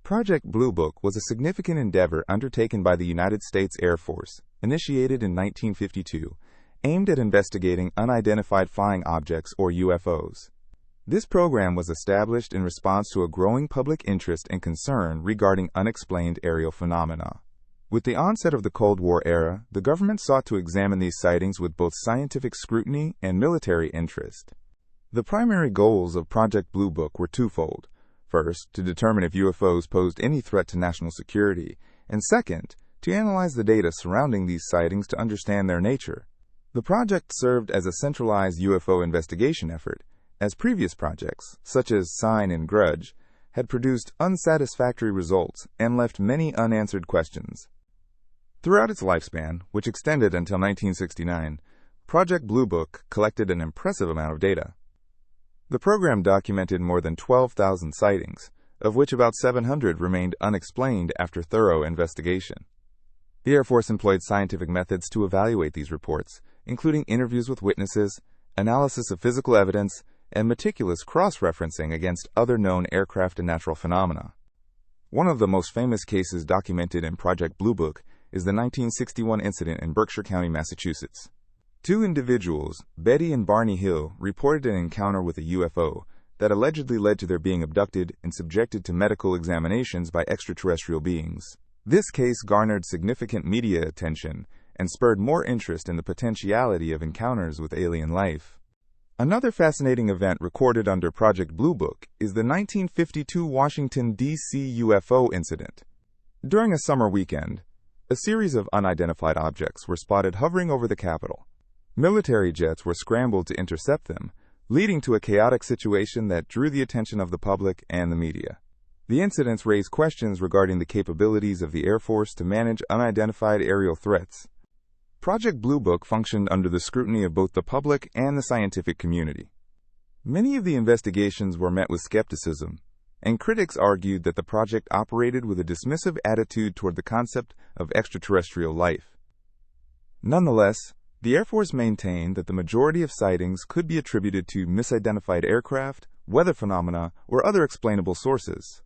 Project Blue Book was a significant endeavor undertaken by the United States Air Force, initiated in 1952, aimed at investigating unidentified flying objects or UFOs. This program was established in response to a growing public interest and concern regarding unexplained aerial phenomena. With the onset of the Cold War era, the government sought to examine these sightings with both scientific scrutiny and military interest. The primary goals of Project Blue Book were twofold. First, to determine if UFOs posed any threat to national security, and second, to analyze the data surrounding these sightings to understand their nature. The project served as a centralized UFO investigation effort, as previous projects, such as Sign and Grudge, had produced unsatisfactory results and left many unanswered questions. Throughout its lifespan, which extended until 1969, Project Blue Book collected an impressive amount of data. The program documented more than 12,000 sightings, of which about 700 remained unexplained after thorough investigation. The Air Force employed scientific methods to evaluate these reports, including interviews with witnesses, analysis of physical evidence, and meticulous cross-referencing against other known aircraft and natural phenomena. One of the most famous cases documented in Project Blue Book is the 1961 incident in Berkshire County, Massachusetts. Two individuals, Betty and Barney Hill, reported an encounter with a UFO that allegedly led to their being abducted and subjected to medical examinations by extraterrestrial beings. This case garnered significant media attention and spurred more interest in the potentiality of encounters with alien life. Another fascinating event recorded under Project Blue Book is the 1952 Washington, D.C. UFO incident. During a summer weekend, a series of unidentified objects were spotted hovering over the Capitol. Military jets were scrambled to intercept them, leading to a chaotic situation that drew the attention of the public and the media. The incidents raised questions regarding the capabilities of the Air Force to manage unidentified aerial threats. Project Blue Book functioned under the scrutiny of both the public and the scientific community. Many of the investigations were met with skepticism, and critics argued that the project operated with a dismissive attitude toward the concept of extraterrestrial life. Nonetheless, the Air Force maintained that the majority of sightings could be attributed to misidentified aircraft, weather phenomena, or other explainable sources.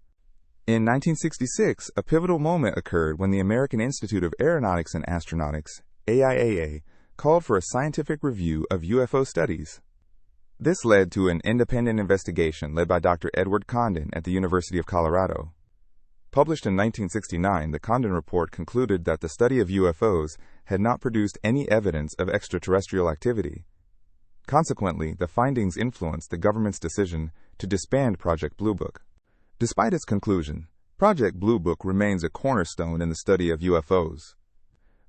In 1966, a pivotal moment occurred when the American Institute of Aeronautics and Astronautics, AIAA, called for a scientific review of UFO studies. This led to an independent investigation led by Dr. Edward Condon at the University of Colorado. Published in 1969, the Condon Report concluded that the study of UFOs had not produced any evidence of extraterrestrial activity. Consequently, the findings influenced the government's decision to disband Project Blue Book. Despite its conclusion, Project Blue Book remains a cornerstone in the study of UFOs.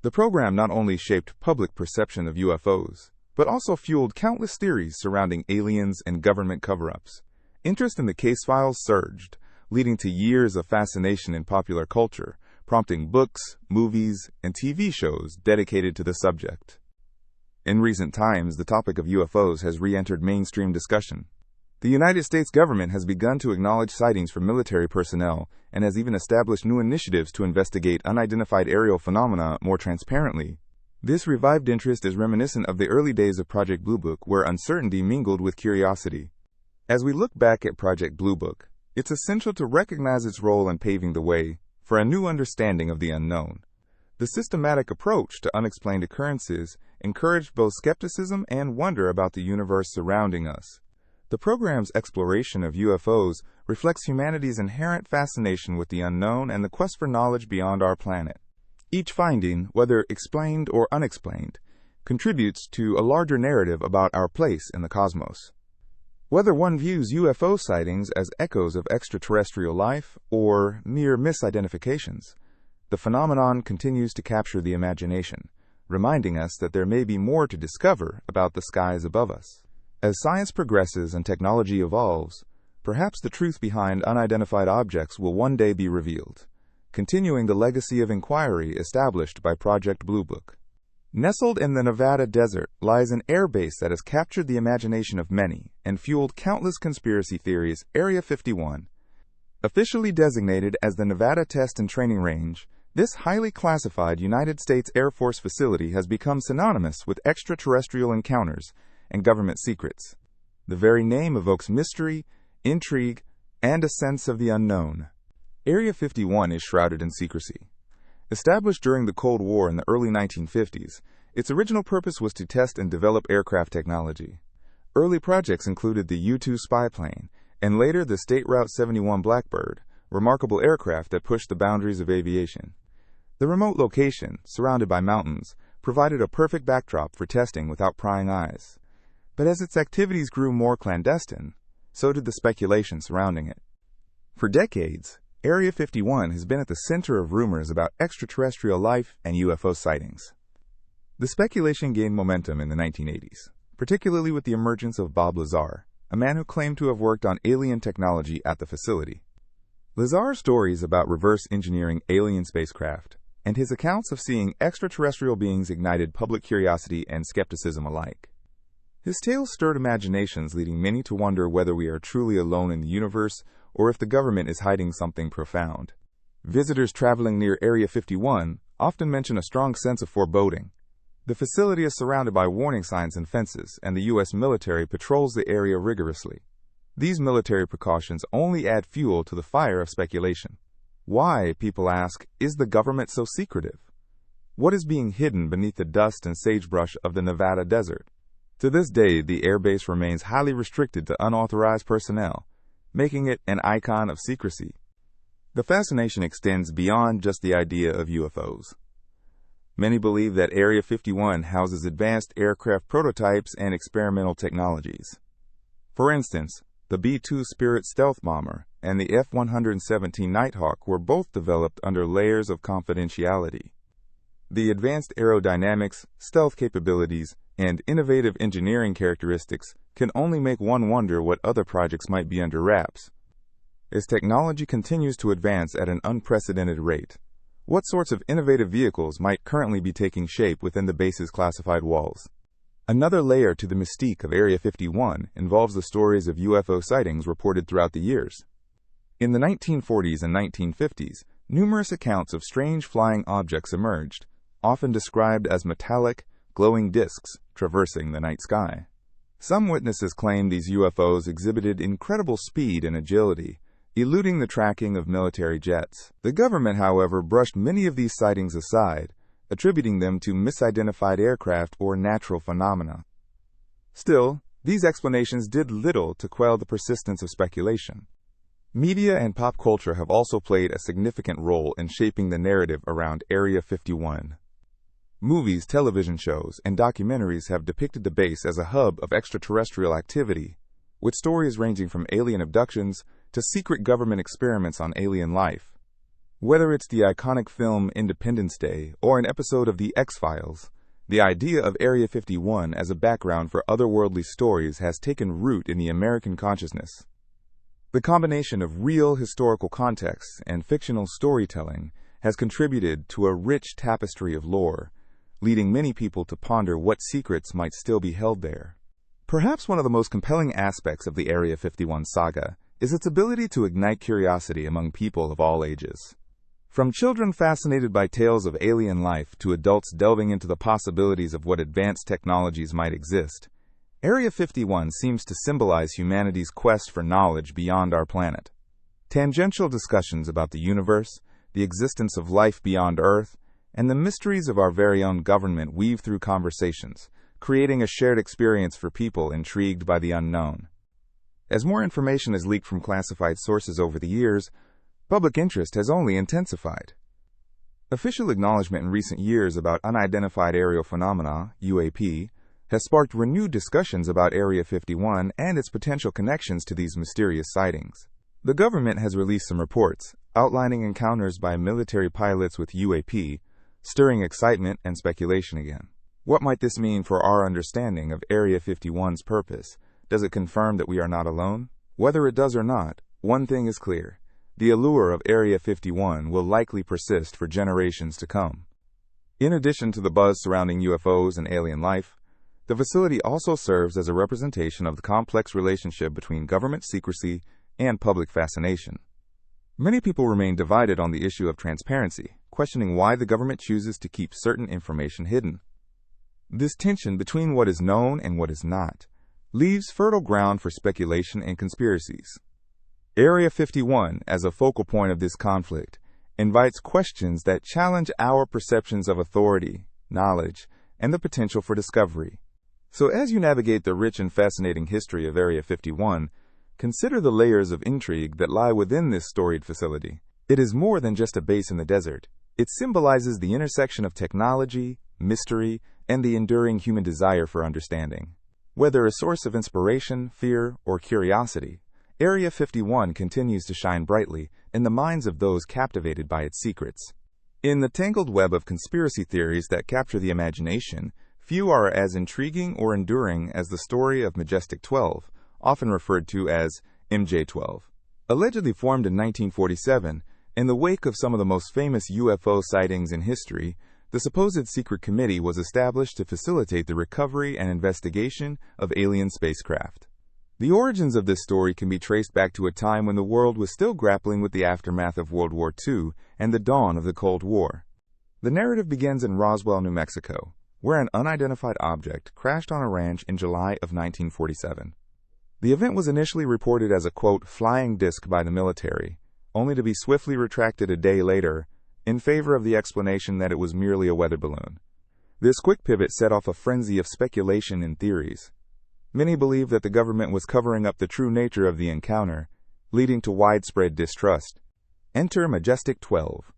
The program not only shaped public perception of UFOs, but also fueled countless theories surrounding aliens and government cover-ups. Interest in the case files surged, leading to years of fascination in popular culture, prompting books, movies, and TV shows dedicated to the subject. In recent times, the topic of UFOs has re-entered mainstream discussion. The United States government has begun to acknowledge sightings from military personnel and has even established new initiatives to investigate unidentified aerial phenomena more transparently. This revived interest is reminiscent of the early days of Project Blue Book, where uncertainty mingled with curiosity. As we look back at Project Blue Book, it's essential to recognize its role in paving the way for a new understanding of the unknown. The systematic approach to unexplained occurrences encouraged both skepticism and wonder about the universe surrounding us. The program's exploration of UFOs reflects humanity's inherent fascination with the unknown and the quest for knowledge beyond our planet. Each finding, whether explained or unexplained, contributes to a larger narrative about our place in the cosmos. Whether one views UFO sightings as echoes of extraterrestrial life or mere misidentifications, the phenomenon continues to capture the imagination, reminding us that there may be more to discover about the skies above us. As science progresses and technology evolves, perhaps the truth behind unidentified objects will one day be revealed, continuing the legacy of inquiry established by Project Blue Book. Nestled in the Nevada desert lies an air base that has captured the imagination of many and fueled countless conspiracy theories. Area 51. Officially designated as the Nevada Test and Training Range, this highly classified United States Air Force facility has become synonymous with extraterrestrial encounters and government secrets. The very name evokes mystery, intrigue, and a sense of the unknown. Area 51 is shrouded in secrecy. Established during the Cold War in the early 1950s, its original purpose was to test and develop aircraft technology. Early projects included the U-2 spy plane, and later the State Route 71 Blackbird, remarkable aircraft that pushed the boundaries of aviation. The remote location, surrounded by mountains, provided a perfect backdrop for testing without prying eyes. But as its activities grew more clandestine, so did the speculation surrounding it. For decades, Area 51 has been at the center of rumors about extraterrestrial life and UFO sightings. The speculation gained momentum in the 1980s, particularly with the emergence of Bob Lazar, a man who claimed to have worked on alien technology at the facility. Lazar's stories about reverse engineering alien spacecraft and his accounts of seeing extraterrestrial beings ignited public curiosity and skepticism alike. His tales stirred imaginations, leading many to wonder whether we are truly alone in the universe or if the government is hiding something profound. Visitors traveling near Area 51 often mention a strong sense of foreboding. The facility is surrounded by warning signs and fences, and the U.S. military patrols the area rigorously. These military precautions only add fuel to the fire of speculation. Why, people ask, is the government so secretive? What is being hidden beneath the dust and sagebrush of the Nevada desert? To this day, the airbase remains highly restricted to unauthorized personnel, making it an icon of secrecy. The fascination extends beyond just the idea of UFOs. Many believe that Area 51 houses advanced aircraft prototypes and experimental technologies. For instance, the B-2 Spirit stealth bomber and the F-117 Nighthawk were both developed under layers of confidentiality. The advanced aerodynamics, stealth capabilities, and innovative engineering characteristics can only make one wonder what other projects might be under wraps. As technology continues to advance at an unprecedented rate, what sorts of innovative vehicles might currently be taking shape within the base's classified walls? Another layer to the mystique of Area 51 involves the stories of UFO sightings reported throughout the years. In the 1940s and 1950s, numerous accounts of strange flying objects emerged, often described as metallic, glowing discs traversing the night sky. Some witnesses claimed these UFOs exhibited incredible speed and agility, eluding the tracking of military jets. The government, however, brushed many of these sightings aside, attributing them to misidentified aircraft or natural phenomena. Still, these explanations did little to quell the persistence of speculation. Media and pop culture have also played a significant role in shaping the narrative around Area 51. Movies, television shows, and documentaries have depicted the base as a hub of extraterrestrial activity, with stories ranging from alien abductions to secret government experiments on alien life. Whether it's the iconic film Independence Day or an episode of The X-Files, the idea of Area 51 as a background for otherworldly stories has taken root in the American consciousness. The combination of real historical context and fictional storytelling has contributed to a rich tapestry of lore, leading many people to ponder what secrets might still be held there. Perhaps one of the most compelling aspects of the Area 51 saga is its ability to ignite curiosity among people of all ages. From children fascinated by tales of alien life to adults delving into the possibilities of what advanced technologies might exist, Area 51 seems to symbolize humanity's quest for knowledge beyond our planet. Tangential discussions about the universe, the existence of life beyond Earth, and the mysteries of our very own government weave through conversations, creating a shared experience for people intrigued by the unknown. As more information has leaked from classified sources over the years, public interest has only intensified. Official acknowledgement in recent years about unidentified aerial phenomena, UAP, has sparked renewed discussions about Area 51 and its potential connections to these mysterious sightings. The government has released some reports outlining encounters by military pilots with UAP, stirring excitement and speculation again. What might this mean for our understanding of Area 51's purpose? Does it confirm that we are not alone? Whether it does or not, one thing is clear. The allure of Area 51 will likely persist for generations to come. In addition to the buzz surrounding UFOs and alien life, the facility also serves as a representation of the complex relationship between government secrecy and public fascination. Many people remain divided on the issue of transparency, questioning why the government chooses to keep certain information hidden. This tension between what is known and what is not leaves fertile ground for speculation and conspiracies. Area 51, as a focal point of this conflict, invites questions that challenge our perceptions of authority, knowledge, and the potential for discovery. So as you navigate the rich and fascinating history of Area 51, consider the layers of intrigue that lie within this storied facility. It is more than just a base in the desert. It symbolizes the intersection of technology, mystery, and the enduring human desire for understanding. Whether a source of inspiration, fear, or curiosity, Area 51 continues to shine brightly in the minds of those captivated by its secrets. In the tangled web of conspiracy theories that capture the imagination, few are as intriguing or enduring as the story of Majestic 12, often referred to as MJ-12. Allegedly formed in 1947, in the wake of some of the most famous UFO sightings in history, the supposed secret committee was established to facilitate the recovery and investigation of alien spacecraft. The origins of this story can be traced back to a time when the world was still grappling with the aftermath of World War II and the dawn of the Cold War. The narrative begins in Roswell, New Mexico, where an unidentified object crashed on a ranch in July of 1947. The event was initially reported as a, quote, flying disc by the military, only to be swiftly retracted a day later in favor of the explanation that it was merely a weather balloon. This quick pivot set off a frenzy of speculation and theories. Many believed that the government was covering up the true nature of the encounter, leading to widespread distrust. Enter Majestic 12.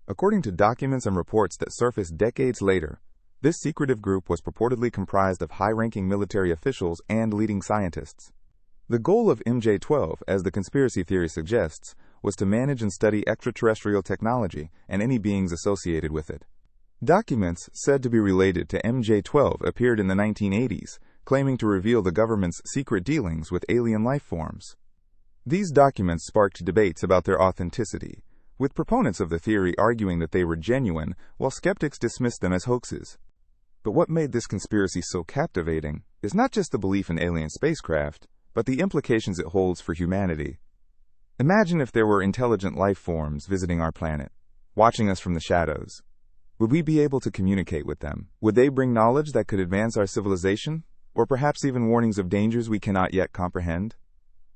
According to documents and reports that surfaced decades later, this secretive group was purportedly comprised of high-ranking military officials and leading scientists. The goal of MJ-12, as the conspiracy theory suggests, was to manage and study extraterrestrial technology and any beings associated with it. Documents said to be related to MJ-12 appeared in the 1980s, claiming to reveal the government's secret dealings with alien life forms. These documents sparked debates about their authenticity, with proponents of the theory arguing that they were genuine, while skeptics dismissed them as hoaxes. But what made this conspiracy so captivating is not just the belief in alien spacecraft, but the implications it holds for humanity. Imagine if there were intelligent life forms visiting our planet, watching us from the shadows. Would we be able to communicate with them? Would they bring knowledge that could advance our civilization? Or perhaps even warnings of dangers we cannot yet comprehend?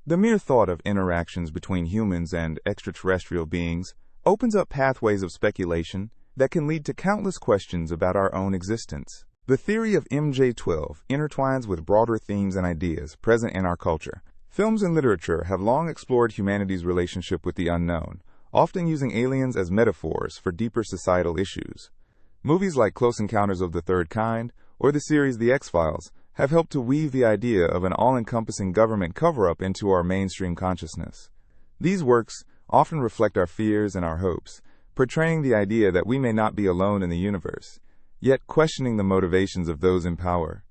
The mere thought of interactions between humans and extraterrestrial beings opens up pathways of speculation that can lead to countless questions about our own existence. The theory of MJ-12 intertwines with broader themes and ideas present in our culture. Films and literature have long explored humanity's relationship with the unknown, often using aliens as metaphors for deeper societal issues. Movies like Close Encounters of the Third Kind or the series The X-Files have helped to weave the idea of an all-encompassing government cover-up into our mainstream consciousness. These works often reflect our fears and our hopes, portraying the idea that we may not be alone in the universe, yet questioning the motivations of those in power.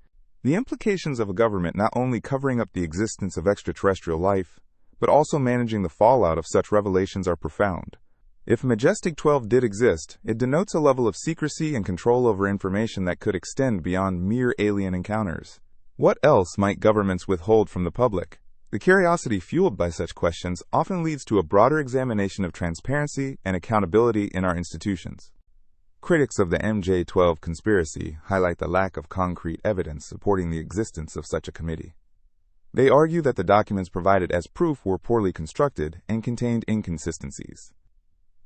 The implications of a government not only covering up the existence of extraterrestrial life, but also managing the fallout of such revelations are profound. If Majestic 12 did exist, it denotes a level of secrecy and control over information that could extend beyond mere alien encounters. What else might governments withhold from the public? The curiosity fueled by such questions often leads to a broader examination of transparency and accountability in our institutions. Critics of the MJ-12 conspiracy highlight the lack of concrete evidence supporting the existence of such a committee. They argue that the documents provided as proof were poorly constructed and contained inconsistencies.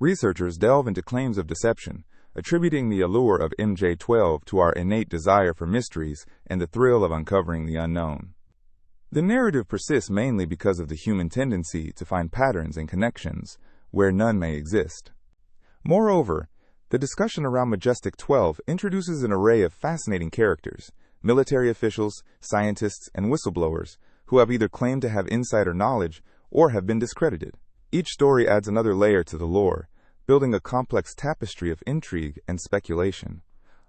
Researchers delve into claims of deception, attributing the allure of MJ-12 to our innate desire for mysteries and the thrill of uncovering the unknown. The narrative persists mainly because of the human tendency to find patterns and connections where none may exist. Moreover, the discussion around Majestic 12 introduces an array of fascinating characters, military officials, scientists, and whistleblowers, who have either claimed to have insider knowledge or have been discredited. Each story adds another layer to the lore, building a complex tapestry of intrigue and speculation.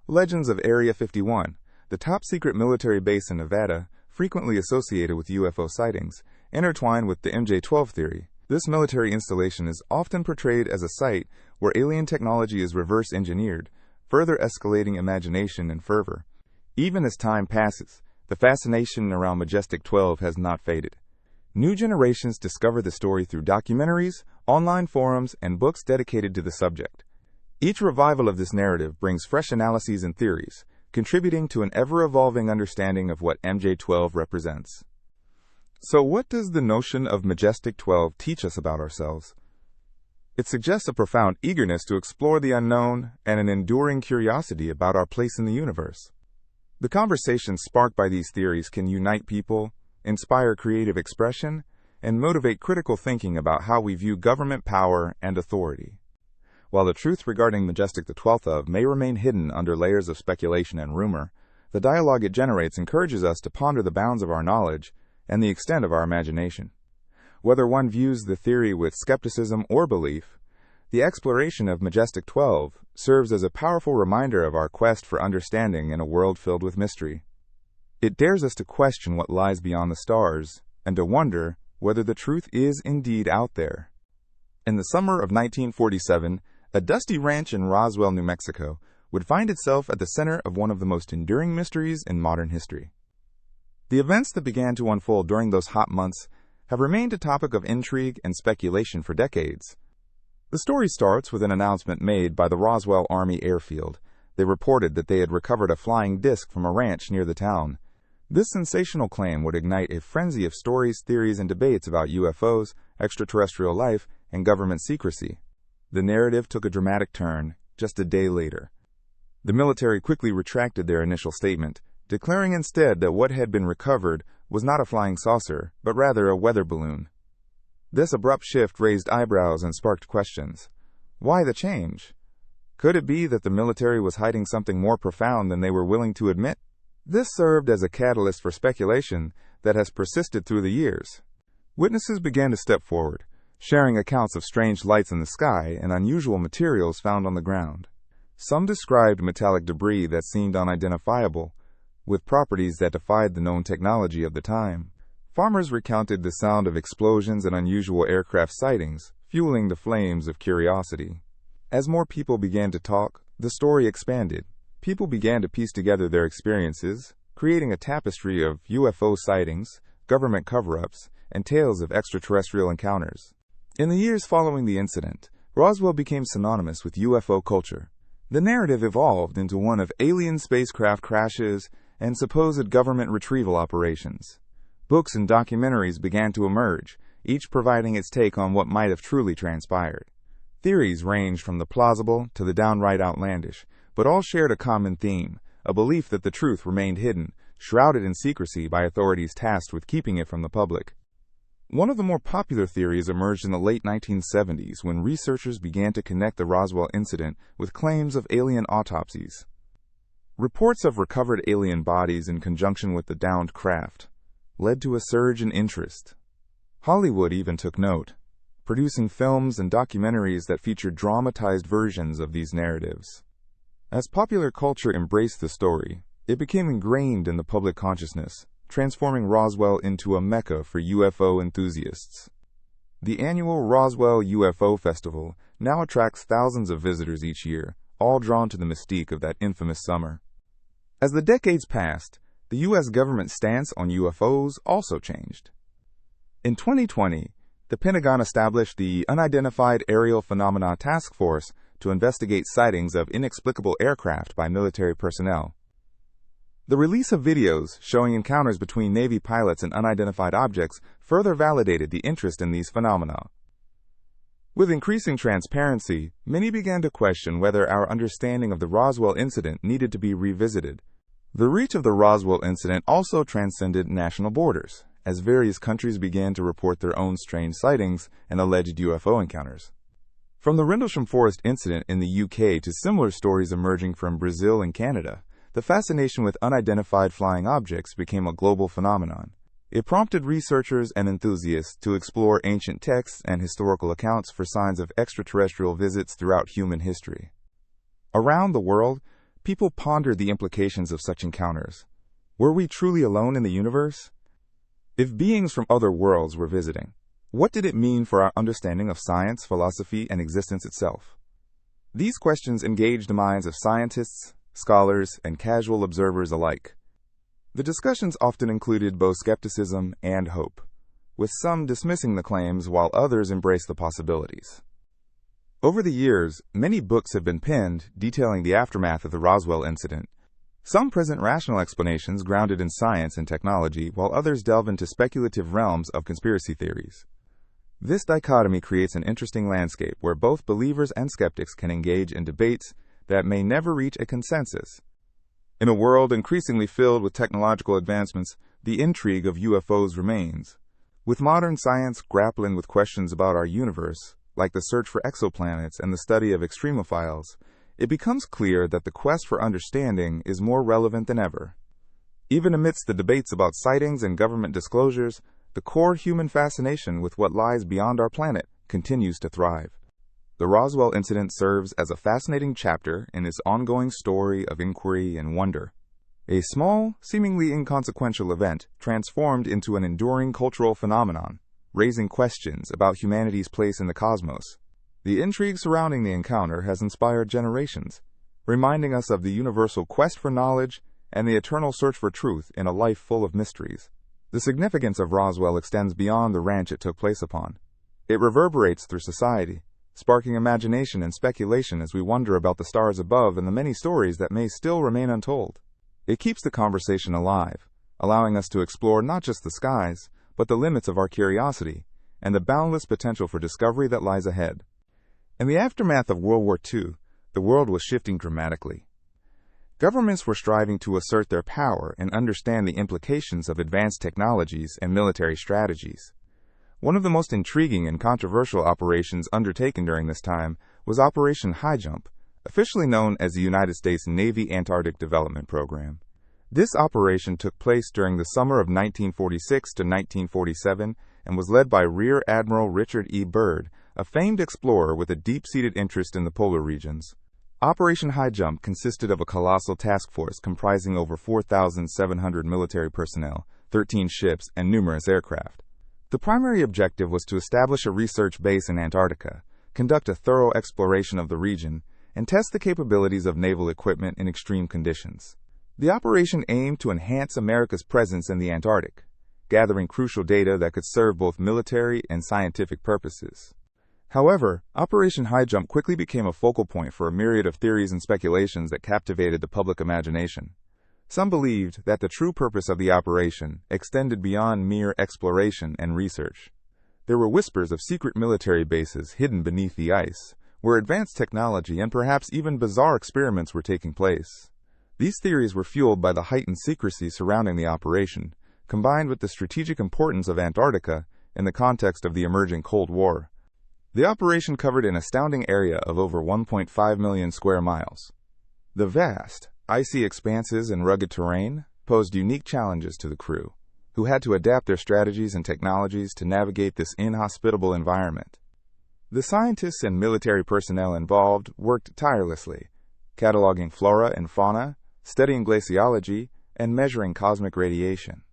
Legends of Area 51, the top-secret military base in Nevada, frequently associated with UFO sightings, intertwine with the MJ-12 theory. This military installation is often portrayed as a site where alien technology is reverse-engineered, further escalating imagination and fervor. Even as time passes, the fascination around Majestic 12 has not faded. New generations discover the story through documentaries, online forums, and books dedicated to the subject. Each revival of this narrative brings fresh analyses and theories, contributing to an ever-evolving understanding of what MJ-12 represents. So what does the notion of Majestic 12 teach us about ourselves? It suggests a profound eagerness to explore the unknown and an enduring curiosity about our place in the universe. The conversations sparked by these theories can unite people, inspire creative expression, and motivate critical thinking about how we view government power and authority. While the truth regarding Majestic the 12th of may remain hidden under layers of speculation and rumor, the dialogue it generates encourages us to ponder the bounds of our knowledge and the extent of our imagination. Whether one views the theory with skepticism or belief, the exploration of Majestic 12 serves as a powerful reminder of our quest for understanding in a world filled with mystery. It dares us to question what lies beyond the stars and to wonder whether the truth is indeed out there. In the summer of 1947, a dusty ranch in Roswell, New Mexico, would find itself at the center of one of the most enduring mysteries in modern history. The events that began to unfold during those hot months have remained a topic of intrigue and speculation for decades. The story starts with an announcement made by the Roswell Army Airfield. They reported that they had recovered a flying disc from a ranch near the town. This sensational claim would ignite a frenzy of stories, theories, and debates about UFOs, extraterrestrial life, and government secrecy. The narrative took a dramatic turn just a day later. The military quickly retracted their initial statement, declaring instead that what had been recovered was not a flying saucer, but rather a weather balloon. This abrupt shift raised eyebrows and sparked questions. Why the change? Could it be that the military was hiding something more profound than they were willing to admit? This served as a catalyst for speculation that has persisted through the years. Witnesses began to step forward, sharing accounts of strange lights in the sky and unusual materials found on the ground. Some described metallic debris that seemed unidentifiable, with properties that defied the known technology of the time. Farmers recounted the sound of explosions and unusual aircraft sightings, fueling the flames of curiosity. As more people began to talk, the story expanded. People began to piece together their experiences, creating a tapestry of UFO sightings, government cover-ups, and tales of extraterrestrial encounters. In the years following the incident, Roswell became synonymous with UFO culture. The narrative evolved into one of alien spacecraft crashes and supposed government retrieval operations. Books and documentaries began to emerge, each providing its take on what might have truly transpired. Theories ranged from the plausible to the downright outlandish, but all shared a common theme, a belief that the truth remained hidden, shrouded in secrecy by authorities tasked with keeping it from the public. One of the more popular theories emerged in the late 1970s when researchers began to connect the Roswell incident with claims of alien autopsies. Reports of recovered alien bodies in conjunction with the downed craft led to a surge in interest. Hollywood even took note, producing films and documentaries that featured dramatized versions of these narratives. As popular culture embraced the story, it became ingrained in the public consciousness, transforming Roswell into a mecca for UFO enthusiasts. The annual Roswell UFO Festival now attracts thousands of visitors each year, all drawn to the mystique of that infamous summer. As the decades passed, the U.S. government's stance on UFOs also changed. In 2020, the Pentagon established the Unidentified Aerial Phenomena Task Force to investigate sightings of inexplicable aircraft by military personnel. The release of videos showing encounters between Navy pilots and unidentified objects further validated the interest in these phenomena. With increasing transparency, many began to question whether our understanding of the Roswell incident needed to be revisited. The reach of the Roswell incident also transcended national borders, as various countries began to report their own strange sightings and alleged UFO encounters. From the Rendlesham Forest incident in the UK to similar stories emerging from Brazil and Canada, the fascination with unidentified flying objects became a global phenomenon. It prompted researchers and enthusiasts to explore ancient texts and historical accounts for signs of extraterrestrial visits throughout human history. Around the world, people pondered the implications of such encounters. Were we truly alone in the universe? If beings from other worlds were visiting, what did it mean for our understanding of science, philosophy, and existence itself? These questions engaged the minds of scientists, scholars, and casual observers alike. The discussions often included both skepticism and hope, with some dismissing the claims while others embraced the possibilities. Over the years, many books have been penned detailing the aftermath of the Roswell incident. Some present rational explanations grounded in science and technology, while others delve into speculative realms of conspiracy theories. This dichotomy creates an interesting landscape where both believers and skeptics can engage in debates that may never reach a consensus. In a world increasingly filled with technological advancements, the intrigue of UFOs remains. With modern science grappling with questions about our universe, like the search for exoplanets and the study of extremophiles, it becomes clear that the quest for understanding is more relevant than ever. Even amidst the debates about sightings and government disclosures, the core human fascination with what lies beyond our planet continues to thrive. The Roswell Incident serves as a fascinating chapter in this ongoing story of inquiry and wonder. A small, seemingly inconsequential event transformed into an enduring cultural phenomenon, raising questions about humanity's place in the cosmos. The intrigue surrounding the encounter has inspired generations, reminding us of the universal quest for knowledge and the eternal search for truth in a life full of mysteries. The significance of Roswell extends beyond the ranch it took place upon. It reverberates through society, sparking imagination and speculation as we wonder about the stars above and the many stories that may still remain untold. It keeps the conversation alive, allowing us to explore not just the skies, but the limits of our curiosity and the boundless potential for discovery that lies ahead. In the aftermath of World War II, the world was shifting dramatically. Governments were striving to assert their power and understand the implications of advanced technologies and military strategies. One of the most intriguing and controversial operations undertaken during this time was Operation Highjump, officially known as the United States Navy Antarctic Development Program. This operation took place during the summer of 1946 to 1947 and was led by Rear Admiral Richard E. Byrd, a famed explorer with a deep-seated interest in the polar regions. Operation Highjump consisted of a colossal task force comprising over 4,700 military personnel, 13 ships, and numerous aircraft. The primary objective was to establish a research base in Antarctica, conduct a thorough exploration of the region, and test the capabilities of naval equipment in extreme conditions. The operation aimed to enhance America's presence in the Antarctic, gathering crucial data that could serve both military and scientific purposes. However, Operation Highjump quickly became a focal point for a myriad of theories and speculations that captivated the public imagination. Some believed that the true purpose of the operation extended beyond mere exploration and research. There were whispers of secret military bases hidden beneath the ice, where advanced technology and perhaps even bizarre experiments were taking place. These theories were fueled by the heightened secrecy surrounding the operation, combined with the strategic importance of Antarctica in the context of the emerging Cold War. The operation covered an astounding area of over 1.5 million square miles. The vast, icy expanses and rugged terrain posed unique challenges to the crew, who had to adapt their strategies and technologies to navigate this inhospitable environment. The scientists and military personnel involved worked tirelessly, cataloging flora and fauna, studying glaciology, and measuring cosmic radiation.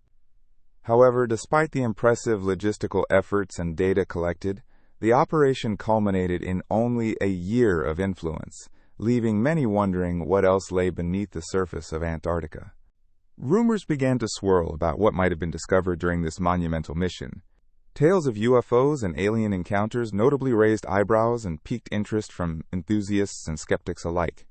However, despite the impressive logistical efforts and data collected, the operation culminated in only a year of influence, leaving many wondering what else lay beneath the surface of Antarctica. Rumors began to swirl about what might have been discovered during this monumental mission. Tales of UFOs and alien encounters notably raised eyebrows and piqued interest from enthusiasts and skeptics alike.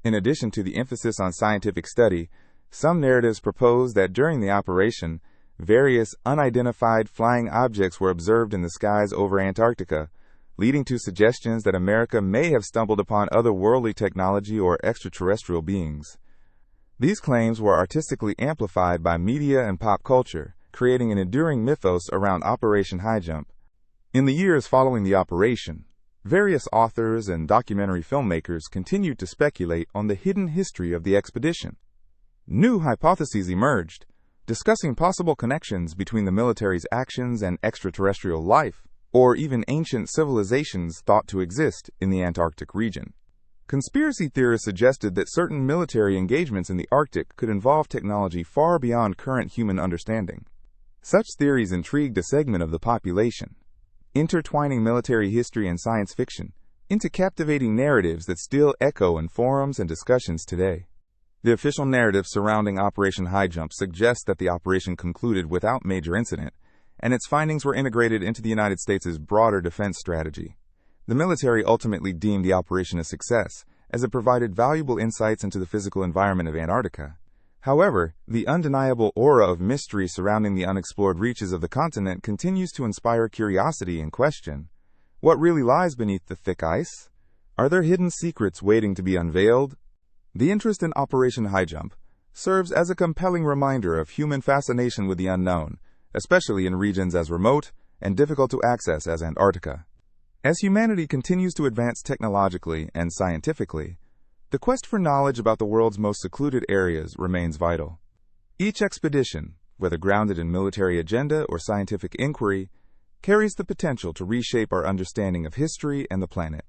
In addition to the emphasis on scientific study, some narratives propose that during the operation, various unidentified flying objects were observed in the skies over Antarctica, leading to suggestions that America may have stumbled upon otherworldly technology or extraterrestrial beings. These claims were artistically amplified by media and pop culture, creating an enduring mythos around Operation Highjump. In the years following the operation, various authors and documentary filmmakers continued to speculate on the hidden history of the expedition. New hypotheses emerged, discussing possible connections between the military's actions and extraterrestrial life, or even ancient civilizations thought to exist in the Antarctic region. Conspiracy theorists suggested that certain military engagements in the Arctic could involve technology far beyond current human understanding. Such theories intrigued a segment of the population, intertwining military history and science fiction into captivating narratives that still echo in forums and discussions today. The official narrative surrounding Operation Highjump suggests that the operation concluded without major incident, and its findings were integrated into the United States' broader defense strategy. The military ultimately deemed the operation a success, as it provided valuable insights into the physical environment of Antarctica. However, the undeniable aura of mystery surrounding the unexplored reaches of the continent continues to inspire curiosity and question. What really lies beneath the thick ice? Are there hidden secrets waiting to be unveiled? The interest in Operation Highjump serves as a compelling reminder of human fascination with the unknown, especially in regions as remote and difficult to access as Antarctica. As humanity continues to advance technologically and scientifically, the quest for knowledge about the world's most secluded areas remains vital. Each expedition, whether grounded in military agenda or scientific inquiry, carries the potential to reshape our understanding of history and the planet.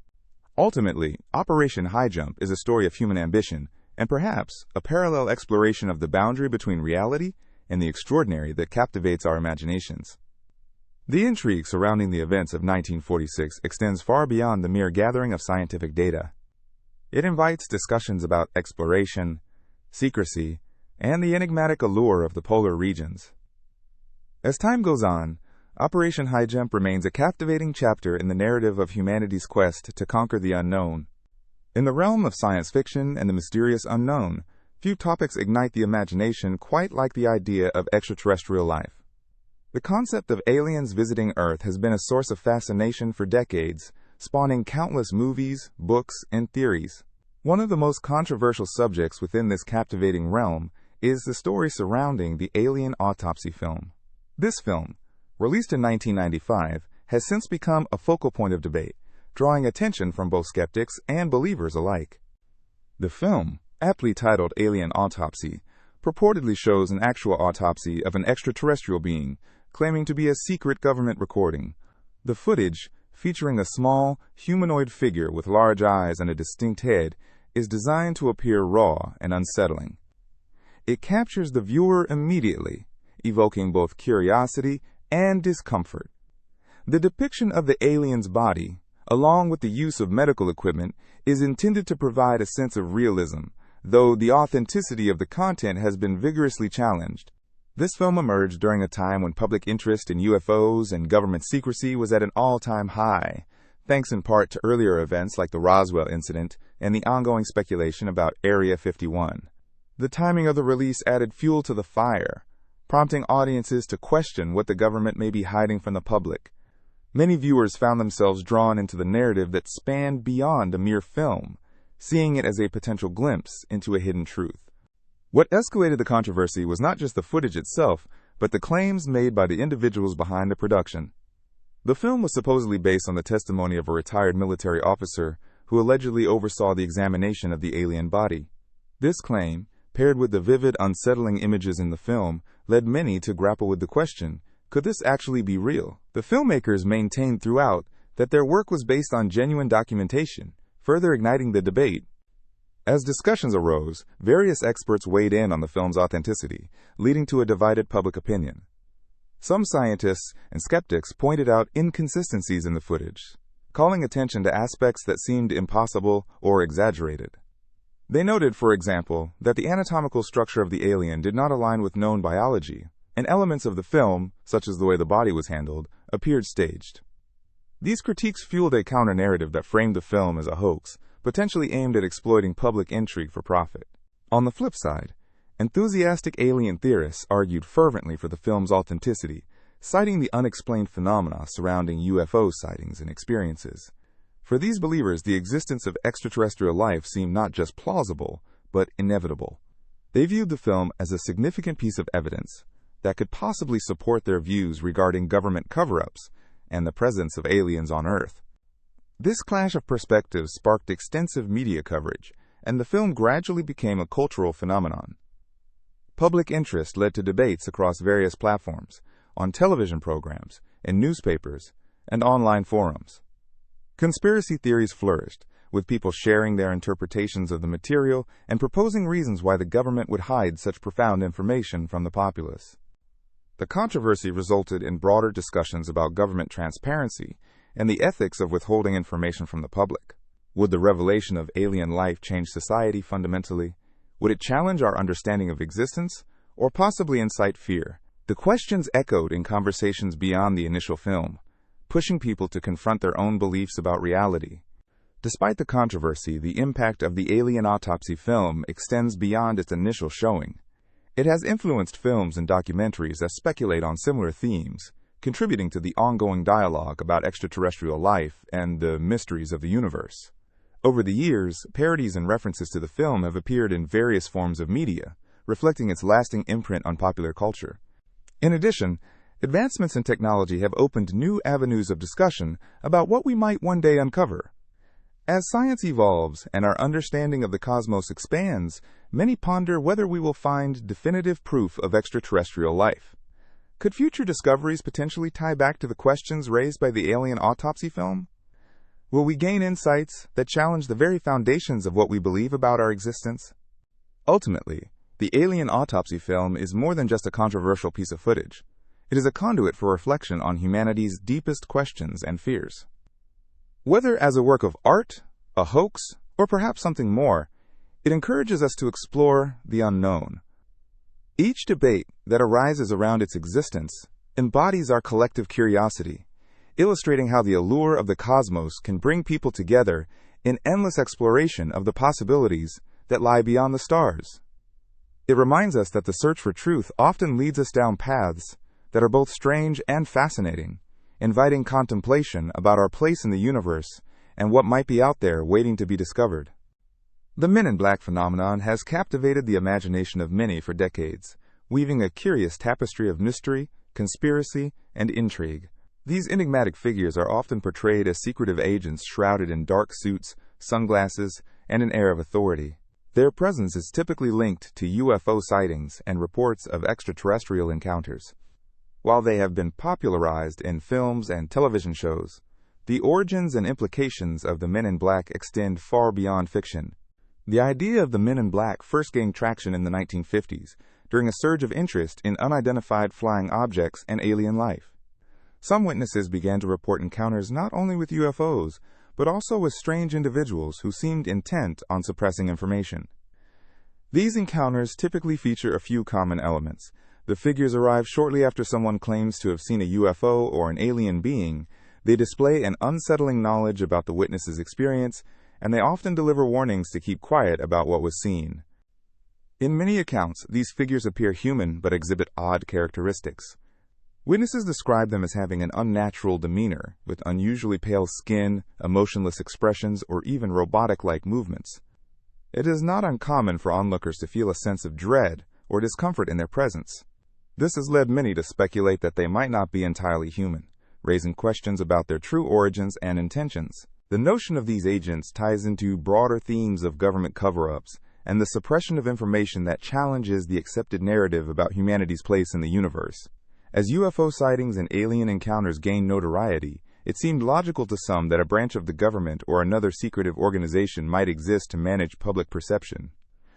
Ultimately, Operation Highjump is a story of human ambition and perhaps a parallel exploration of the boundary between reality and the extraordinary that captivates our imaginations. The intrigue surrounding the events of 1946 extends far beyond the mere gathering of scientific data. It invites discussions about exploration, secrecy, and the enigmatic allure of the polar regions. As time goes on, Operation Highjump remains a captivating chapter in the narrative of humanity's quest to conquer the unknown. In the realm of science fiction and the mysterious unknown, few topics ignite the imagination quite like the idea of extraterrestrial life. The concept of aliens visiting Earth has been a source of fascination for decades, spawning countless movies, books, and theories. One of the most controversial subjects within this captivating realm is the story surrounding the Alien Autopsy film. This film, released in 1995, has since become a focal point of debate, drawing attention from both skeptics and believers alike. The film, aptly titled Alien Autopsy, purportedly shows an actual autopsy of an extraterrestrial being, claiming to be a secret government recording. The footage, featuring a small, humanoid figure with large eyes and a distinct head, is designed to appear raw and unsettling. It captures the viewer immediately, evoking both curiosity and discomfort. The depiction of the alien's body, along with the use of medical equipment, is intended to provide a sense of realism, though the authenticity of the content has been vigorously challenged. This film emerged during a time when public interest in UFOs and government secrecy was at an all-time high, thanks in part to earlier events like the Roswell Incident and the ongoing speculation about Area 51. The timing of the release added fuel to the fire, prompting audiences to question what the government may be hiding from the public. Many viewers found themselves drawn into the narrative that spanned beyond a mere film, seeing it as a potential glimpse into a hidden truth. What escalated the controversy was not just the footage itself, but the claims made by the individuals behind the production. The film was supposedly based on the testimony of a retired military officer who allegedly oversaw the examination of the alien body. This claim, paired with the vivid, unsettling images in the film, led many to grapple with the question, could this actually be real? The filmmakers maintained throughout that their work was based on genuine documentation, further igniting the debate. As discussions arose, various experts weighed in on the film's authenticity, leading to a divided public opinion. Some scientists and skeptics pointed out inconsistencies in the footage, calling attention to aspects that seemed impossible or exaggerated. They noted, for example, that the anatomical structure of the alien did not align with known biology, and elements of the film, such as the way the body was handled, appeared staged. These critiques fueled a counter-narrative that framed the film as a hoax, potentially aimed at exploiting public intrigue for profit. On the flip side, enthusiastic alien theorists argued fervently for the film's authenticity, citing the unexplained phenomena surrounding UFO sightings and experiences. For these believers, the existence of extraterrestrial life seemed not just plausible, but inevitable. They viewed the film as a significant piece of evidence that could possibly support their views regarding government cover-ups and the presence of aliens on Earth. This clash of perspectives sparked extensive media coverage, and the film gradually became a cultural phenomenon. Public interest led to debates across various platforms, on television programs, in newspapers, and online forums. Conspiracy theories flourished, with people sharing their interpretations of the material and proposing reasons why the government would hide such profound information from the populace. The controversy resulted in broader discussions about government transparency and the ethics of withholding information from the public. Would the revelation of alien life change society fundamentally? Would it challenge our understanding of existence, or possibly incite fear? The questions echoed in conversations beyond the initial film, pushing people to confront their own beliefs about reality. Despite the controversy, the impact of the Alien Autopsy film extends beyond its initial showing. It has influenced films and documentaries that speculate on similar themes, contributing to the ongoing dialogue about extraterrestrial life and the mysteries of the universe. Over the years, parodies and references to the film have appeared in various forms of media, reflecting its lasting imprint on popular culture. In addition, advancements in technology have opened new avenues of discussion about what we might one day uncover. As science evolves and our understanding of the cosmos expands, many ponder whether we will find definitive proof of extraterrestrial life. Could future discoveries potentially tie back to the questions raised by the Alien Autopsy film? Will we gain insights that challenge the very foundations of what we believe about our existence? Ultimately, the Alien Autopsy film is more than just a controversial piece of footage. It is a conduit for reflection on humanity's deepest questions and fears. Whether as a work of art, a hoax, or perhaps something more, it encourages us to explore the unknown. Each debate that arises around its existence embodies our collective curiosity, illustrating how the allure of the cosmos can bring people together in endless exploration of the possibilities that lie beyond the stars. It reminds us that the search for truth often leads us down paths that are both strange and fascinating, inviting contemplation about our place in the universe and what might be out there waiting to be discovered. The Men in Black phenomenon has captivated the imagination of many for decades, weaving a curious tapestry of mystery, conspiracy, and intrigue. These enigmatic figures are often portrayed as secretive agents shrouded in dark suits, sunglasses, and an air of authority. Their presence is typically linked to UFO sightings and reports of extraterrestrial encounters. While they have been popularized in films and television shows, the origins and implications of the Men in Black extend far beyond fiction. The idea of the Men in Black first gained traction in the 1950s, during a surge of interest in unidentified flying objects and alien life. Some witnesses began to report encounters not only with UFOs, but also with strange individuals who seemed intent on suppressing information. These encounters typically feature a few common elements. The figures arrive shortly after someone claims to have seen a UFO or an alien being. They display an unsettling knowledge about the witness's experience, and they often deliver warnings to keep quiet about what was seen. In many accounts, these figures appear human but exhibit odd characteristics. Witnesses describe them as having an unnatural demeanor, with unusually pale skin, emotionless expressions, or even robotic-like movements. It is not uncommon for onlookers to feel a sense of dread or discomfort in their presence. This has led many to speculate that they might not be entirely human, raising questions about their true origins and intentions. The notion of these agents ties into broader themes of government cover-ups and the suppression of information that challenges the accepted narrative about humanity's place in the universe. As UFO sightings and alien encounters gained notoriety, it seemed logical to some that a branch of the government or another secretive organization might exist to manage public perception.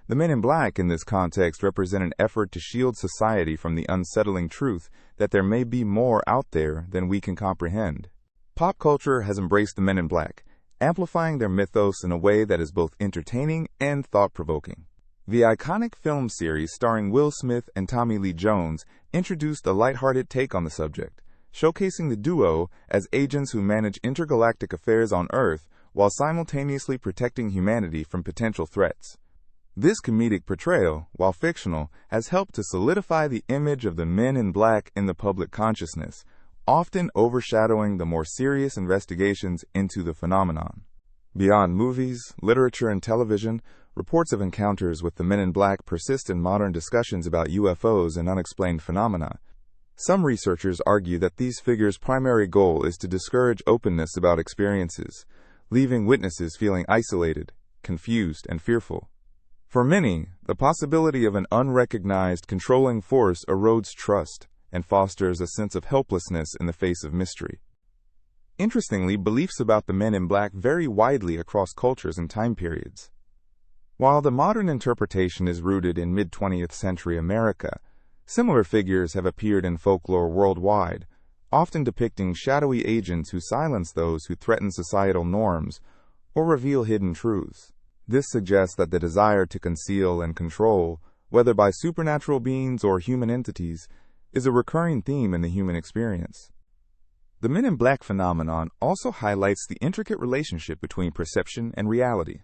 The Men in Black in this context represent an effort to shield society from the unsettling truth that there may be more out there than we can comprehend. Pop culture has embraced the Men in Black, amplifying their mythos in a way that is both entertaining and thought-provoking. The iconic film series starring Will Smith and Tommy Lee Jones introduced a lighthearted take on the subject, showcasing the duo as agents who manage intergalactic affairs on Earth while simultaneously protecting humanity from potential threats. This comedic portrayal, while fictional, has helped to solidify the image of the Men in Black in the public consciousness, often overshadowing the more serious investigations into the phenomenon. Beyond movies, literature, and television, reports of encounters with the Men in Black persist in modern discussions about UFOs and unexplained phenomena. Some researchers argue that these figures' primary goal is to discourage openness about experiences, leaving witnesses feeling isolated, confused, and fearful. For many, the possibility of an unrecognized controlling force erodes trust and fosters a sense of helplessness in the face of mystery. Interestingly, beliefs about the Men in Black vary widely across cultures and time periods. While the modern interpretation is rooted in mid-20th century America, similar figures have appeared in folklore worldwide, often depicting shadowy agents who silence those who threaten societal norms or reveal hidden truths. This suggests that the desire to conceal and control, whether by supernatural beings or human entities, is a recurring theme in the human experience. The Men in Black phenomenon also highlights the intricate relationship between perception and reality.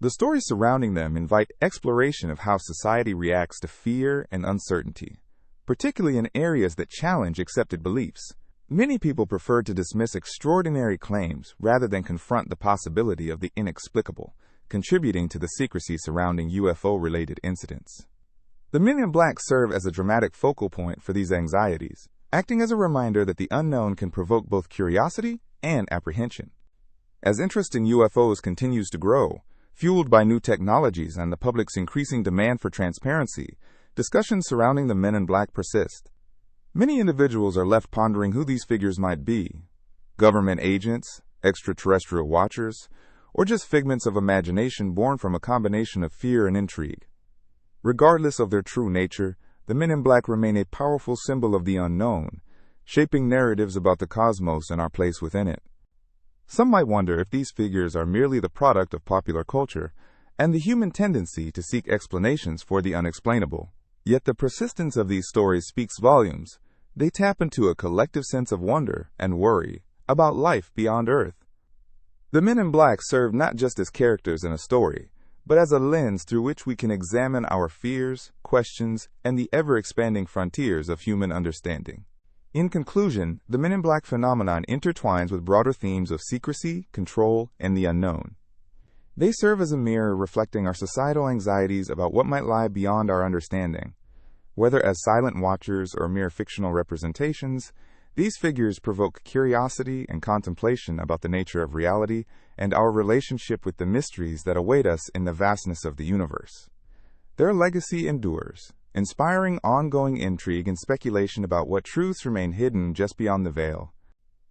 The stories surrounding them invite exploration of how society reacts to fear and uncertainty, particularly in areas that challenge accepted beliefs. Many people prefer to dismiss extraordinary claims rather than confront the possibility of the inexplicable, contributing to the secrecy surrounding UFO-related incidents. The Men in Black serve as a dramatic focal point for these anxieties, acting as a reminder that the unknown can provoke both curiosity and apprehension. As interest in UFOs continues to grow, fueled by new technologies and the public's increasing demand for transparency, discussions surrounding the Men in Black persist. Many individuals are left pondering who these figures might be: government agents, extraterrestrial watchers, or just figments of imagination born from a combination of fear and intrigue. Regardless of their true nature, the Men in Black remain a powerful symbol of the unknown, shaping narratives about the cosmos and our place within it. Some might wonder if these figures are merely the product of popular culture and the human tendency to seek explanations for the unexplainable. Yet the persistence of these stories speaks volumes. They tap into a collective sense of wonder and worry about life beyond Earth. The Men in Black serve not just as characters in a story, but as a lens through which we can examine our fears, questions, and the ever-expanding frontiers of human understanding. In conclusion, the Men in Black phenomenon intertwines with broader themes of secrecy, control, and the unknown. They serve as a mirror reflecting our societal anxieties about what might lie beyond our understanding. Whether as silent watchers or mere fictional representations, these figures provoke curiosity and contemplation about the nature of reality and our relationship with the mysteries that await us in the vastness of the universe. Their legacy endures, inspiring ongoing intrigue and speculation about what truths remain hidden just beyond the veil.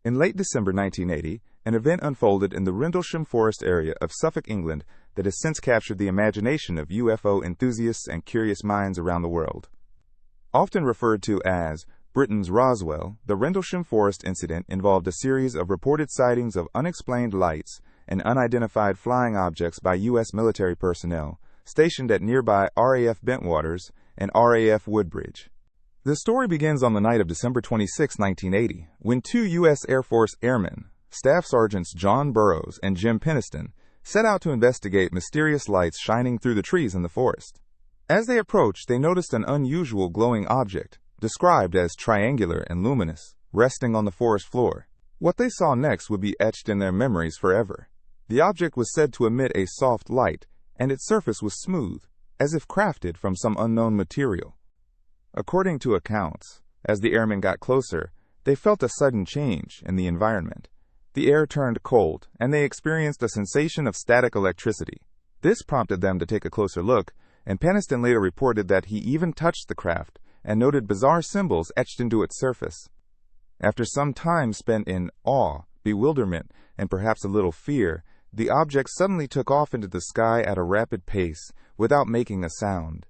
In late December 1980, an event unfolded in the Rendlesham forest area of Suffolk, England, that has since captured the imagination of UFO enthusiasts and curious minds around the world. Often referred to as Britain's Roswell, the Rendlesham Forest Incident involved a series of reported sightings of unexplained lights and unidentified flying objects by U.S. military personnel stationed at nearby RAF Bentwaters and RAF Woodbridge. The story begins on the night of December 26, 1980, when two U.S. Air Force airmen, Staff Sergeants John Burroughs and Jim Peniston, set out to investigate mysterious lights shining through the trees in the forest. As they approached, they noticed an unusual glowing object, described as triangular and luminous, resting on the forest floor. What they saw next would be etched in their memories forever. The object was said to emit a soft light, and its surface was smooth, as if crafted from some unknown material. According to accounts, as the airmen got closer, they felt a sudden change in the environment. The air turned cold, and they experienced a sensation of static electricity. This prompted them to take a closer look, and Peniston later reported that he even touched the craft and noted bizarre symbols etched into its surface. After some time spent in awe, bewilderment, and perhaps a little fear, the object suddenly took off into the sky at a rapid pace without making a sound.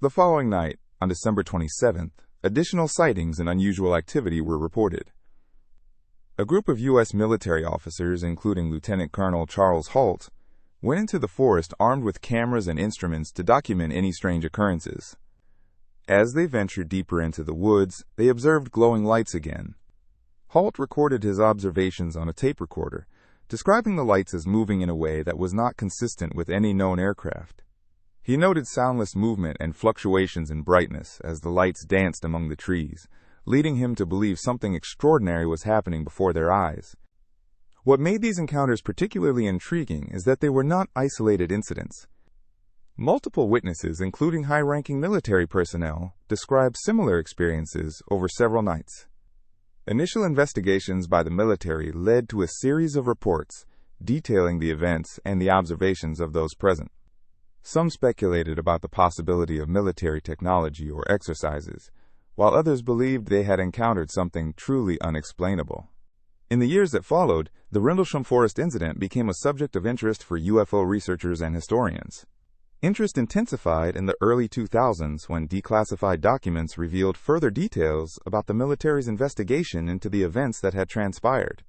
The following night, on December 27th, additional sightings and unusual activity were reported. A group of U.S. military officers, including Lieutenant Colonel Charles Halt, went into the forest armed with cameras and instruments to document any strange occurrences. As they ventured deeper into the woods, they observed glowing lights again. Halt recorded his observations on a tape recorder, describing the lights as moving in a way that was not consistent with any known aircraft. He noted soundless movement and fluctuations in brightness as the lights danced among the trees, leading him to believe something extraordinary was happening before their eyes. What made these encounters particularly intriguing is that they were not isolated incidents. Multiple witnesses, including high-ranking military personnel, described similar experiences over several nights. Initial investigations by the military led to a series of reports detailing the events and the observations of those present. Some speculated about the possibility of military technology or exercises, while others believed they had encountered something truly unexplainable. In the years that followed, the Rendlesham Forest Incident became a subject of interest for UFO researchers and historians. Interest intensified in the early 2000s when declassified documents revealed further details about the military's investigation into the events that had transpired.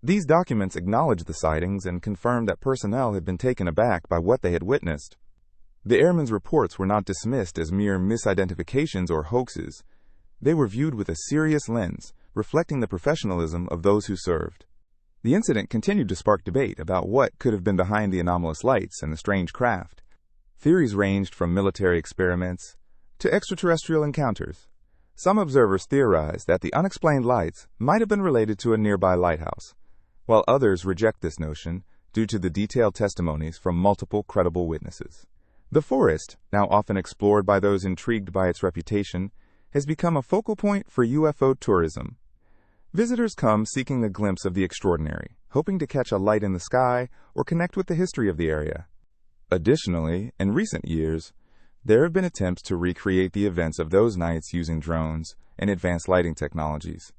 These documents acknowledged the sightings and confirmed that personnel had been taken aback by what they had witnessed. The airmen's reports were not dismissed as mere misidentifications or hoaxes. They were viewed with a serious lens, reflecting the professionalism of those who served. The incident continued to spark debate about what could have been behind the anomalous lights and the strange craft. Theories ranged from military experiments to extraterrestrial encounters. Some observers theorized that the unexplained lights might have been related to a nearby lighthouse, while others reject this notion due to the detailed testimonies from multiple credible witnesses. The forest, now often explored by those intrigued by its reputation, has become a focal point for UFO tourism. Visitors come seeking a glimpse of the extraordinary, hoping to catch a light in the sky or connect with the history of the area. Additionally, in recent years, there have been attempts to recreate the events of those nights using drones and advanced lighting technologies.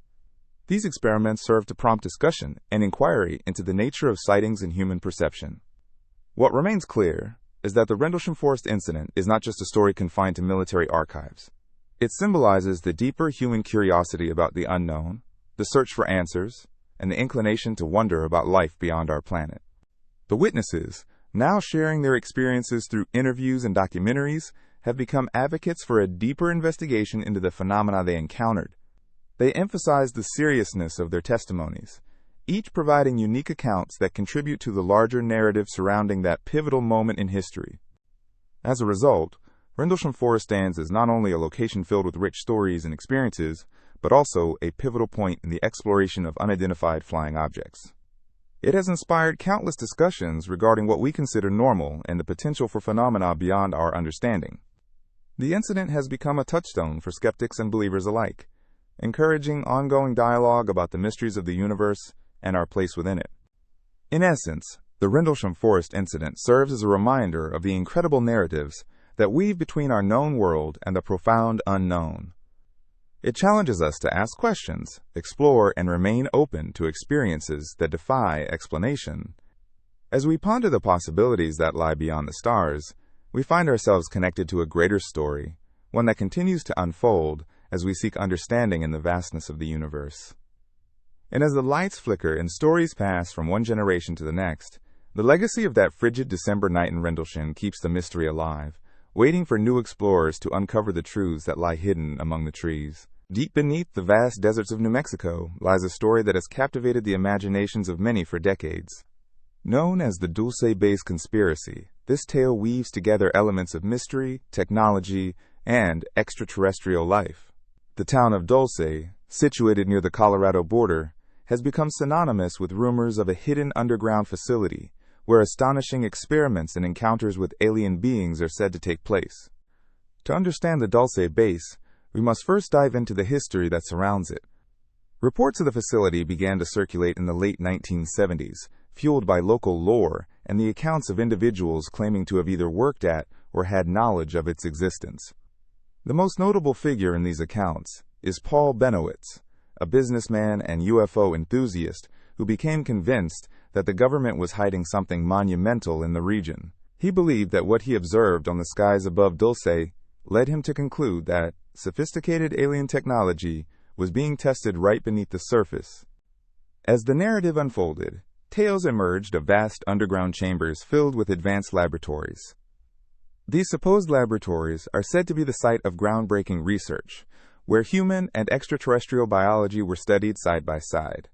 These experiments serve to prompt discussion and inquiry into the nature of sightings and human perception. What remains clear is that the Rendlesham Forest incident is not just a story confined to military archives. It symbolizes the deeper human curiosity about the unknown, the search for answers, and the inclination to wonder about life beyond our planet. The witnesses, now sharing their experiences through interviews and documentaries, have become advocates for a deeper investigation into the phenomena they encountered. They emphasize the seriousness of their testimonies, each providing unique accounts that contribute to the larger narrative surrounding that pivotal moment in history. As a result, Rendlesham Forest stands as not only a location filled with rich stories and experiences, but also a pivotal point in the exploration of unidentified flying objects. It has inspired countless discussions regarding what we consider normal and the potential for phenomena beyond our understanding. The incident has become a touchstone for skeptics and believers alike, encouraging ongoing dialogue about the mysteries of the universe and our place within it. In essence, the Rendlesham Forest incident serves as a reminder of the incredible narratives that weave between our known world and the profound unknown. It challenges us to ask questions, explore, and remain open to experiences that defy explanation. As we ponder the possibilities that lie beyond the stars, we find ourselves connected to a greater story, one that continues to unfold as we seek understanding in the vastness of the universe. And as the lights flicker and stories pass from one generation to the next, the legacy of that frigid December night in Rendlesham keeps the mystery alive, waiting for new explorers to uncover the truths that lie hidden among the trees. Deep beneath the vast deserts of New Mexico lies a story that has captivated the imaginations of many for decades. Known as the Dulce Base Conspiracy, this tale weaves together elements of mystery, technology, and extraterrestrial life. The town of Dulce, situated near the Colorado border, has become synonymous with rumors of a hidden underground facility where astonishing experiments and encounters with alien beings are said to take place. To understand the Dulce base, we must first dive into the history that surrounds it. Reports of the facility began to circulate in the late 1970s, fueled by local lore and the accounts of individuals claiming to have either worked at or had knowledge of its existence. The most notable figure in these accounts is Paul Benowitz, a businessman and UFO enthusiast who became convinced that the government was hiding something monumental in the region. He believed that what he observed on the skies above Dulce led him to conclude that sophisticated alien technology was being tested right beneath the surface. As the narrative unfolded, tales emerged of vast underground chambers filled with advanced laboratories. These supposed laboratories are said to be the site of groundbreaking research, where human and extraterrestrial biology were studied side by side.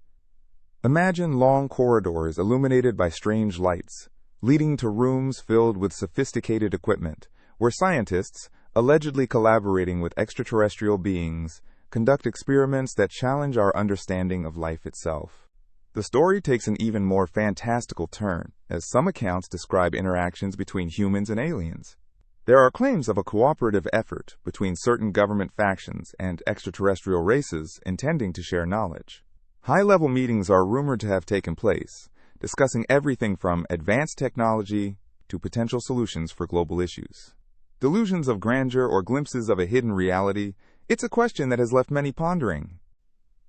Imagine long corridors illuminated by strange lights, leading to rooms filled with sophisticated equipment, where scientists, allegedly collaborating with extraterrestrial beings, conduct experiments that challenge our understanding of life itself. The story takes an even more fantastical turn, as some accounts describe interactions between humans and aliens. There are claims of a cooperative effort between certain government factions and extraterrestrial races intending to share knowledge. High-level meetings are rumored to have taken place, discussing everything from advanced technology to potential solutions for global issues. Delusions of grandeur or glimpses of a hidden reality, it's a question that has left many pondering.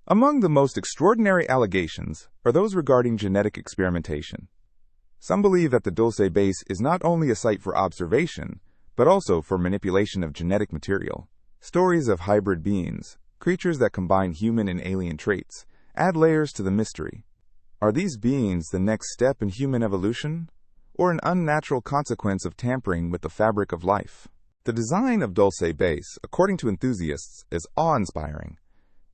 Among the most extraordinary allegations are those regarding genetic experimentation. Some believe that the Dulce base is not only a site for observation, but also for manipulation of genetic material. Stories of hybrid beings, creatures that combine human and alien traits, add layers to the mystery. Are these beings the next step in human evolution, or an unnatural consequence of tampering with the fabric of life? The design of Dulce base, according to enthusiasts, is awe-inspiring.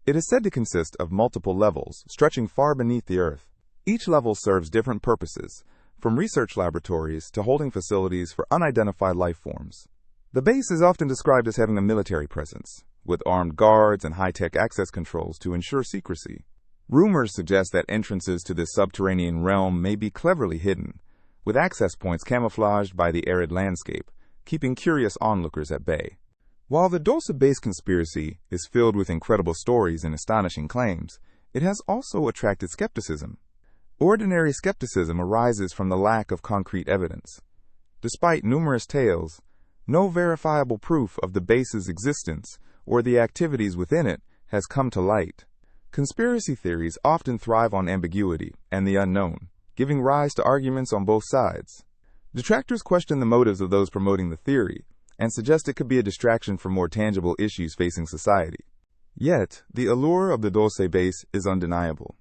It is said to consist of multiple levels, stretching far beneath the Earth. Each level serves different purposes, from research laboratories to holding facilities for unidentified life forms. The base is often described as having a military presence, with armed guards and high-tech access controls to ensure secrecy. Rumors suggest that entrances to this subterranean realm may be cleverly hidden, with access points camouflaged by the arid landscape, keeping curious onlookers at bay. While the Dulce base conspiracy is filled with incredible stories and astonishing claims, it has also attracted skepticism. Ordinary skepticism arises from the lack of concrete evidence. Despite numerous tales, no verifiable proof of the base's existence or the activities within it has come to light. Conspiracy theories often thrive on ambiguity and the unknown, giving rise to arguments on both sides. Detractors question the motives of those promoting the theory and suggest it could be a distraction from more tangible issues facing society. Yet, the allure of the Dulce base is undeniable.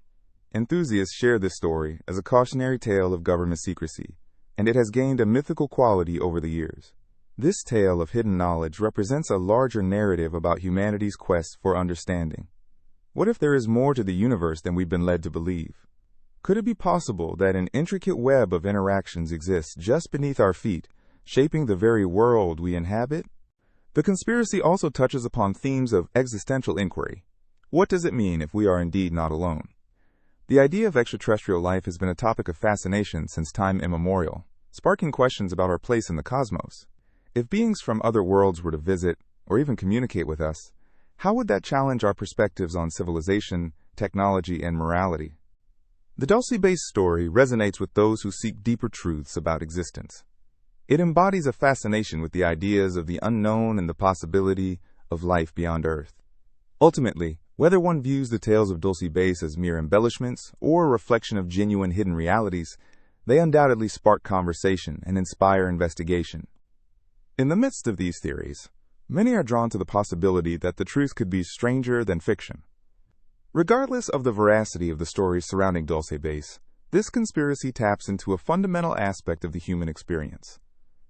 Enthusiasts share this story as a cautionary tale of government secrecy, and it has gained a mythical quality over the years. This tale of hidden knowledge represents a larger narrative about humanity's quest for understanding. What if there is more to the universe than we've been led to believe? Could it be possible that an intricate web of interactions exists just beneath our feet, shaping the very world we inhabit? The conspiracy also touches upon themes of existential inquiry. What does it mean if we are indeed not alone? The idea of extraterrestrial life has been a topic of fascination since time immemorial, sparking questions about our place in the cosmos. If beings from other worlds were to visit, or even communicate with us, how would that challenge our perspectives on civilization, technology, and morality? The Dulce base story resonates with those who seek deeper truths about existence. It embodies a fascination with the ideas of the unknown and the possibility of life beyond Earth. Ultimately, whether one views the tales of Dulce base as mere embellishments or a reflection of genuine hidden realities, they undoubtedly spark conversation and inspire investigation. In the midst of these theories, many are drawn to the possibility that the truth could be stranger than fiction. Regardless of the veracity of the stories surrounding Dulce base, this conspiracy taps into a fundamental aspect of the human experience: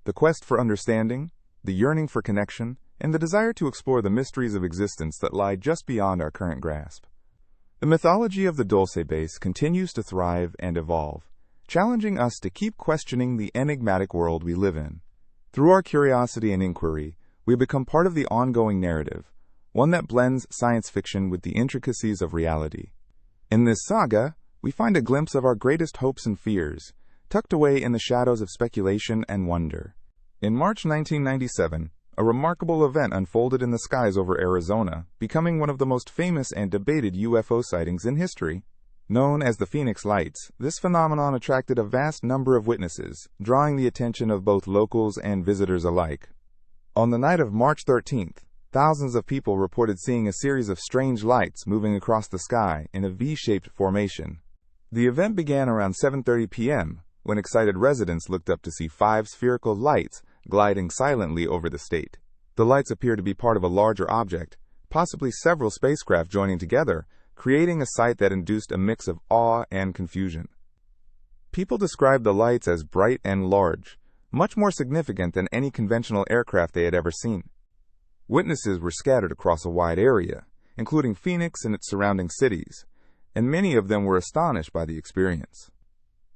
the quest for understanding, the yearning for connection, and the desire to explore the mysteries of existence that lie just beyond our current grasp. The mythology of the Dulce base continues to thrive and evolve, challenging us to keep questioning the enigmatic world we live in. Through our curiosity and inquiry, we become part of the ongoing narrative, one that blends science fiction with the intricacies of reality. In this saga, we find a glimpse of our greatest hopes and fears, tucked away in the shadows of speculation and wonder. In March 1997, a remarkable event unfolded in the skies over Arizona, becoming one of the most famous and debated UFO sightings in history. Known as the Phoenix Lights, this phenomenon attracted a vast number of witnesses, drawing the attention of both locals and visitors alike. On the night of March 13th, thousands of people reported seeing a series of strange lights moving across the sky in a V-shaped formation. The event began around 7:30 p.m., when excited residents looked up to see 5 spherical lights gliding silently over the state. The lights appear to be part of a larger object, possibly several spacecraft joining together, creating a sight that induced a mix of awe and confusion. People described the lights as bright and large, much more significant than any conventional aircraft they had ever seen. Witnesses were scattered across a wide area, including Phoenix and its surrounding cities, and many of them were astonished by the experience.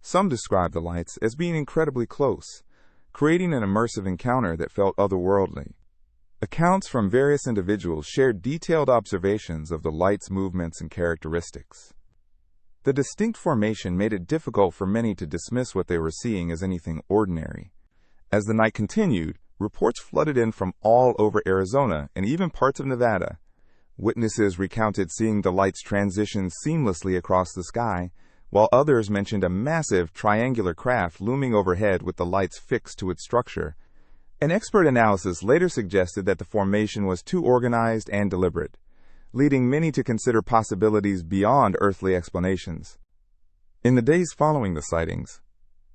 Some described the lights as being incredibly close, creating an immersive encounter that felt otherworldly. Accounts from various individuals shared detailed observations of the lights' movements and characteristics. The distinct formation made it difficult for many to dismiss what they were seeing as anything ordinary. As the night continued, reports flooded in from all over Arizona and even parts of Nevada. Witnesses recounted seeing the lights transition seamlessly across the sky, while others mentioned a massive triangular craft looming overhead with the lights fixed to its structure. An expert analysis later suggested that the formation was too organized and deliberate, leading many to consider possibilities beyond earthly explanations. In the days following the sightings,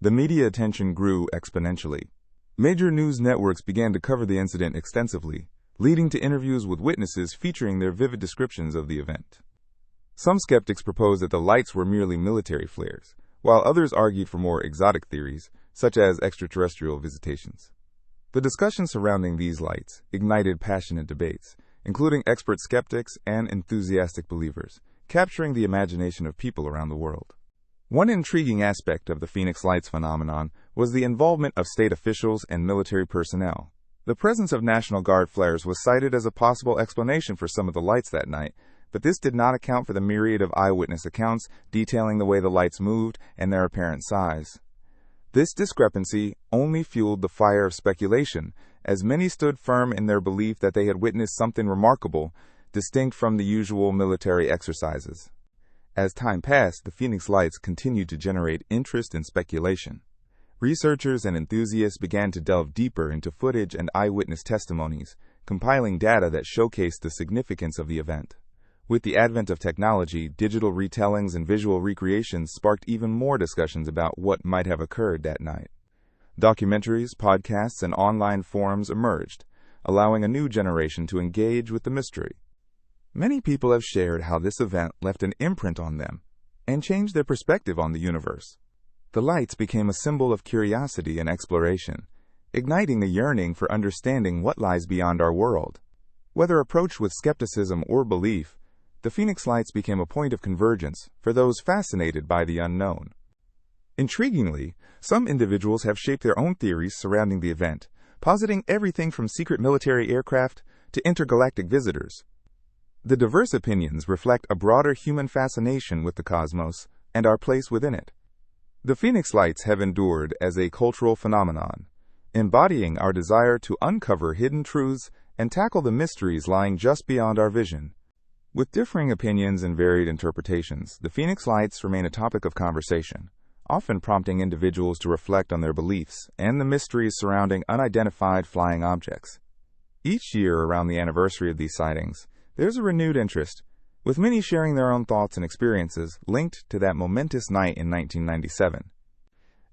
the media attention grew exponentially. Major news networks began to cover the incident extensively, leading to interviews with witnesses featuring their vivid descriptions of the event. Some skeptics proposed that the lights were merely military flares, while others argued for more exotic theories, such as extraterrestrial visitations. The discussion surrounding these lights ignited passionate debates, including expert skeptics and enthusiastic believers, capturing the imagination of people around the world. One intriguing aspect of the Phoenix Lights phenomenon was the involvement of state officials and military personnel. The presence of National Guard flares was cited as a possible explanation for some of the lights that night, but this did not account for the myriad of eyewitness accounts detailing the way the lights moved and their apparent size. This discrepancy only fueled the fire of speculation, as many stood firm in their belief that they had witnessed something remarkable, distinct from the usual military exercises. As time passed, the Phoenix Lights continued to generate interest and speculation. Researchers and enthusiasts began to delve deeper into footage and eyewitness testimonies, compiling data that showcased the significance of the event. With the advent of technology, digital retellings and visual recreations sparked even more discussions about what might have occurred that night. Documentaries, podcasts, and online forums emerged, allowing a new generation to engage with the mystery. Many people have shared how this event left an imprint on them and changed their perspective on the universe. The lights became a symbol of curiosity and exploration, igniting a yearning for understanding what lies beyond our world. Whether approached with skepticism or belief, the Phoenix Lights became a point of convergence for those fascinated by the unknown. Intriguingly, some individuals have shaped their own theories surrounding the event, positing everything from secret military aircraft to intergalactic visitors. The diverse opinions reflect a broader human fascination with the cosmos and our place within it. The Phoenix Lights have endured as a cultural phenomenon, embodying our desire to uncover hidden truths and tackle the mysteries lying just beyond our vision. With differing opinions and varied interpretations, the Phoenix Lights remain a topic of conversation, often prompting individuals to reflect on their beliefs and the mysteries surrounding unidentified flying objects. Each year around the anniversary of these sightings, there's a renewed interest, with many sharing their own thoughts and experiences linked to that momentous night in 1997.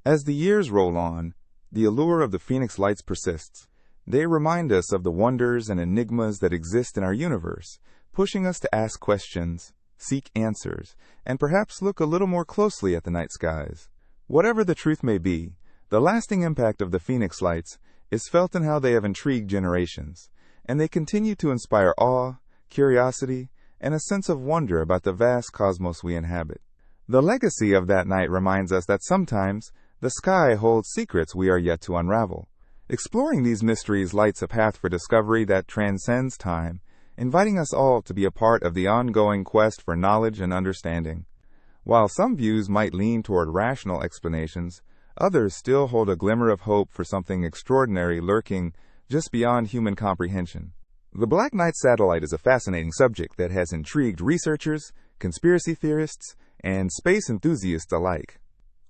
As the years roll on, the allure of the Phoenix Lights persists. They remind us of the wonders and enigmas that exist in our universe, pushing us to ask questions, seek answers, and perhaps look a little more closely at the night skies. Whatever the truth may be, the lasting impact of the Phoenix Lights is felt in how they have intrigued generations, and they continue to inspire awe, curiosity, and a sense of wonder about the vast cosmos we inhabit. The legacy of that night reminds us that sometimes the sky holds secrets we are yet to unravel. Exploring these mysteries lights a path for discovery that transcends time, inviting us all to be a part of the ongoing quest for knowledge and understanding. While some views might lean toward rational explanations, others still hold a glimmer of hope for something extraordinary lurking just beyond human comprehension. The Black Knight satellite is a fascinating subject that has intrigued researchers, conspiracy theorists, and space enthusiasts alike.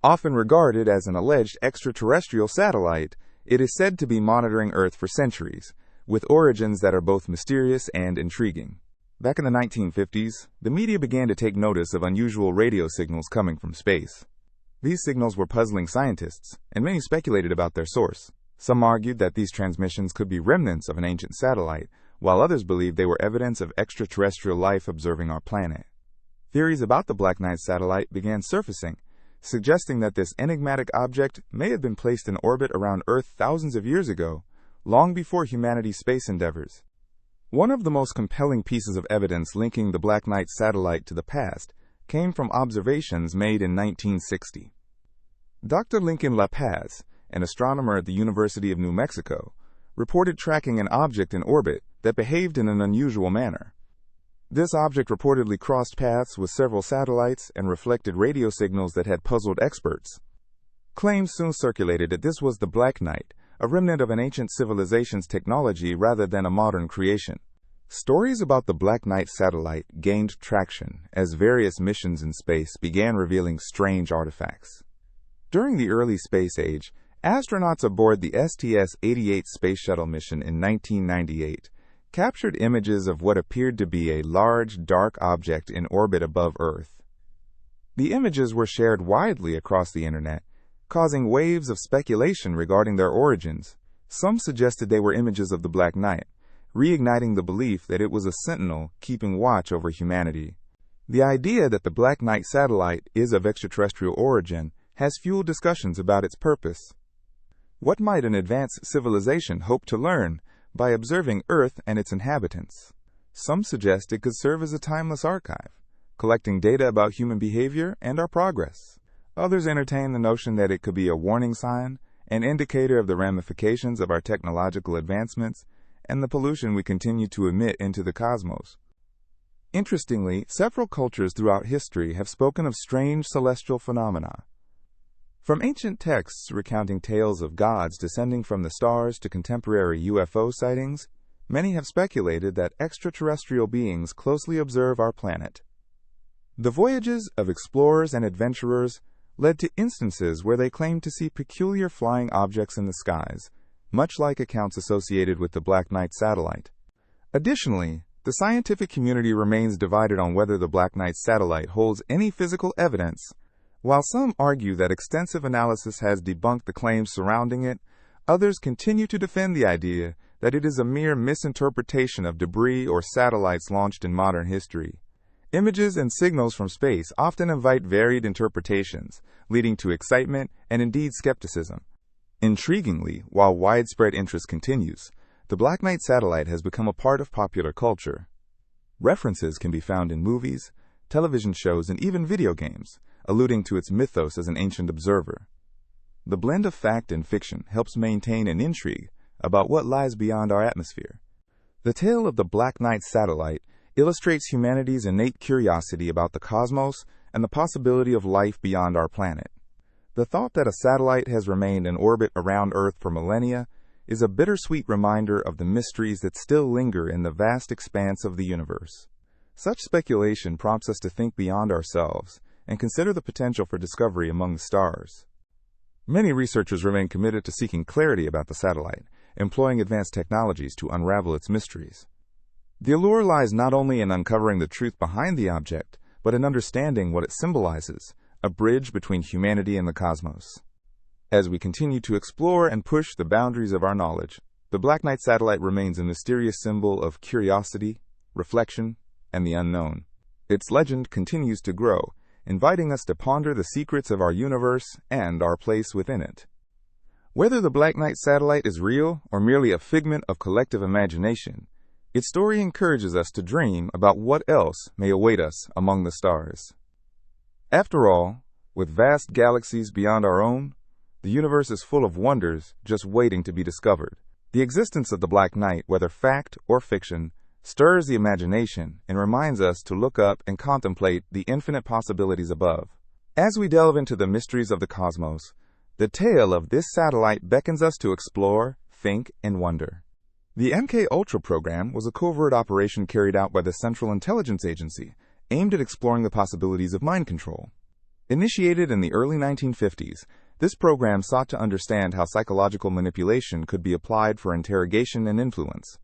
Often regarded as an alleged extraterrestrial satellite, it is said to be monitoring Earth for centuries, with origins that are both mysterious and intriguing. Back in the 1950s, the media began to take notice of unusual radio signals coming from space. These signals were puzzling scientists, and many speculated about their source. Some argued that these transmissions could be remnants of an ancient satellite, while others believed they were evidence of extraterrestrial life observing our planet. Theories about the Black Knight satellite began surfacing, suggesting that this enigmatic object may have been placed in orbit around Earth thousands of years ago, long before humanity's space endeavors. One of the most compelling pieces of evidence linking the Black Knight satellite to the past came from observations made in 1960. Dr. Lincoln La Paz, an astronomer at the University of New Mexico, reported tracking an object in orbit that behaved in an unusual manner. This object reportedly crossed paths with several satellites and reflected radio signals that had puzzled experts. Claims soon circulated that this was the Black Knight, a remnant of an ancient civilization's technology rather than a modern creation. Stories about the Black Knight satellite gained traction as various missions in space began revealing strange artifacts. During the early space age, astronauts aboard the STS-88 space shuttle mission in 1998 captured images of what appeared to be a large, dark object in orbit above Earth. The images were shared widely across the internet, causing waves of speculation regarding their origins. Some suggested they were images of the Black Knight, reigniting the belief that it was a sentinel keeping watch over humanity. The idea that the Black Knight satellite is of extraterrestrial origin has fueled discussions about its purpose. What might an advanced civilization hope to learn by observing Earth and its inhabitants? Some suggest it could serve as a timeless archive, collecting data about human behavior and our progress. Others entertain the notion that it could be a warning sign, an indicator of the ramifications of our technological advancements and the pollution we continue to emit into the cosmos. Interestingly, several cultures throughout history have spoken of strange celestial phenomena. From ancient texts recounting tales of gods descending from the stars to contemporary UFO sightings, many have speculated that extraterrestrial beings closely observe our planet. The voyages of explorers and adventurers led to instances where they claimed to see peculiar flying objects in the skies, much like accounts associated with the Black Knight satellite. Additionally, the scientific community remains divided on whether the Black Knight satellite holds any physical evidence. While some argue that extensive analysis has debunked the claims surrounding it, others continue to defend the idea that it is a mere misinterpretation of debris or satellites launched in modern history. Images and signals from space often invite varied interpretations, leading to excitement and indeed skepticism. Intriguingly, while widespread interest continues, the Black Knight satellite has become a part of popular culture. References can be found in movies, television shows, and even video games, alluding to its mythos as an ancient observer. The blend of fact and fiction helps maintain an intrigue about what lies beyond our atmosphere. The tale of the Black Knight satellite illustrates humanity's innate curiosity about the cosmos and the possibility of life beyond our planet. The thought that a satellite has remained in orbit around Earth for millennia is a bittersweet reminder of the mysteries that still linger in the vast expanse of the universe. Such speculation prompts us to think beyond ourselves and consider the potential for discovery among the stars. Many researchers remain committed to seeking clarity about the satellite, employing advanced technologies to unravel its mysteries. The allure lies not only in uncovering the truth behind the object, but in understanding what it symbolizes, a bridge between humanity and the cosmos. As we continue to explore and push the boundaries of our knowledge, the Black Knight satellite remains a mysterious symbol of curiosity, reflection, and the unknown. Its legend continues to grow, inviting us to ponder the secrets of our universe and our place within it. Whether the Black Knight satellite is real or merely a figment of collective imagination, its story encourages us to dream about what else may await us among the stars. After all, with vast galaxies beyond our own, the universe is full of wonders just waiting to be discovered. The existence of the Black Knight, whether fact or fiction, stirs the imagination and reminds us to look up and contemplate the infinite possibilities above. As we delve into the mysteries of the cosmos, the tale of this satellite beckons us to explore, think, and wonder. The MKUltra Program was a covert operation carried out by the Central Intelligence Agency, aimed at exploring the possibilities of mind control. Initiated in the early 1950s, this program sought to understand how psychological manipulation could be applied for interrogation and influence.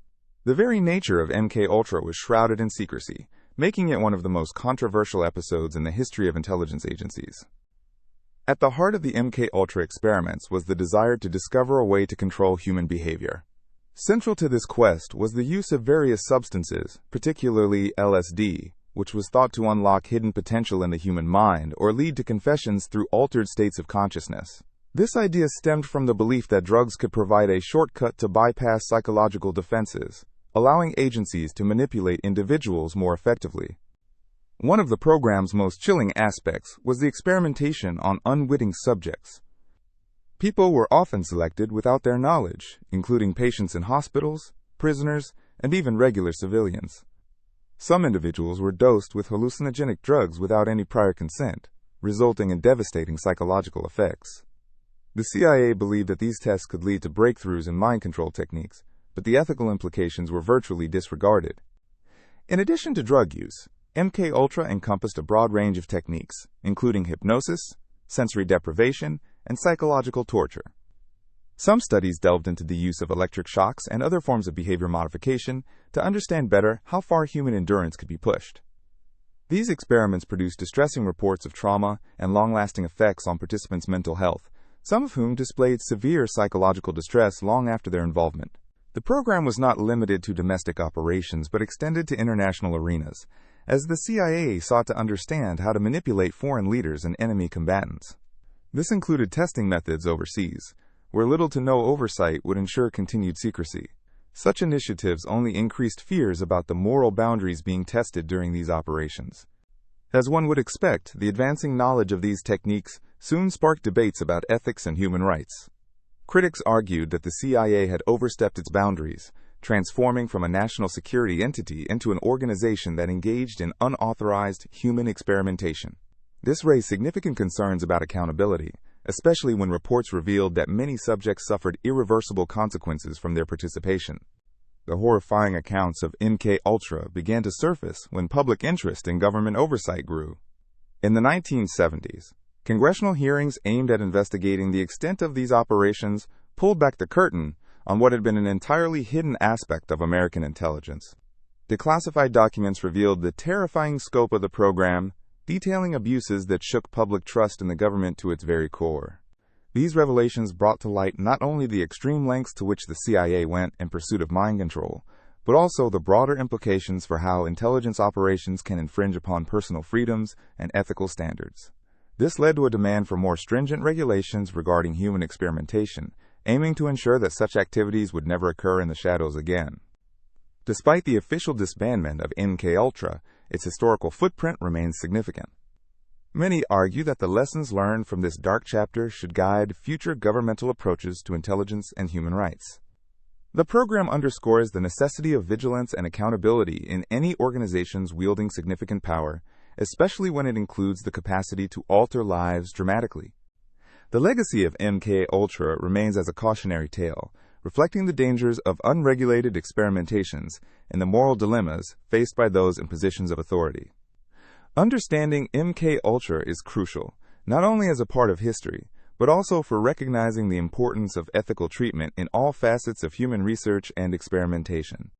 The very nature of MKUltra was shrouded in secrecy, making it one of the most controversial episodes in the history of intelligence agencies. At the heart of the MKUltra experiments was the desire to discover a way to control human behavior. Central to this quest was the use of various substances, particularly LSD, which was thought to unlock hidden potential in the human mind or lead to confessions through altered states of consciousness. This idea stemmed from the belief that drugs could provide a shortcut to bypass psychological defenses, allowing agencies to manipulate individuals more effectively. One of the program's most chilling aspects was the experimentation on unwitting subjects. People were often selected without their knowledge, including patients in hospitals, prisoners, and even regular civilians. Some individuals were dosed with hallucinogenic drugs without any prior consent, resulting in devastating psychological effects. The CIA believed that these tests could lead to breakthroughs in mind control techniques, but the ethical implications were virtually disregarded. In addition to drug use, MKUltra encompassed a broad range of techniques, including hypnosis, sensory deprivation, and psychological torture. Some studies delved into the use of electric shocks and other forms of behavior modification to understand better how far human endurance could be pushed. These experiments produced distressing reports of trauma and long-lasting effects on participants' mental health, some of whom displayed severe psychological distress long after their involvement. The program was not limited to domestic operations but extended to international arenas, as the CIA sought to understand how to manipulate foreign leaders and enemy combatants. This included testing methods overseas, where little to no oversight would ensure continued secrecy. Such initiatives only increased fears about the moral boundaries being tested during these operations. As one would expect, the advancing knowledge of these techniques soon sparked debates about ethics and human rights. Critics argued that the CIA had overstepped its boundaries, transforming from a national security entity into an organization that engaged in unauthorized human experimentation. This raised significant concerns about accountability, especially when reports revealed that many subjects suffered irreversible consequences from their participation. The horrifying accounts of MKUltra began to surface when public interest in government oversight grew. In the 1970s, congressional hearings aimed at investigating the extent of these operations pulled back the curtain on what had been an entirely hidden aspect of American intelligence. Declassified documents revealed the terrifying scope of the program, detailing abuses that shook public trust in the government to its very core. These revelations brought to light not only the extreme lengths to which the CIA went in pursuit of mind control, but also the broader implications for how intelligence operations can infringe upon personal freedoms and ethical standards. This led to a demand for more stringent regulations regarding human experimentation, aiming to ensure that such activities would never occur in the shadows again. Despite the official disbandment of MKUltra, its historical footprint remains significant. Many argue that the lessons learned from this dark chapter should guide future governmental approaches to intelligence and human rights. The program underscores the necessity of vigilance and accountability in any organizations wielding significant power, especially when it includes the capacity to alter lives dramatically. The legacy of MKUltra remains as a cautionary tale, reflecting the dangers of unregulated experimentations and the moral dilemmas faced by those in positions of authority. Understanding MKUltra is crucial, not only as a part of history, but also for recognizing the importance of ethical treatment in all facets of human research and experimentation.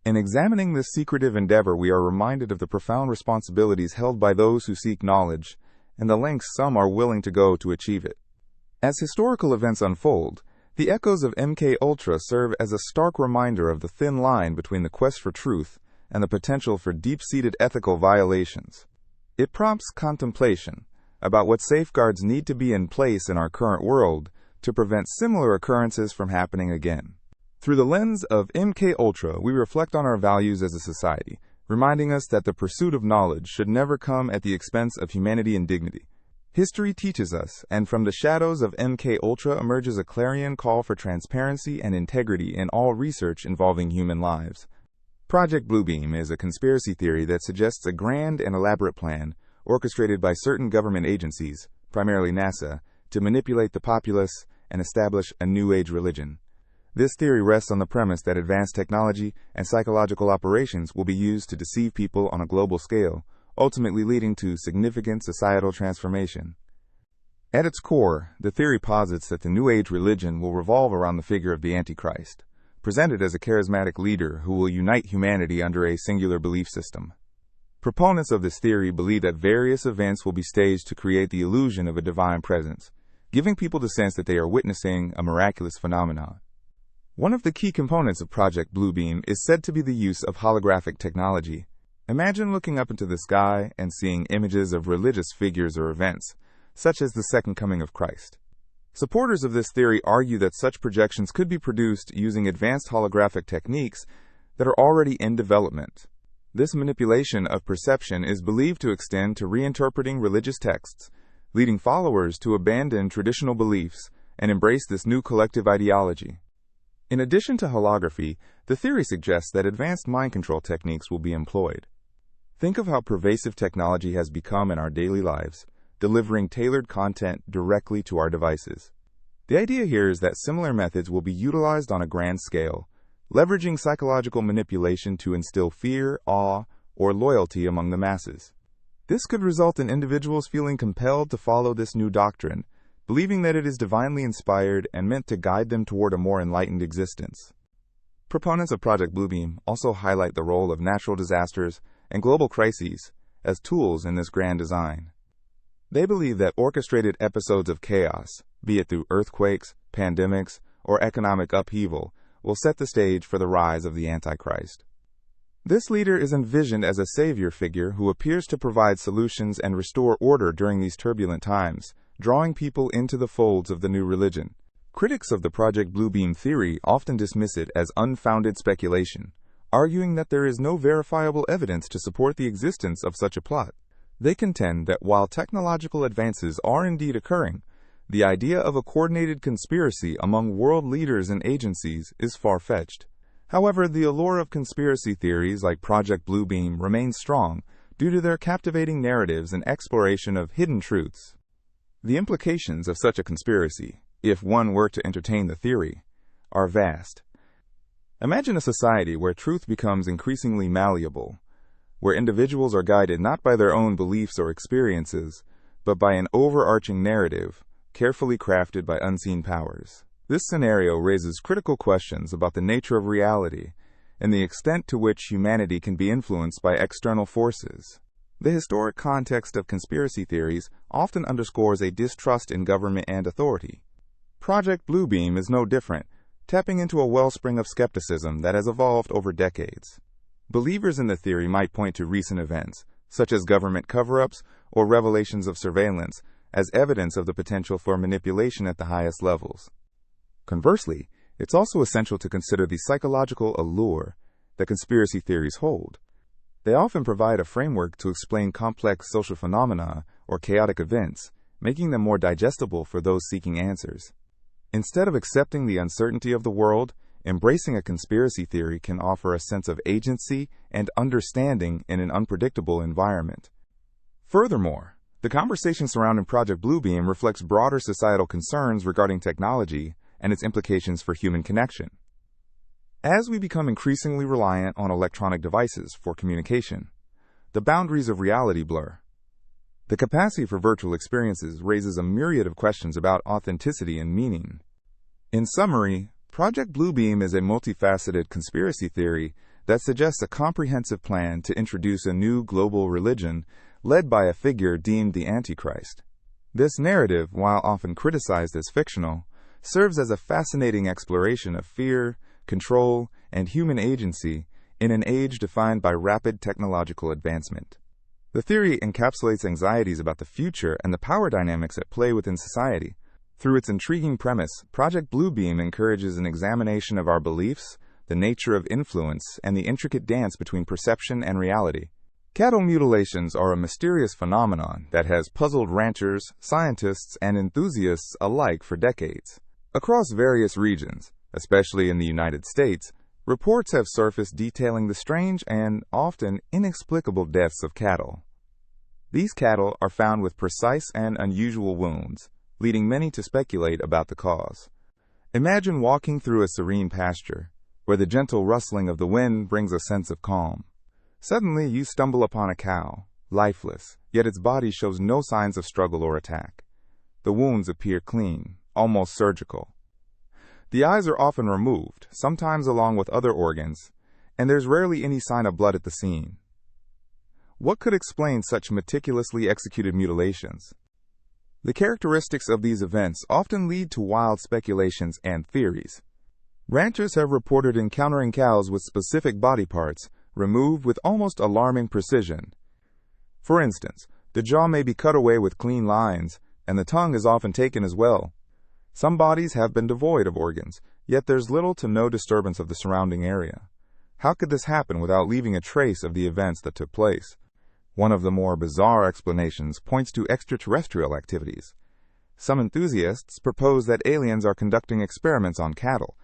In examining this secretive endeavor, we are reminded of the profound responsibilities held by those who seek knowledge, and the lengths some are willing to go to achieve it. As historical events unfold, the echoes of MKUltra serve as a stark reminder of the thin line between the quest for truth and the potential for deep-seated ethical violations. It prompts contemplation about what safeguards need to be in place in our current world to prevent similar occurrences from happening again. Through the lens of MKUltra, we reflect on our values as a society, reminding us that the pursuit of knowledge should never come at the expense of humanity and dignity. History teaches us, and from the shadows of MKUltra emerges a clarion call for transparency and integrity in all research involving human lives. Project Bluebeam is a conspiracy theory that suggests a grand and elaborate plan, orchestrated by certain government agencies, primarily NASA, to manipulate the populace and establish a New Age religion. This theory rests on the premise that advanced technology and psychological operations will be used to deceive people on a global scale, ultimately leading to significant societal transformation. At its core, the theory posits that the New Age religion will revolve around the figure of the Antichrist, presented as a charismatic leader who will unite humanity under a singular belief system. Proponents of this theory believe that various events will be staged to create the illusion of a divine presence, giving people the sense that they are witnessing a miraculous phenomenon. One of the key components of Project Bluebeam is said to be the use of holographic technology. Imagine looking up into the sky and seeing images of religious figures or events, such as the Second Coming of Christ. Supporters of this theory argue that such projections could be produced using advanced holographic techniques that are already in development. This manipulation of perception is believed to extend to reinterpreting religious texts, leading followers to abandon traditional beliefs and embrace this new collective ideology. In addition to holography, the theory suggests that advanced mind control techniques will be employed. Think of how pervasive technology has become in our daily lives, delivering tailored content directly to our devices. The idea here is that similar methods will be utilized on a grand scale, leveraging psychological manipulation to instill fear, awe, or loyalty among the masses. This could result in individuals feeling compelled to follow this new doctrine, believing that it is divinely inspired and meant to guide them toward a more enlightened existence. Proponents of Project Bluebeam also highlight the role of natural disasters and global crises as tools in this grand design. They believe that orchestrated episodes of chaos, be it through earthquakes, pandemics, or economic upheaval, will set the stage for the rise of the Antichrist. This leader is envisioned as a savior figure who appears to provide solutions and restore order during these turbulent times, drawing people into the folds of the new religion. Critics of the Project Bluebeam theory often dismiss it as unfounded speculation, arguing that there is no verifiable evidence to support the existence of such a plot. They contend that while technological advances are indeed occurring, the idea of a coordinated conspiracy among world leaders and agencies is far-fetched. However, the allure of conspiracy theories like Project Bluebeam remains strong due to their captivating narratives and exploration of hidden truths. The implications of such a conspiracy, if one were to entertain the theory, are vast. Imagine a society where truth becomes increasingly malleable, where individuals are guided not by their own beliefs or experiences, but by an overarching narrative carefully crafted by unseen powers. This scenario raises critical questions about the nature of reality and the extent to which humanity can be influenced by external forces. The historic context of conspiracy theories often underscores a distrust in government and authority. Project Bluebeam is no different, tapping into a wellspring of skepticism that has evolved over decades. Believers in the theory might point to recent events, such as government cover-ups or revelations of surveillance, as evidence of the potential for manipulation at the highest levels. Conversely, it's also essential to consider the psychological allure that conspiracy theories hold. They often provide a framework to explain complex social phenomena or chaotic events, making them more digestible for those seeking answers. Instead of accepting the uncertainty of the world, embracing a conspiracy theory can offer a sense of agency and understanding in an unpredictable environment. Furthermore, the conversation surrounding Project Bluebeam reflects broader societal concerns regarding technology and its implications for human connection. As we become increasingly reliant on electronic devices for communication, the boundaries of reality blur. The capacity for virtual experiences raises a myriad of questions about authenticity and meaning. In summary, Project Bluebeam is a multifaceted conspiracy theory that suggests a comprehensive plan to introduce a new global religion led by a figure deemed the Antichrist. This narrative, while often criticized as fictional, serves as a fascinating exploration of fear, control, and human agency in an age defined by rapid technological advancement. The theory encapsulates anxieties about the future and the power dynamics at play within society. Through its intriguing premise, Project Bluebeam encourages an examination of our beliefs, the nature of influence, and the intricate dance between perception and reality. Cattle mutilations are a mysterious phenomenon that has puzzled ranchers, scientists, and enthusiasts alike for decades. Across various regions, especially in the United States, reports have surfaced detailing the strange and often inexplicable deaths of cattle. These cattle are found with precise and unusual wounds, leading many to speculate about the cause. Imagine walking through a serene pasture, where the gentle rustling of the wind brings a sense of calm. Suddenly, you stumble upon a cow, lifeless, yet its body shows no signs of struggle or attack. The wounds appear clean, almost surgical. The eyes are often removed, sometimes along with other organs, and there's rarely any sign of blood at the scene. What could explain such meticulously executed mutilations? The characteristics of these events often lead to wild speculations and theories. Ranchers have reported encountering cows with specific body parts removed with almost alarming precision. For instance, the jaw may be cut away with clean lines, and the tongue is often taken as well. Some bodies have been devoid of organs, yet there's little to no disturbance of the surrounding area. How could this happen without leaving a trace of the events that took place? One of the more bizarre explanations points to extraterrestrial activities. Some enthusiasts propose that aliens are conducting experiments on cattle.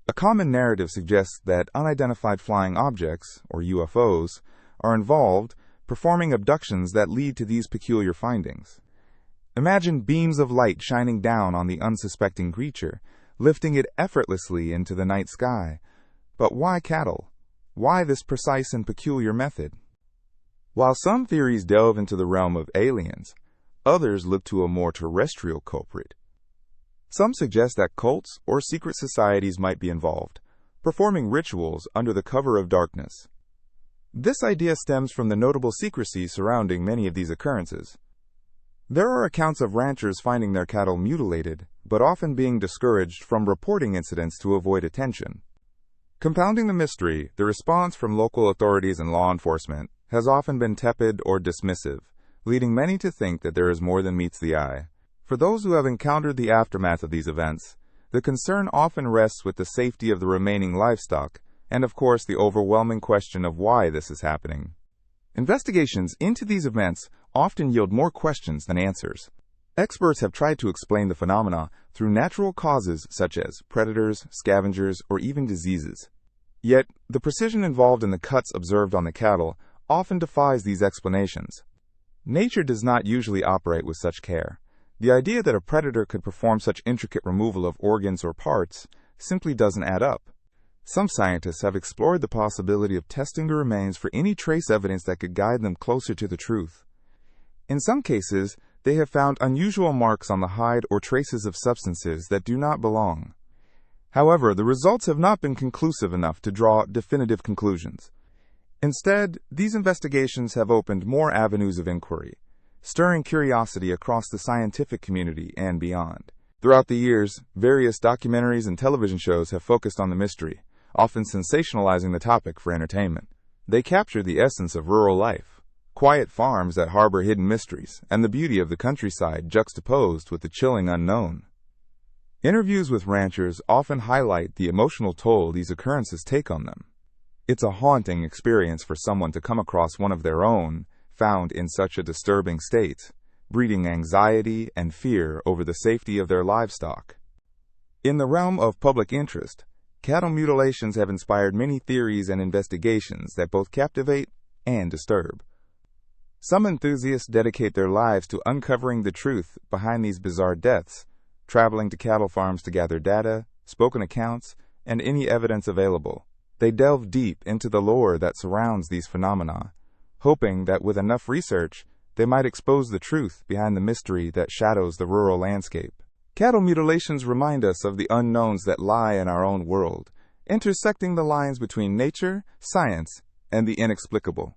A common narrative suggests that unidentified flying objects, or UFOs, are involved, performing abductions that lead to these peculiar findings. Imagine beams of light shining down on the unsuspecting creature, lifting it effortlessly into the night sky. But why cattle? Why this precise and peculiar method? While some theories delve into the realm of aliens, others look to a more terrestrial culprit. Some suggest that cults or secret societies might be involved, performing rituals under the cover of darkness. This idea stems from the notable secrecy surrounding many of these occurrences. There are accounts of ranchers finding their cattle mutilated, but often being discouraged from reporting incidents to avoid attention. Compounding the mystery, the response from local authorities and law enforcement has often been tepid or dismissive, leading many to think that there is more than meets the eye. For those who have encountered the aftermath of these events, The concern often rests with the safety of the remaining livestock, and of course the overwhelming question of why this is happening. Investigations into these events often yield more questions than answers. Experts have tried to explain the phenomena through natural causes such as predators, scavengers, or even diseases. Yet, the precision involved in the cuts observed on the cattle often defies these explanations. Nature does not usually operate with such care. The idea that a predator could perform such intricate removal of organs or parts simply doesn't add up. Some scientists have explored the possibility of testing the remains for any trace evidence that could guide them closer to the truth. In some cases, they have found unusual marks on the hide or traces of substances that do not belong. However, the results have not been conclusive enough to draw definitive conclusions. Instead, these investigations have opened more avenues of inquiry, stirring curiosity across the scientific community and beyond. Throughout the years, various documentaries and television shows have focused on the mystery, often sensationalizing the topic for entertainment. They capture the essence of rural life, quiet farms that harbor hidden mysteries, and the beauty of the countryside juxtaposed with the chilling unknown. Interviews with ranchers often highlight the emotional toll these occurrences take on them. It's a haunting experience for someone to come across one of their own found in such a disturbing state, breeding anxiety and fear over the safety of their livestock. In the realm of public interest, cattle mutilations have inspired many theories and investigations that both captivate and disturb. Some enthusiasts dedicate their lives to uncovering the truth behind these bizarre deaths, traveling to cattle farms to gather data, spoken accounts, and any evidence available. They delve deep into the lore that surrounds these phenomena, hoping that with enough research, they might expose the truth behind the mystery that shadows the rural landscape. Cattle mutilations remind us of the unknowns that lie in our own world, intersecting the lines between nature, science, and the inexplicable.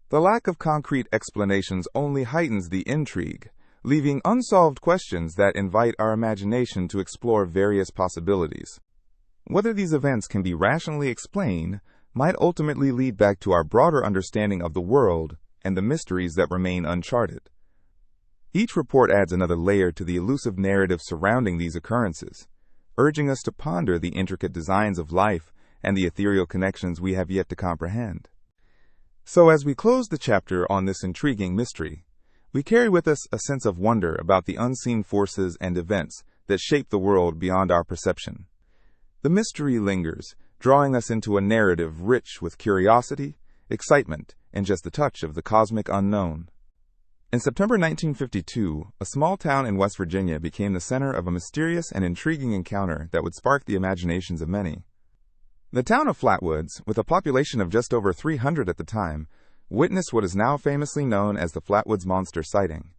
The lack of concrete explanations only heightens the intrigue, leaving unsolved questions that invite our imagination to explore various possibilities. Whether these events can be rationally explained might ultimately lead back to our broader understanding of the world and the mysteries that remain uncharted. Each report adds another layer to the elusive narrative surrounding these occurrences, urging us to ponder the intricate designs of life and the ethereal connections we have yet to comprehend. So as we close the chapter on this intriguing mystery, we carry with us a sense of wonder about the unseen forces and events that shape the world beyond our perception. The mystery lingers, drawing us into a narrative rich with curiosity, excitement, and just a touch of the cosmic unknown. In September 1952, a small town in West Virginia became the center of a mysterious and intriguing encounter that would spark the imaginations of many. The town of Flatwoods, with a population of just over 300 at the time, witnessed what is now famously known as the Flatwoods Monster sighting.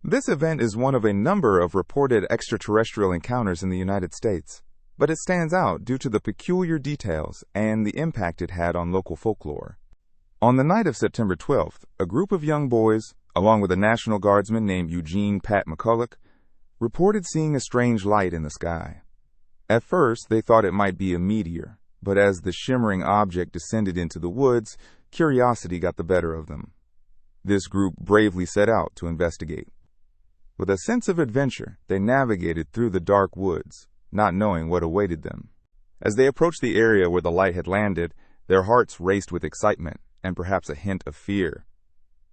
This event is one of a number of reported extraterrestrial encounters in the United States, but it stands out due to the peculiar details and the impact it had on local folklore. On the night of September 12th, a group of young boys, along with a National Guardsman named Eugene Pat McCulloch, reported seeing a strange light in the sky. At first, they thought it might be a meteor, but as the shimmering object descended into the woods, curiosity got the better of them. This group bravely set out to investigate. With a sense of adventure, they navigated through the dark woods, not knowing what awaited them. As they approached the area where the light had landed, their hearts raced with excitement and perhaps a hint of fear.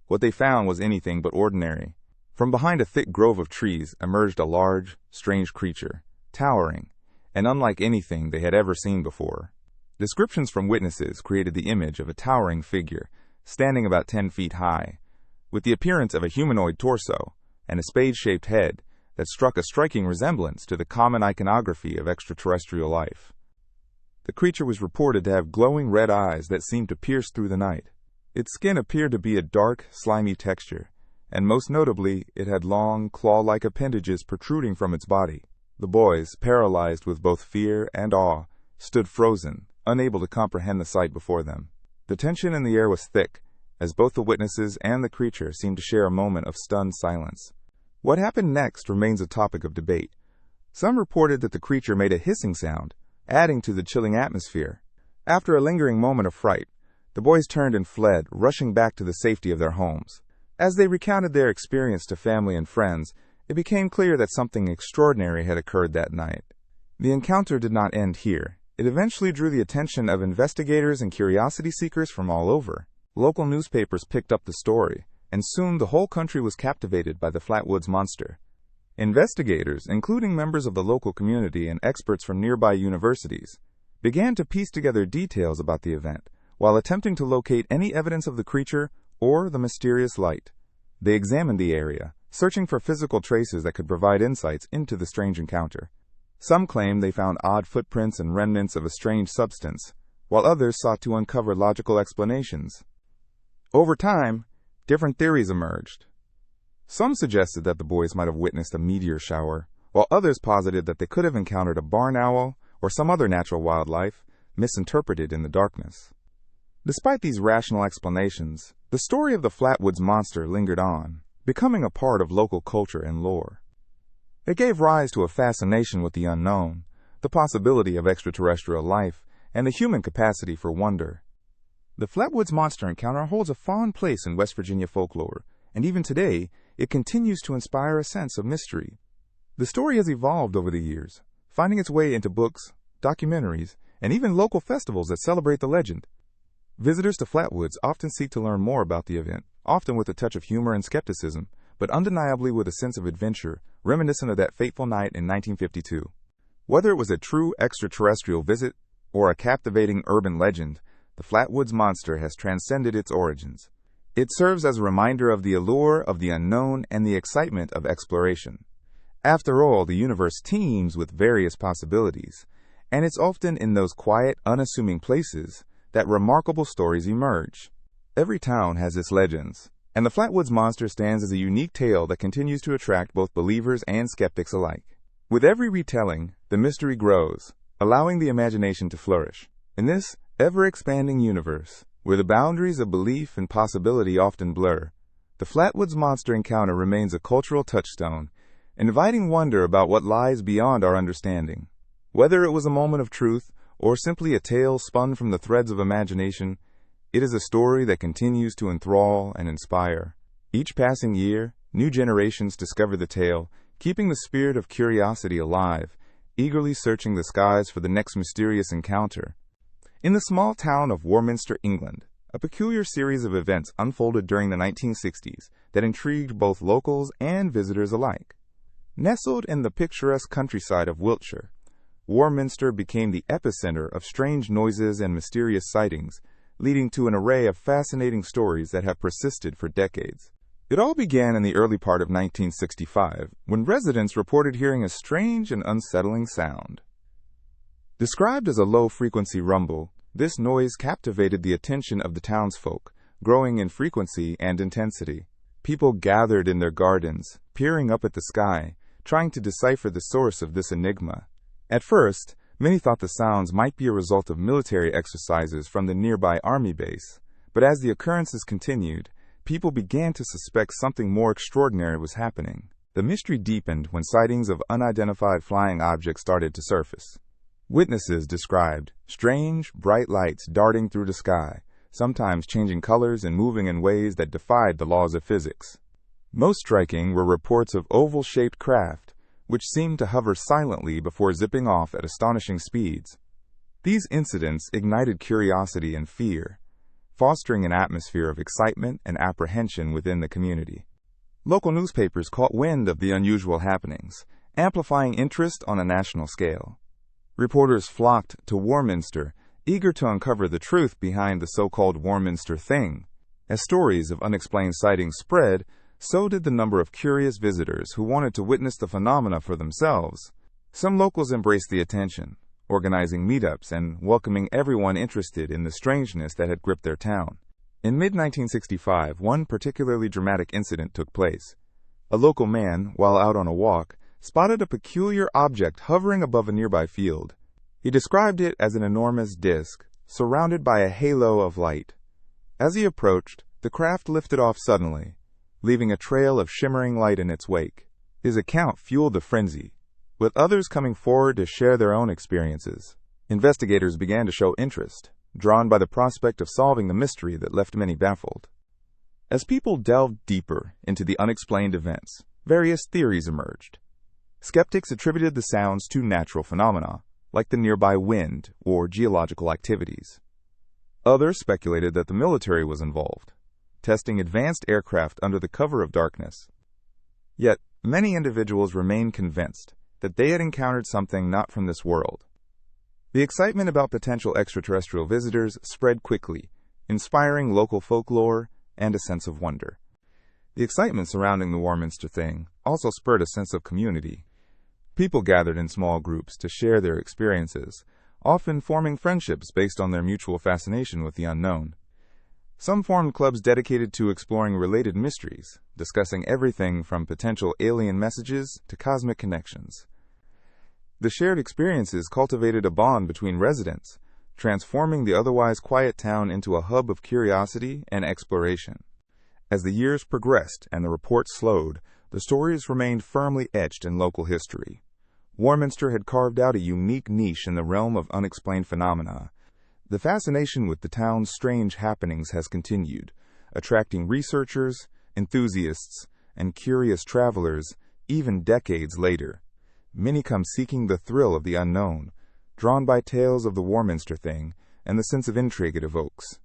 What they found was anything but ordinary. From behind a thick grove of trees emerged a large, strange creature, towering, and unlike anything they had ever seen before. Descriptions from witnesses created the image of a towering figure, standing about 10 feet high, with the appearance of a humanoid torso and a spade-shaped head that struck a striking resemblance to the common iconography of extraterrestrial life. The creature was reported to have glowing red eyes that seemed to pierce through the night. Its skin appeared to be a dark, slimy texture, and most notably, it had long, claw-like appendages protruding from its body. The boys, paralyzed with both fear and awe, stood frozen, unable to comprehend the sight before them. The tension in the air was thick, as both the witnesses and the creature seemed to share a moment of stunned silence. What happened next remains a topic of debate. Some reported that the creature made a hissing sound, adding to the chilling atmosphere. After a lingering moment of fright, the boys turned and fled, rushing back to the safety of their homes. As they recounted their experience to family and friends, it became clear that something extraordinary had occurred that night. The encounter did not end here. It eventually drew the attention of investigators and curiosity seekers from all over. Local newspapers picked up the story, and soon the whole country was captivated by the Flatwoods monster. Investigators, including members of the local community and experts from nearby universities, began to piece together details about the event, while attempting to locate any evidence of the creature or the mysterious light. They examined the area, searching for physical traces that could provide insights into the strange encounter. Some claimed they found odd footprints and remnants of a strange substance, while others sought to uncover logical explanations. Over time, different theories emerged. Some suggested that the boys might have witnessed a meteor shower, while others posited that they could have encountered a barn owl or some other natural wildlife, misinterpreted in the darkness. Despite these rational explanations, the story of the Flatwoods monster lingered on, becoming a part of local culture and lore. It gave rise to a fascination with the unknown, the possibility of extraterrestrial life, and the human capacity for wonder. The Flatwoods monster encounter holds a fond place in West Virginia folklore, and even today, it continues to inspire a sense of mystery. The story has evolved over the years, finding its way into books, documentaries, and even local festivals that celebrate the legend. Visitors to Flatwoods often seek to learn more about the event, often with a touch of humor and skepticism, but undeniably with a sense of adventure, reminiscent of that fateful night in 1952. Whether it was a true extraterrestrial visit or a captivating urban legend, the Flatwoods monster has transcended its origins. It serves as a reminder of the allure of the unknown and the excitement of exploration. After all, the universe teems with various possibilities, and it's often in those quiet, unassuming places that remarkable stories emerge. Every town has its legends, and the Flatwoods monster stands as a unique tale that continues to attract both believers and skeptics alike. With every retelling, the mystery grows, allowing the imagination to flourish. In this ever-expanding universe, where the boundaries of belief and possibility often blur, the Flatwoods monster encounter remains a cultural touchstone, inviting wonder about what lies beyond our understanding. Whether it was a moment of truth or simply a tale spun from the threads of imagination, it is a story that continues to enthrall and inspire. Each passing year, new generations discover the tale, keeping the spirit of curiosity alive, eagerly searching the skies for the next mysterious encounter. In the small town of Warminster, England, a peculiar series of events unfolded during the 1960s that intrigued both locals and visitors alike. Nestled in the picturesque countryside of Wiltshire, Warminster became the epicenter of strange noises and mysterious sightings, leading to an array of fascinating stories that have persisted for decades. It all began in the early part of 1965, when residents reported hearing a strange and unsettling sound. Described as a low-frequency rumble, this noise captivated the attention of the townsfolk, growing in frequency and intensity. People gathered in their gardens, peering up at the sky, trying to decipher the source of this enigma. At first, many thought the sounds might be a result of military exercises from the nearby army base, but as the occurrences continued, people began to suspect something more extraordinary was happening. The mystery deepened when sightings of unidentified flying objects started to surface. Witnesses described strange, bright lights darting through the sky, sometimes changing colors and moving in ways that defied the laws of physics. Most striking were reports of oval-shaped craft, which seemed to hover silently before zipping off at astonishing speeds. These incidents ignited curiosity and fear, fostering an atmosphere of excitement and apprehension within the community. Local newspapers caught wind of the unusual happenings, amplifying interest on a national scale. Reporters flocked to Warminster, eager to uncover the truth behind the so-called Warminster Thing. As stories of unexplained sightings spread, so did the number of curious visitors who wanted to witness the phenomena for themselves. Some locals embraced the attention, organizing meetups and welcoming everyone interested in the strangeness that had gripped their town. In mid-1965, one particularly dramatic incident took place. A local man, while out on a walk, spotted a peculiar object hovering above a nearby field. He described it as an enormous disk, surrounded by a halo of light. As he approached, the craft lifted off suddenly, leaving a trail of shimmering light in its wake. His account fueled the frenzy, with others coming forward to share their own experiences. Investigators began to show interest, drawn by the prospect of solving the mystery that left many baffled. As people delved deeper into the unexplained events, various theories emerged. Skeptics attributed the sounds to natural phenomena, like the nearby wind or geological activities. Others speculated that the military was involved, testing advanced aircraft under the cover of darkness. Yet, many individuals remained convinced that they had encountered something not from this world. The excitement about potential extraterrestrial visitors spread quickly, inspiring local folklore and a sense of wonder. The excitement surrounding the Warminster Thing also spurred a sense of community. People gathered in small groups to share their experiences, often forming friendships based on their mutual fascination with the unknown. Some formed clubs dedicated to exploring related mysteries, discussing everything from potential alien messages to cosmic connections. The shared experiences cultivated a bond between residents, transforming the otherwise quiet town into a hub of curiosity and exploration. As the years progressed and the reports slowed, the stories remained firmly etched in local history. Warminster had carved out a unique niche in the realm of unexplained phenomena. The fascination with the town's strange happenings has continued, attracting researchers, enthusiasts, and curious travelers even decades later. Many come seeking the thrill of the unknown, drawn by tales of the Warminster Thing and the sense of intrigue it evokes.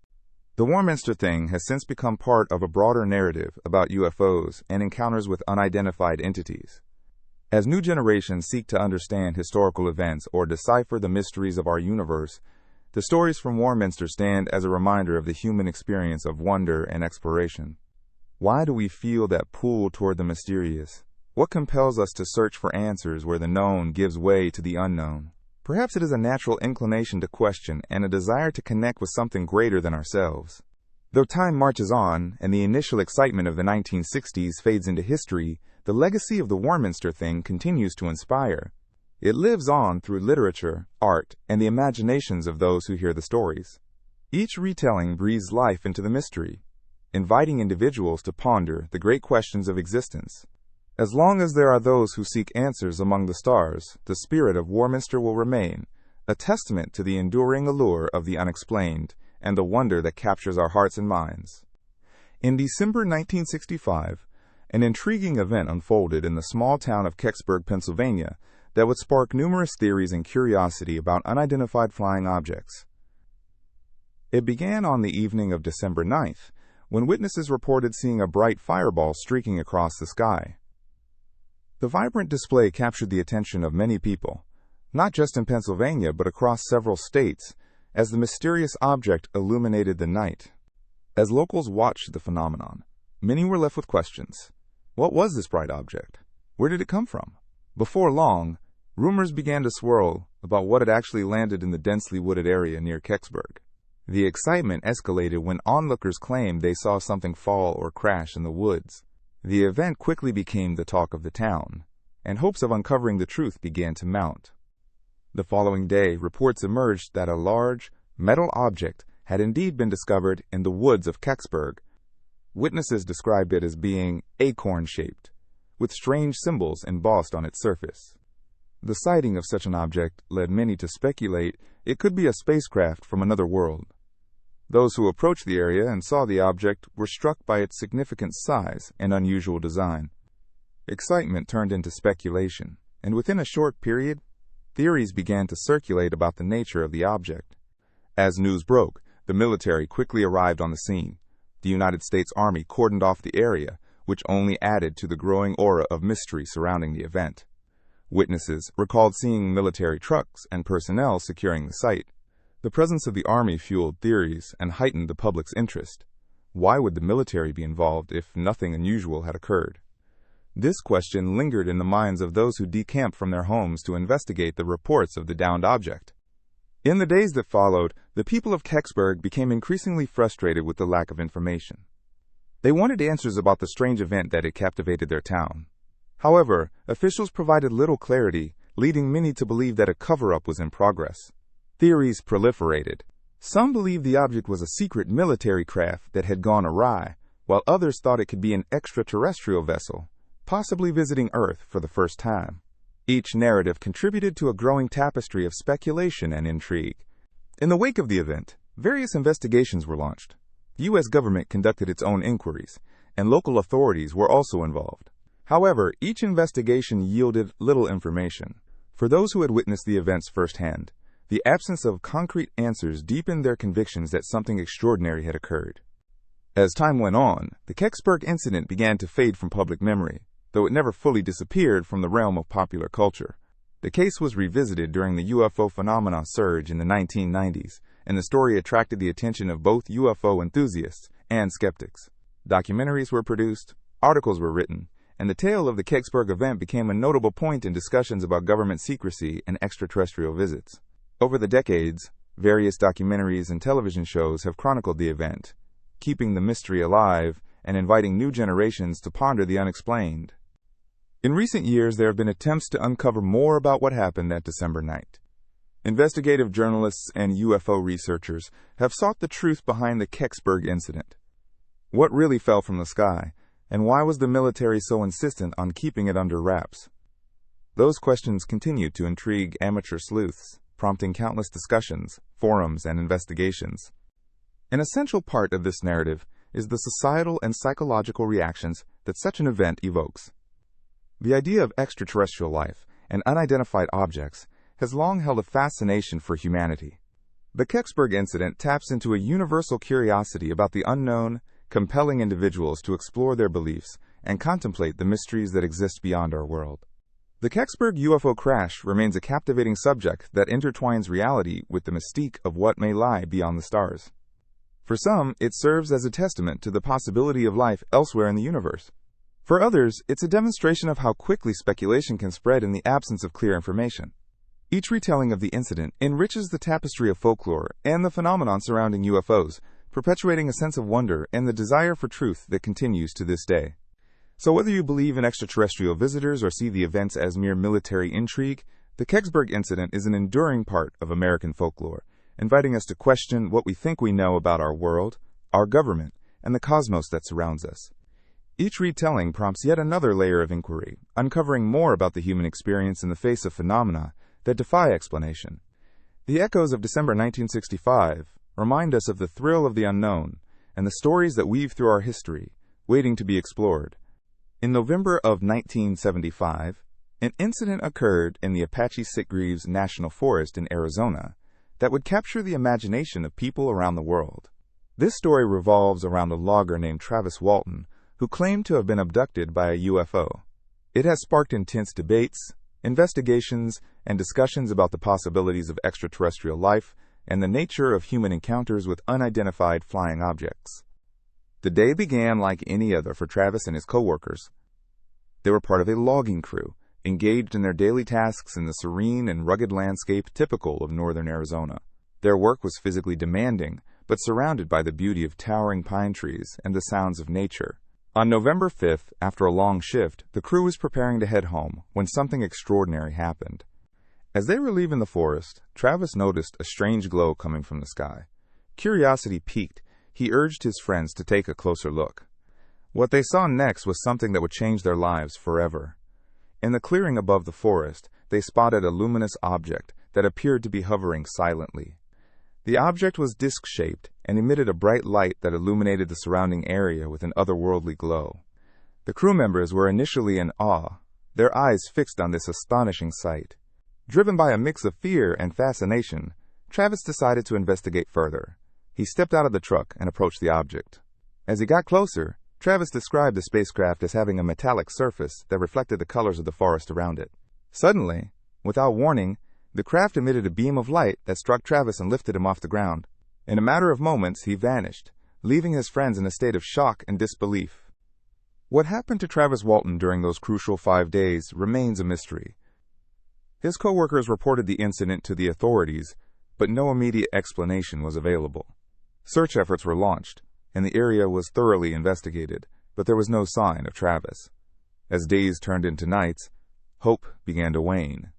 The Warminster Thing has since become part of a broader narrative about UFOs and encounters with unidentified entities. As new generations seek to understand historical events or decipher the mysteries of our universe, the stories from Warminster stand as a reminder of the human experience of wonder and exploration. Why do we feel that pull toward the mysterious? What compels us to search for answers where the known gives way to the unknown? Perhaps it is a natural inclination to question and a desire to connect with something greater than ourselves. Though time marches on and the initial excitement of the 1960s fades into history, the legacy of the Warminster Thing continues to inspire. It lives on through literature, art, and the imaginations of those who hear the stories. Each retelling breathes life into the mystery, inviting individuals to ponder the great questions of existence. As long as there are those who seek answers among the stars, the spirit of Warminster will remain, a testament to the enduring allure of the unexplained and the wonder that captures our hearts and minds. In December 1965, an intriguing event unfolded in the small town of Kecksburg, Pennsylvania, that would spark numerous theories and curiosity about unidentified flying objects. It began on the evening of December 9th, when witnesses reported seeing a bright fireball streaking across the sky. The vibrant display captured the attention of many people, not just in Pennsylvania but across several states, as the mysterious object illuminated the night. As locals watched the phenomenon, many were left with questions. What was this bright object? Where did it come from? Before long, rumors began to swirl about what had actually landed in the densely wooded area near Kecksburg. The excitement escalated when onlookers claimed they saw something fall or crash in the woods. The event quickly became the talk of the town, and hopes of uncovering the truth began to mount. The following day, reports emerged that a large, metal object had indeed been discovered in the woods of Kecksburg. Witnesses described it as being acorn-shaped, with strange symbols embossed on its surface. The sighting of such an object led many to speculate it could be a spacecraft from another world. Those who approached the area and saw the object were struck by its significant size and unusual design. Excitement turned into speculation, and within a short period, theories began to circulate about the nature of the object. As news broke, the military quickly arrived on the scene. The United States Army cordoned off the area, which only added to the growing aura of mystery surrounding the event. Witnesses recalled seeing military trucks and personnel securing the site. The presence of the Army fueled theories and heightened the public's interest. Why would the military be involved if nothing unusual had occurred? This question lingered in the minds of those who decamped from their homes to investigate the reports of the downed object. In the days that followed, the people of Kecksburg became increasingly frustrated with the lack of information. They wanted answers about the strange event that had captivated their town. However, officials provided little clarity, leading many to believe that a cover-up was in progress. Theories proliferated. Some believed the object was a secret military craft that had gone awry, while others thought it could be an extraterrestrial vessel, possibly visiting Earth for the first time. Each narrative contributed to a growing tapestry of speculation and intrigue. In the wake of the event, various investigations were launched. The U.S. government conducted its own inquiries, and local authorities were also involved. However, each investigation yielded little information. For those who had witnessed the events firsthand, the absence of concrete answers deepened their convictions that something extraordinary had occurred. As time went on, the Kecksburg Incident began to fade from public memory, though it never fully disappeared from the realm of popular culture. The case was revisited during the UFO phenomena surge in the 1990s, and the story attracted the attention of both UFO enthusiasts and skeptics. Documentaries were produced, articles were written, and the tale of the Kecksburg event became a notable point in discussions about government secrecy and extraterrestrial visits. Over the decades, various documentaries and television shows have chronicled the event, keeping the mystery alive and inviting new generations to ponder the unexplained. In recent years, there have been attempts to uncover more about what happened that December night. Investigative journalists and UFO researchers have sought the truth behind the Kecksburg incident. What really fell from the sky, and why was the military so insistent on keeping it under wraps? Those questions continue to intrigue amateur sleuths, prompting countless discussions, forums, and investigations. An essential part of this narrative is the societal and psychological reactions that such an event evokes. The idea of extraterrestrial life and unidentified objects has long held a fascination for humanity. The Kecksburg incident taps into a universal curiosity about the unknown, compelling individuals to explore their beliefs and contemplate the mysteries that exist beyond our world. The Kecksburg UFO Crash remains a captivating subject that intertwines reality with the mystique of what may lie beyond the stars. For some, it serves as a testament to the possibility of life elsewhere in the universe. For others, it's a demonstration of how quickly speculation can spread in the absence of clear information. Each retelling of the incident enriches the tapestry of folklore and the phenomenon surrounding UFOs, perpetuating a sense of wonder and the desire for truth that continues to this day. So whether you believe in extraterrestrial visitors or see the events as mere military intrigue, the Kecksburg incident is an enduring part of American folklore, inviting us to question what we think we know about our world, our government, and the cosmos that surrounds us. Each retelling prompts yet another layer of inquiry, uncovering more about the human experience in the face of phenomena that defy explanation. The echoes of December 1965 remind us of the thrill of the unknown and the stories that weave through our history, waiting to be explored. In November of 1975, an incident occurred in the Apache Sitgreaves National Forest in Arizona that would capture the imagination of people around the world. This story revolves around a logger named Travis Walton, who claimed to have been abducted by a UFO. It has sparked intense debates, investigations, and discussions about the possibilities of extraterrestrial life and the nature of human encounters with unidentified flying objects. The day began like any other for Travis and his co-workers. They were part of a logging crew, engaged in their daily tasks in the serene and rugged landscape typical of northern Arizona. Their work was physically demanding, but surrounded by the beauty of towering pine trees and the sounds of nature. On November 5th, after a long shift, the crew was preparing to head home when something extraordinary happened. As they were leaving the forest, Travis noticed a strange glow coming from the sky. Curiosity piqued. He urged his friends to take a closer look. What they saw next was something that would change their lives forever. In the clearing above the forest, they spotted a luminous object that appeared to be hovering silently. The object was disc-shaped and emitted a bright light that illuminated the surrounding area with an otherworldly glow. The crew members were initially in awe, their eyes fixed on this astonishing sight. Driven by a mix of fear and fascination, Travis decided to investigate further. He stepped out of the truck and approached the object. As he got closer, Travis described the spacecraft as having a metallic surface that reflected the colors of the forest around it. Suddenly, without warning, the craft emitted a beam of light that struck Travis and lifted him off the ground. In a matter of moments, he vanished, leaving his friends in a state of shock and disbelief. What happened to Travis Walton during those crucial 5 days remains a mystery. His co-workers reported the incident to the authorities, but no immediate explanation was available. Search efforts were launched, and the area was thoroughly investigated, but there was no sign of Travis. As days turned into nights, hope began to wane.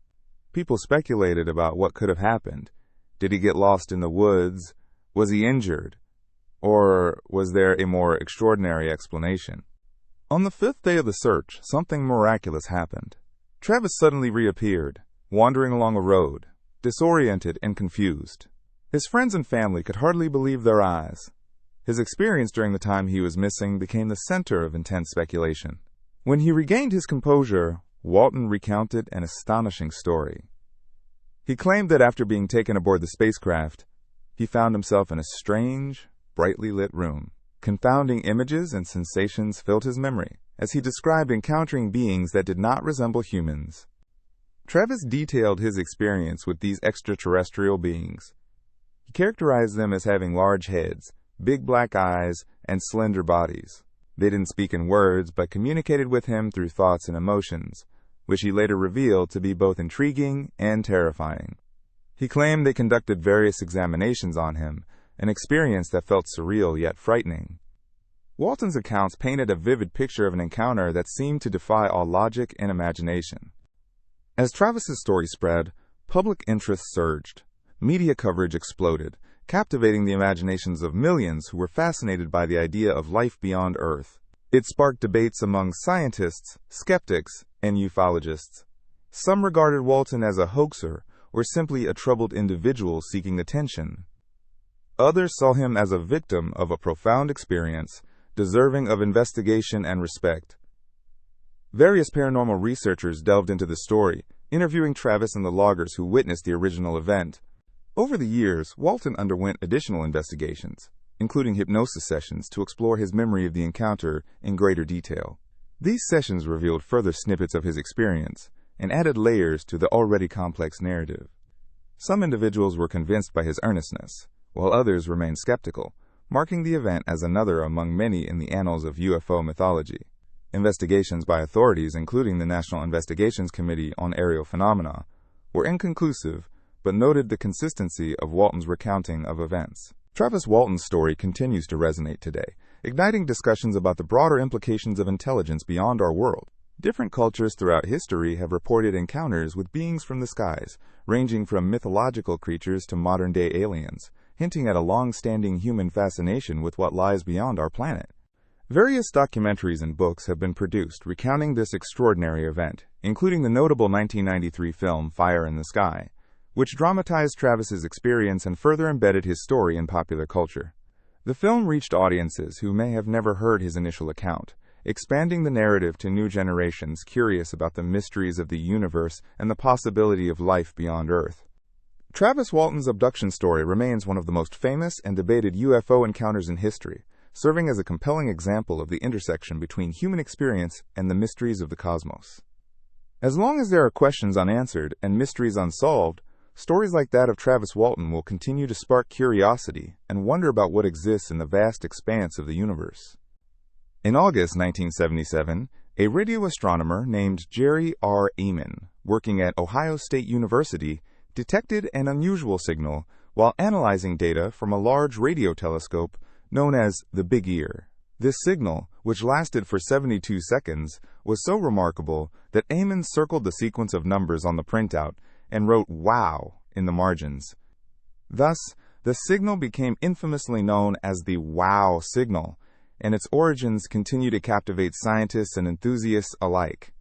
People speculated about what could have happened. Did he get lost in the woods? Was he injured? Or was there a more extraordinary explanation? On the 5th day of the search, something miraculous happened. Travis suddenly reappeared, wandering along a road, disoriented and confused. His friends and family could hardly believe their eyes. His experience during the time he was missing became the center of intense speculation. When he regained his composure, Walton recounted an astonishing story. He claimed that after being taken aboard the spacecraft, he found himself in a strange, brightly lit room. Confounding images and sensations filled his memory, as he described encountering beings that did not resemble humans. Travis detailed his experience with these extraterrestrial beings. He characterized them as having large heads, big black eyes, and slender bodies. They didn't speak in words, but communicated with him through thoughts and emotions, which he later revealed to be both intriguing and terrifying. He claimed they conducted various examinations on him, an experience that felt surreal yet frightening. Walton's accounts painted a vivid picture of an encounter that seemed to defy all logic and imagination. As Travis's story spread, public interest surged. Media coverage exploded, captivating the imaginations of millions who were fascinated by the idea of life beyond Earth. It sparked debates among scientists, skeptics, and ufologists. Some regarded Walton as a hoaxer or simply a troubled individual seeking attention. Others saw him as a victim of a profound experience, deserving of investigation and respect. Various paranormal researchers delved into the story, interviewing Travis and the loggers who witnessed the original event. Over the years, Walton underwent additional investigations, including hypnosis sessions to explore his memory of the encounter in greater detail. These sessions revealed further snippets of his experience and added layers to the already complex narrative. Some individuals were convinced by his earnestness, while others remained skeptical, marking the event as another among many in the annals of UFO mythology. Investigations by authorities, including the National Investigations Committee on Aerial Phenomena, were inconclusive, but noted the consistency of Walton's recounting of events. Travis Walton's story continues to resonate today, igniting discussions about the broader implications of intelligence beyond our world. Different cultures throughout history have reported encounters with beings from the skies, ranging from mythological creatures to modern-day aliens, hinting at a long-standing human fascination with what lies beyond our planet. Various documentaries and books have been produced recounting this extraordinary event, including the notable 1993 film Fire in the Sky, which dramatized Travis's experience and further embedded his story in popular culture. The film reached audiences who may have never heard his initial account, expanding the narrative to new generations curious about the mysteries of the universe and the possibility of life beyond Earth. Travis Walton's abduction story remains one of the most famous and debated UFO encounters in history, serving as a compelling example of the intersection between human experience and the mysteries of the cosmos. As long as there are questions unanswered and mysteries unsolved, stories like that of Travis Walton will continue to spark curiosity and wonder about what exists in the vast expanse of the universe. In August 1977, a radio astronomer named Jerry R. Amon, working at Ohio State University, detected an unusual signal while analyzing data from a large radio telescope known as the Big Ear. This signal, which lasted for 72 seconds, was so remarkable that Amon circled the sequence of numbers on the printout and wrote "Wow" in the margins. Thus, the signal became infamously known as the Wow signal, and its origins continue to captivate scientists and enthusiasts alike.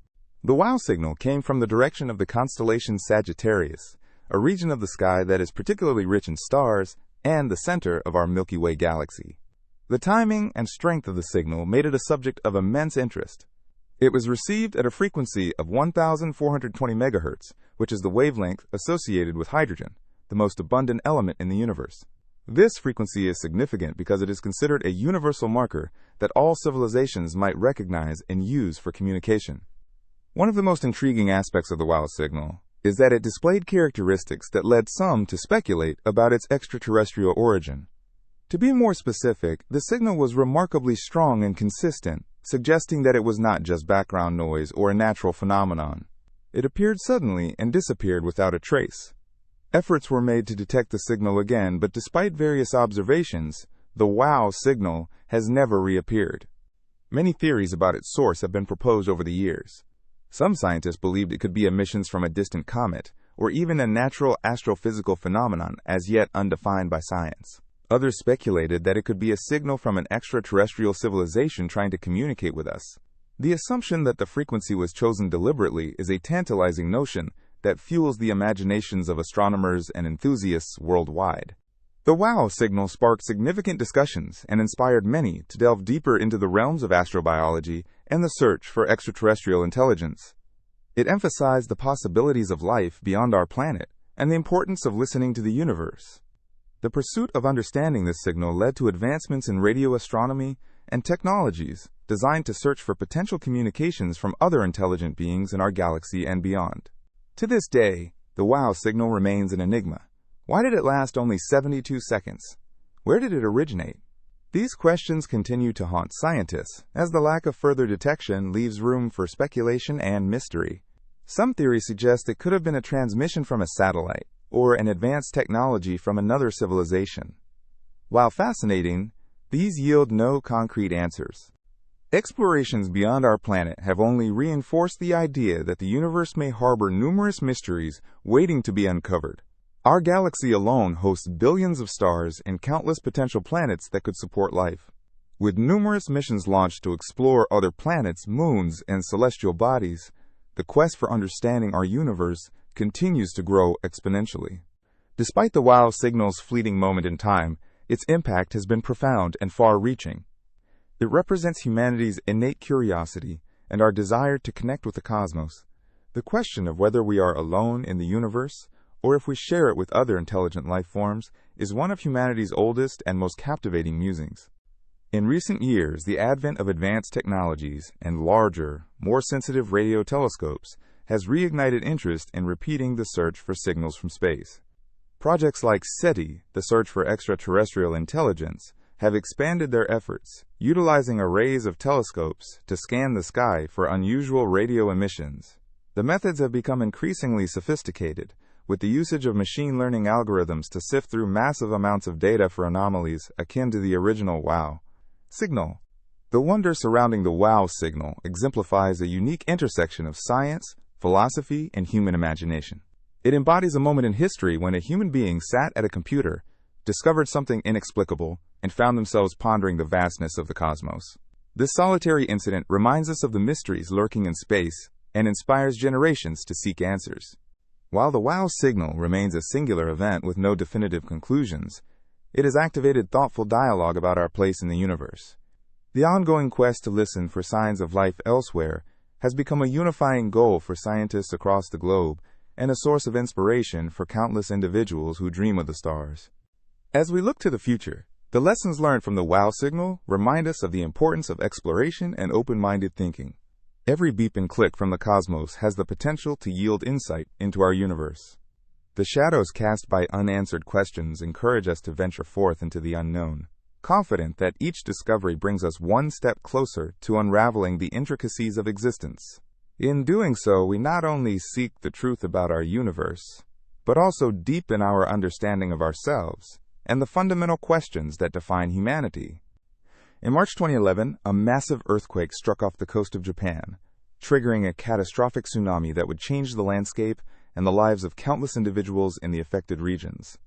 The Wow signal came from the direction of the constellation Sagittarius, a region of the sky that is particularly rich in stars and the center of our Milky Way galaxy. The timing and strength of the signal made it a subject of immense interest. It was received at a frequency of 1,420 MHz, which is the wavelength associated with hydrogen, the most abundant element in the universe. This frequency is significant because it is considered a universal marker that all civilizations might recognize and use for communication. One of the most intriguing aspects of the WOW signal is that it displayed characteristics that led some to speculate about its extraterrestrial origin. To be more specific, the signal was remarkably strong and consistent, suggesting that it was not just background noise or a natural phenomenon. It appeared suddenly and disappeared without a trace. Efforts were made to detect the signal again, but despite various observations, the WOW signal has never reappeared. Many theories about its source have been proposed over the years. Some scientists believed it could be emissions from a distant comet, or even a natural astrophysical phenomenon as yet undefined by science. Others speculated that it could be a signal from an extraterrestrial civilization trying to communicate with us. The assumption that the frequency was chosen deliberately is a tantalizing notion that fuels the imaginations of astronomers and enthusiasts worldwide. The WOW signal sparked significant discussions and inspired many to delve deeper into the realms of astrobiology and the search for extraterrestrial intelligence. It emphasized the possibilities of life beyond our planet and the importance of listening to the universe. The pursuit of understanding this signal led to advancements in radio astronomy and technologies designed to search for potential communications from other intelligent beings in our galaxy and beyond. To this day, the WOW signal remains an enigma. Why did it last only 72 seconds? Where did it originate? These questions continue to haunt scientists, as the lack of further detection leaves room for speculation and mystery. Some theories suggest it could have been a transmission from a satellite, or an advanced technology from another civilization. While fascinating, these yield no concrete answers. Explorations beyond our planet have only reinforced the idea that the universe may harbor numerous mysteries waiting to be uncovered. Our galaxy alone hosts billions of stars and countless potential planets that could support life. With numerous missions launched to explore other planets, moons, and celestial bodies, the quest for understanding our universe continues to grow exponentially. Despite the WOW signal's fleeting moment in time, its impact has been profound and far-reaching. It represents humanity's innate curiosity and our desire to connect with the cosmos. The question of whether we are alone in the universe, or if we share it with other intelligent life forms, is one of humanity's oldest and most captivating musings. In recent years, the advent of advanced technologies and larger, more sensitive radio telescopes has reignited interest in repeating the search for signals from space. Projects like SETI, the search for extraterrestrial intelligence, have expanded their efforts, utilizing arrays of telescopes to scan the sky for unusual radio emissions. The methods have become increasingly sophisticated, with the usage of machine learning algorithms to sift through massive amounts of data for anomalies akin to the original WOW signal. The wonder surrounding the WOW signal exemplifies a unique intersection of science, philosophy, and human imagination. It embodies a moment in history when a human being sat at a computer, discovered something inexplicable, and found themselves pondering the vastness of the cosmos. This solitary incident reminds us of the mysteries lurking in space and inspires generations to seek answers. While the WOW signal remains a singular event with no definitive conclusions, it has activated thoughtful dialogue about our place in the universe. The ongoing quest to listen for signs of life elsewhere has become a unifying goal for scientists across the globe and a source of inspiration for countless individuals who dream of the stars. As we look to the future, the lessons learned from the WOW signal remind us of the importance of exploration and open-minded thinking. Every beep and click from the cosmos has the potential to yield insight into our universe. The shadows cast by unanswered questions encourage us to venture forth into the unknown, confident that each discovery brings us one step closer to unraveling the intricacies of existence. In doing so, we not only seek the truth about our universe, but also deepen our understanding of ourselves and the fundamental questions that define humanity. In March 2011, a massive earthquake struck off the coast of Japan, triggering a catastrophic tsunami that would change the landscape and the lives of countless individuals in the affected regions.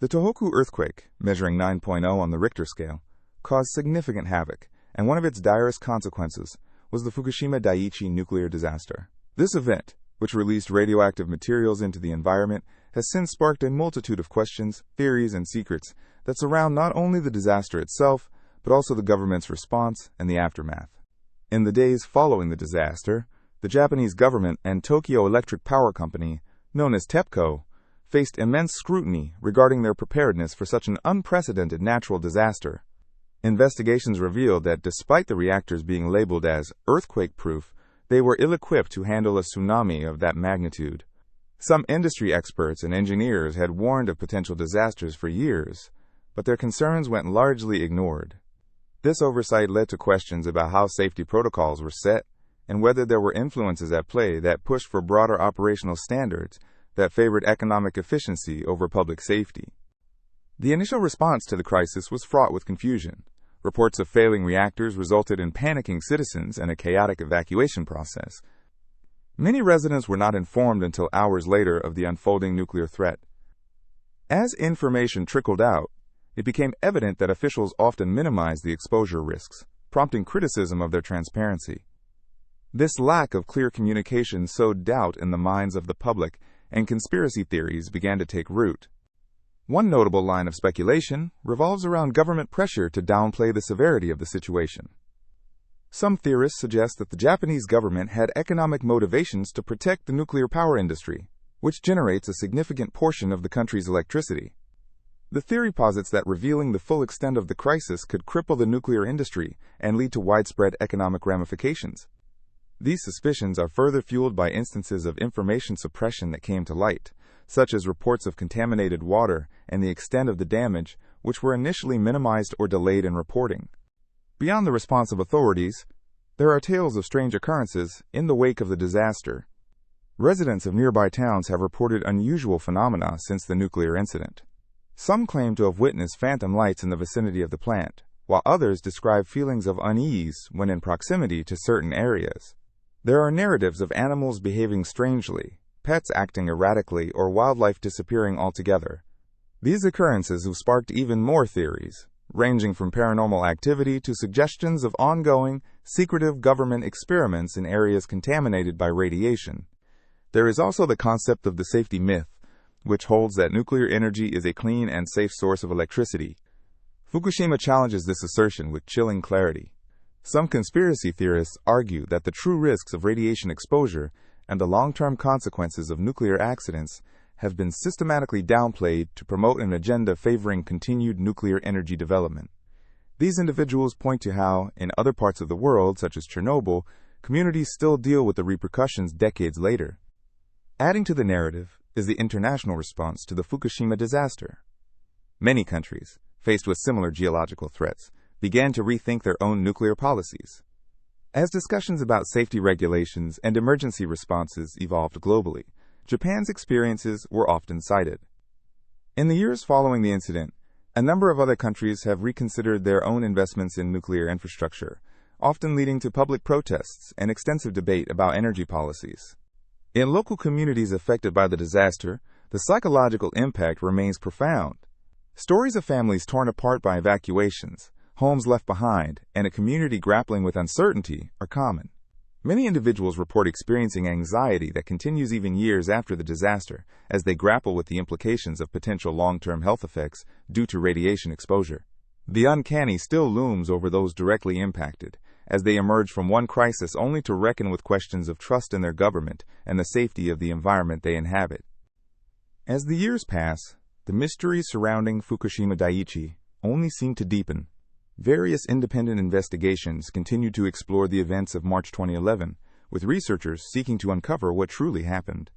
The Tohoku earthquake, measuring 9.0 on the Richter scale, caused significant havoc, and one of its direst consequences was the Fukushima Daiichi nuclear disaster. This event, which released radioactive materials into the environment, has since sparked a multitude of questions, theories, and secrets that surround not only the disaster itself, but also the government's response and the aftermath. In the days following the disaster, the Japanese government and Tokyo Electric Power Company, known as TEPCO, faced immense scrutiny regarding their preparedness for such an unprecedented natural disaster. Investigations revealed that despite the reactors being labeled as earthquake-proof, they were ill-equipped to handle a tsunami of that magnitude. Some industry experts and engineers had warned of potential disasters for years, but their concerns went largely ignored. This oversight led to questions about how safety protocols were set and whether there were influences at play that pushed for broader operational standards that favored economic efficiency over public safety. The initial response to the crisis was fraught with confusion. Reports of failing reactors resulted in panicking citizens and a chaotic evacuation process. Many residents were not informed until hours later of the unfolding nuclear threat. As information trickled out, it became evident that officials often minimized the exposure risks, prompting criticism of their transparency. This lack of clear communication sowed doubt in the minds of the public, and conspiracy theories began to take root. One notable line of speculation revolves around government pressure to downplay the severity of the situation. Some theorists suggest that the Japanese government had economic motivations to protect the nuclear power industry, which generates a significant portion of the country's electricity. The theory posits that revealing the full extent of the crisis could cripple the nuclear industry and lead to widespread economic ramifications. These suspicions are further fueled by instances of information suppression that came to light, such as reports of contaminated water and the extent of the damage, which were initially minimized or delayed in reporting. Beyond the response of authorities, there are tales of strange occurrences in the wake of the disaster. Residents of nearby towns have reported unusual phenomena since the nuclear incident. Some claim to have witnessed phantom lights in the vicinity of the plant, while others describe feelings of unease when in proximity to certain areas. There are narratives of animals behaving strangely, pets acting erratically, or wildlife disappearing altogether. These occurrences have sparked even more theories, ranging from paranormal activity to suggestions of ongoing, secretive government experiments in areas contaminated by radiation. There is also the concept of the safety myth, which holds that nuclear energy is a clean and safe source of electricity. Fukushima challenges this assertion with chilling clarity. Some conspiracy theorists argue that the true risks of radiation exposure and the long-term consequences of nuclear accidents have been systematically downplayed to promote an agenda favoring continued nuclear energy development. These individuals point to how, in other parts of the world, such as Chernobyl, communities still deal with the repercussions decades later. Adding to the narrative is the international response to the Fukushima disaster. Many countries, faced with similar geological threats, began to rethink their own nuclear policies. As discussions about safety regulations and emergency responses evolved globally, Japan's experiences were often cited. In the years following the incident, a number of other countries have reconsidered their own investments in nuclear infrastructure, often leading to public protests and extensive debate about energy policies. In local communities affected by the disaster, the psychological impact remains profound. Stories of families torn apart by evacuations, homes left behind, and a community grappling with uncertainty are common. Many individuals report experiencing anxiety that continues even years after the disaster, as they grapple with the implications of potential long-term health effects due to radiation exposure. The uncanny still looms over those directly impacted, as they emerge from one crisis only to reckon with questions of trust in their government and the safety of the environment they inhabit. As the years pass, the mysteries surrounding Fukushima Daiichi only seem to deepen. Various independent investigations continue to explore the events of March 2011, with researchers seeking to uncover what truly happened.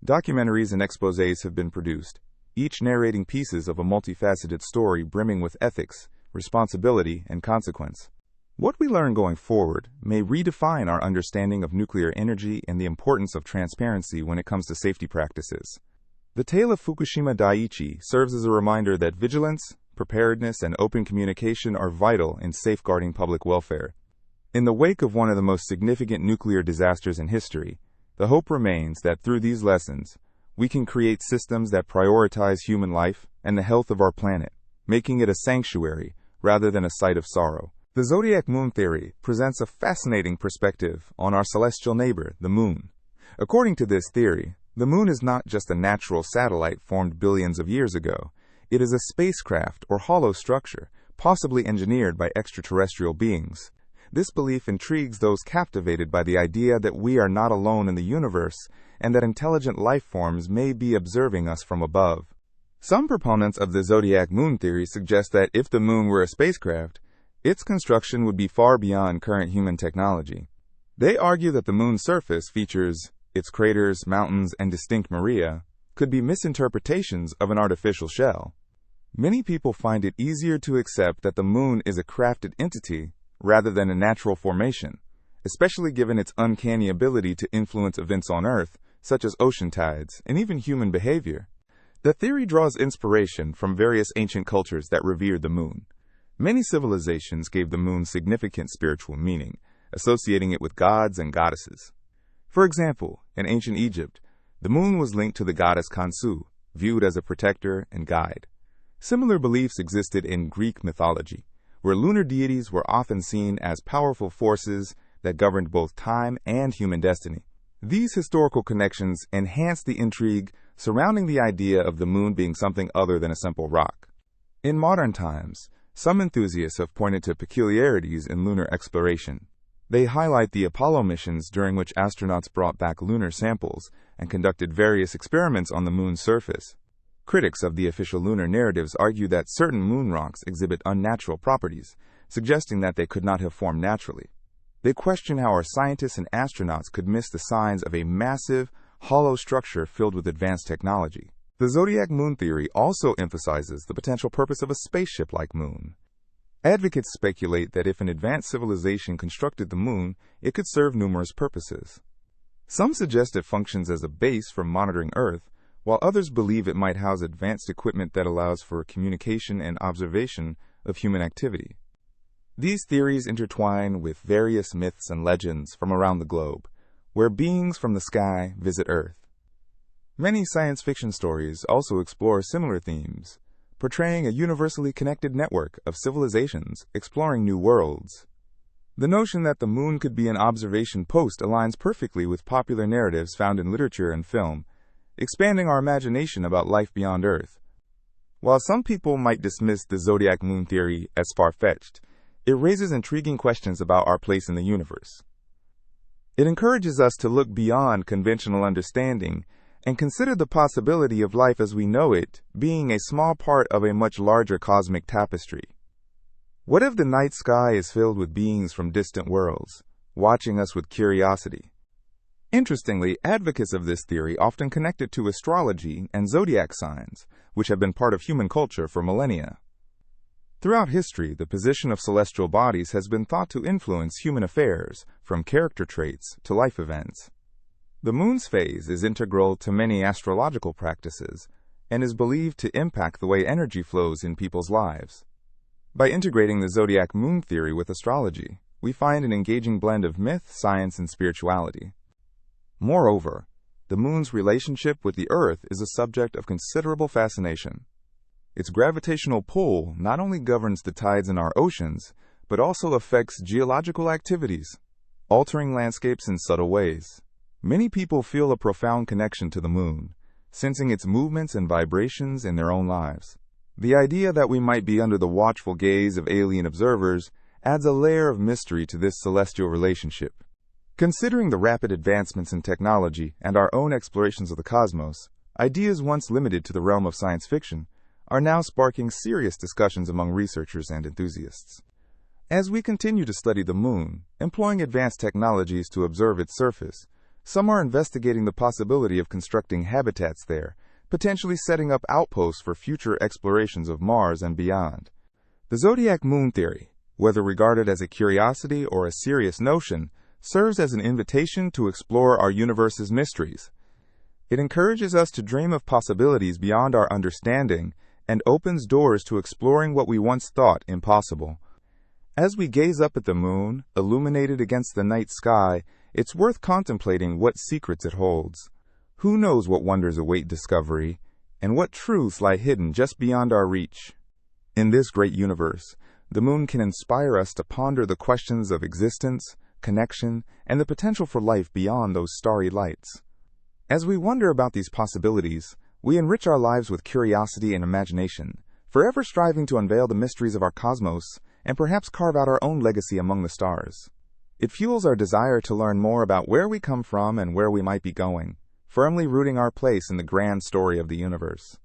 Documentaries and exposés have been produced, each narrating pieces of a multifaceted story brimming with ethics, responsibility, and consequence. What we learn going forward may redefine our understanding of nuclear energy and the importance of transparency when it comes to safety practices. The tale of Fukushima Daiichi serves as a reminder that vigilance, preparedness, and open communication are vital in safeguarding public welfare. In the wake of one of the most significant nuclear disasters in history, the hope remains that through these lessons, we can create systems that prioritize human life and the health of our planet, making it a sanctuary rather than a site of sorrow. The Zodiac moon theory presents a fascinating perspective on our celestial neighbor, the moon. According to this theory, the moon is not just a natural satellite formed billions of years ago. It is a spacecraft or hollow structure, possibly engineered by extraterrestrial beings. This belief intrigues those captivated by the idea that we are not alone in the universe and that intelligent life forms may be observing us from above. Some proponents of the Zodiac moon theory suggest that if the moon were a spacecraft, its construction would be far beyond current human technology. They argue that the moon's surface features its craters, mountains, and distinct maria could be misinterpretations of an artificial shell. Many people find it easier to accept that the moon is a crafted entity rather than a natural formation, especially given its uncanny ability to influence events on Earth, such as ocean tides and even human behavior. The theory draws inspiration from various ancient cultures that revered the moon. Many civilizations gave the moon significant spiritual meaning, associating it with gods and goddesses. For example, in ancient Egypt, the moon was linked to the goddess Khonsu, viewed as a protector and guide. Similar beliefs existed in Greek mythology, where lunar deities were often seen as powerful forces that governed both time and human destiny. These historical connections enhance the intrigue surrounding the idea of the moon being something other than a simple rock. In modern times, some enthusiasts have pointed to peculiarities in lunar exploration. They highlight the Apollo missions during which astronauts brought back lunar samples and conducted various experiments on the moon's surface. Critics of the official lunar narratives argue that certain moon rocks exhibit unnatural properties, suggesting that they could not have formed naturally. They question how our scientists and astronauts could miss the signs of a massive, hollow structure filled with advanced technology. The Zodiac moon theory also emphasizes the potential purpose of a spaceship-like moon. Advocates speculate that if an advanced civilization constructed the moon, it could serve numerous purposes. Some suggest it functions as a base for monitoring Earth, while others believe it might house advanced equipment that allows for communication and observation of human activity. These theories intertwine with various myths and legends from around the globe, where beings from the sky visit Earth. Many science fiction stories also explore similar themes, portraying a universally connected network of civilizations exploring new worlds. The notion that the moon could be an observation post aligns perfectly with popular narratives found in literature and film, expanding our imagination about life beyond Earth. While some people might dismiss the Zodiac moon theory as far-fetched, it raises intriguing questions about our place in the universe. It encourages us to look beyond conventional understanding and consider the possibility of life as we know it being a small part of a much larger cosmic tapestry. What if the night sky is filled with beings from distant worlds, watching us with curiosity? Interestingly, advocates of this theory often connect it to astrology and zodiac signs, which have been part of human culture for millennia. Throughout history, the position of celestial bodies has been thought to influence human affairs, from character traits to life events. The moon's phase is integral to many astrological practices and is believed to impact the way energy flows in people's lives. By integrating the zodiac moon theory with astrology, we find an engaging blend of myth, science, and spirituality. Moreover, the moon's relationship with the Earth is a subject of considerable fascination. Its gravitational pull not only governs the tides in our oceans, but also affects geological activities, altering landscapes in subtle ways. Many people feel a profound connection to the moon, sensing its movements and vibrations in their own lives. The idea that we might be under the watchful gaze of alien observers adds a layer of mystery to this celestial relationship. Considering the rapid advancements in technology and our own explorations of the cosmos, ideas once limited to the realm of science fiction are now sparking serious discussions among researchers and enthusiasts. As we continue to study the moon, employing advanced technologies to observe its surface, some are investigating the possibility of constructing habitats there, potentially setting up outposts for future explorations of Mars and beyond. The Zodiac moon theory, whether regarded as a curiosity or a serious notion, serves as an invitation to explore our universe's mysteries. It encourages us to dream of possibilities beyond our understanding and opens doors to exploring what we once thought impossible. As we gaze up at the moon, illuminated against the night sky, it's worth contemplating what secrets it holds. Who knows what wonders await discovery, and what truths lie hidden just beyond our reach? In this great universe, the moon can inspire us to ponder the questions of existence, connection, and the potential for life beyond those starry lights. As we wonder about these possibilities, we enrich our lives with curiosity and imagination, forever striving to unveil the mysteries of our cosmos and perhaps carve out our own legacy among the stars. It fuels our desire to learn more about where we come from and where we might be going, firmly rooting our place in the grand story of the universe.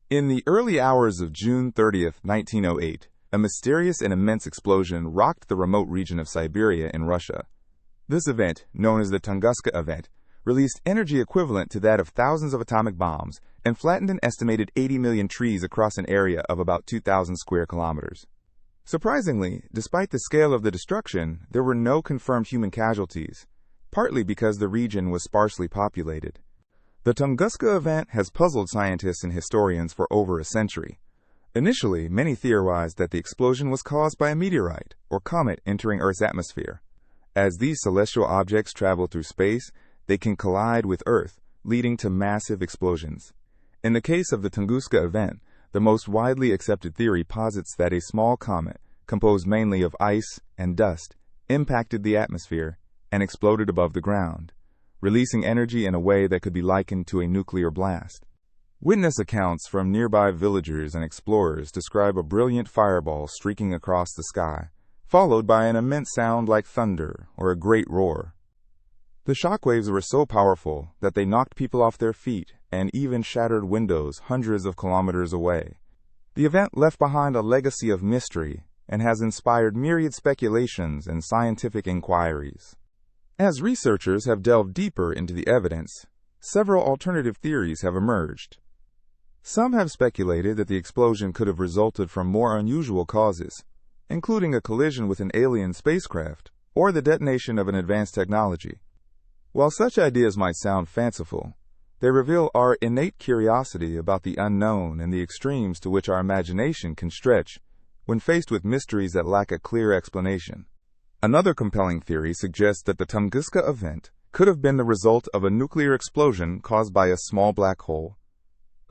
In the early hours of June 30th, 1908, a mysterious and immense explosion rocked the remote region of Siberia in Russia. This event, known as the Tunguska Event, released energy equivalent to that of thousands of atomic bombs and flattened an estimated 80 million trees across an area of about 2,000 square kilometers. Surprisingly, despite the scale of the destruction, there were no confirmed human casualties, partly because the region was sparsely populated. The Tunguska Event has puzzled scientists and historians for over a century. Initially, many theorized that the explosion was caused by a meteorite or comet entering Earth's atmosphere. As these celestial objects travel through space, they can collide with Earth, leading to massive explosions. In the case of the Tunguska Event, the most widely accepted theory posits that a small comet, composed mainly of ice and dust, impacted the atmosphere and exploded above the ground, releasing energy in a way that could be likened to a nuclear blast. Witness accounts from nearby villagers and explorers describe a brilliant fireball streaking across the sky, followed by an immense sound like thunder or a great roar. The shockwaves were so powerful that they knocked people off their feet and even shattered windows hundreds of kilometers away. The event left behind a legacy of mystery and has inspired myriad speculations and scientific inquiries. As researchers have delved deeper into the evidence, several alternative theories have emerged. Some have speculated that the explosion could have resulted from more unusual causes, including a collision with an alien spacecraft or the detonation of an advanced technology. While such ideas might sound fanciful, they reveal our innate curiosity about the unknown and the extremes to which our imagination can stretch when faced with mysteries that lack a clear explanation. Another compelling theory suggests that the Tunguska Event could have been the result of a nuclear explosion caused by a small black hole.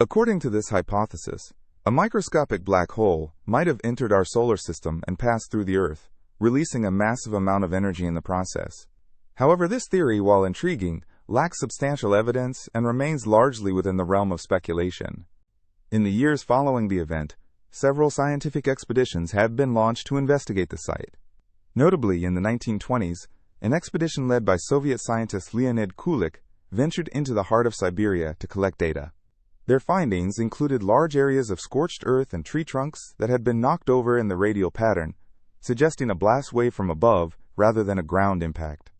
According to this hypothesis, a microscopic black hole might have entered our solar system and passed through the Earth, releasing a massive amount of energy in the process. However, this theory, while intriguing, lacks substantial evidence and remains largely within the realm of speculation. In the years following the event, several scientific expeditions have been launched to investigate the site. Notably, in the 1920s, an expedition led by Soviet scientist Leonid Kulik ventured into the heart of Siberia to collect data. Their findings included large areas of scorched earth and tree trunks that had been knocked over in the radial pattern, suggesting a blast wave from above rather than a ground impact.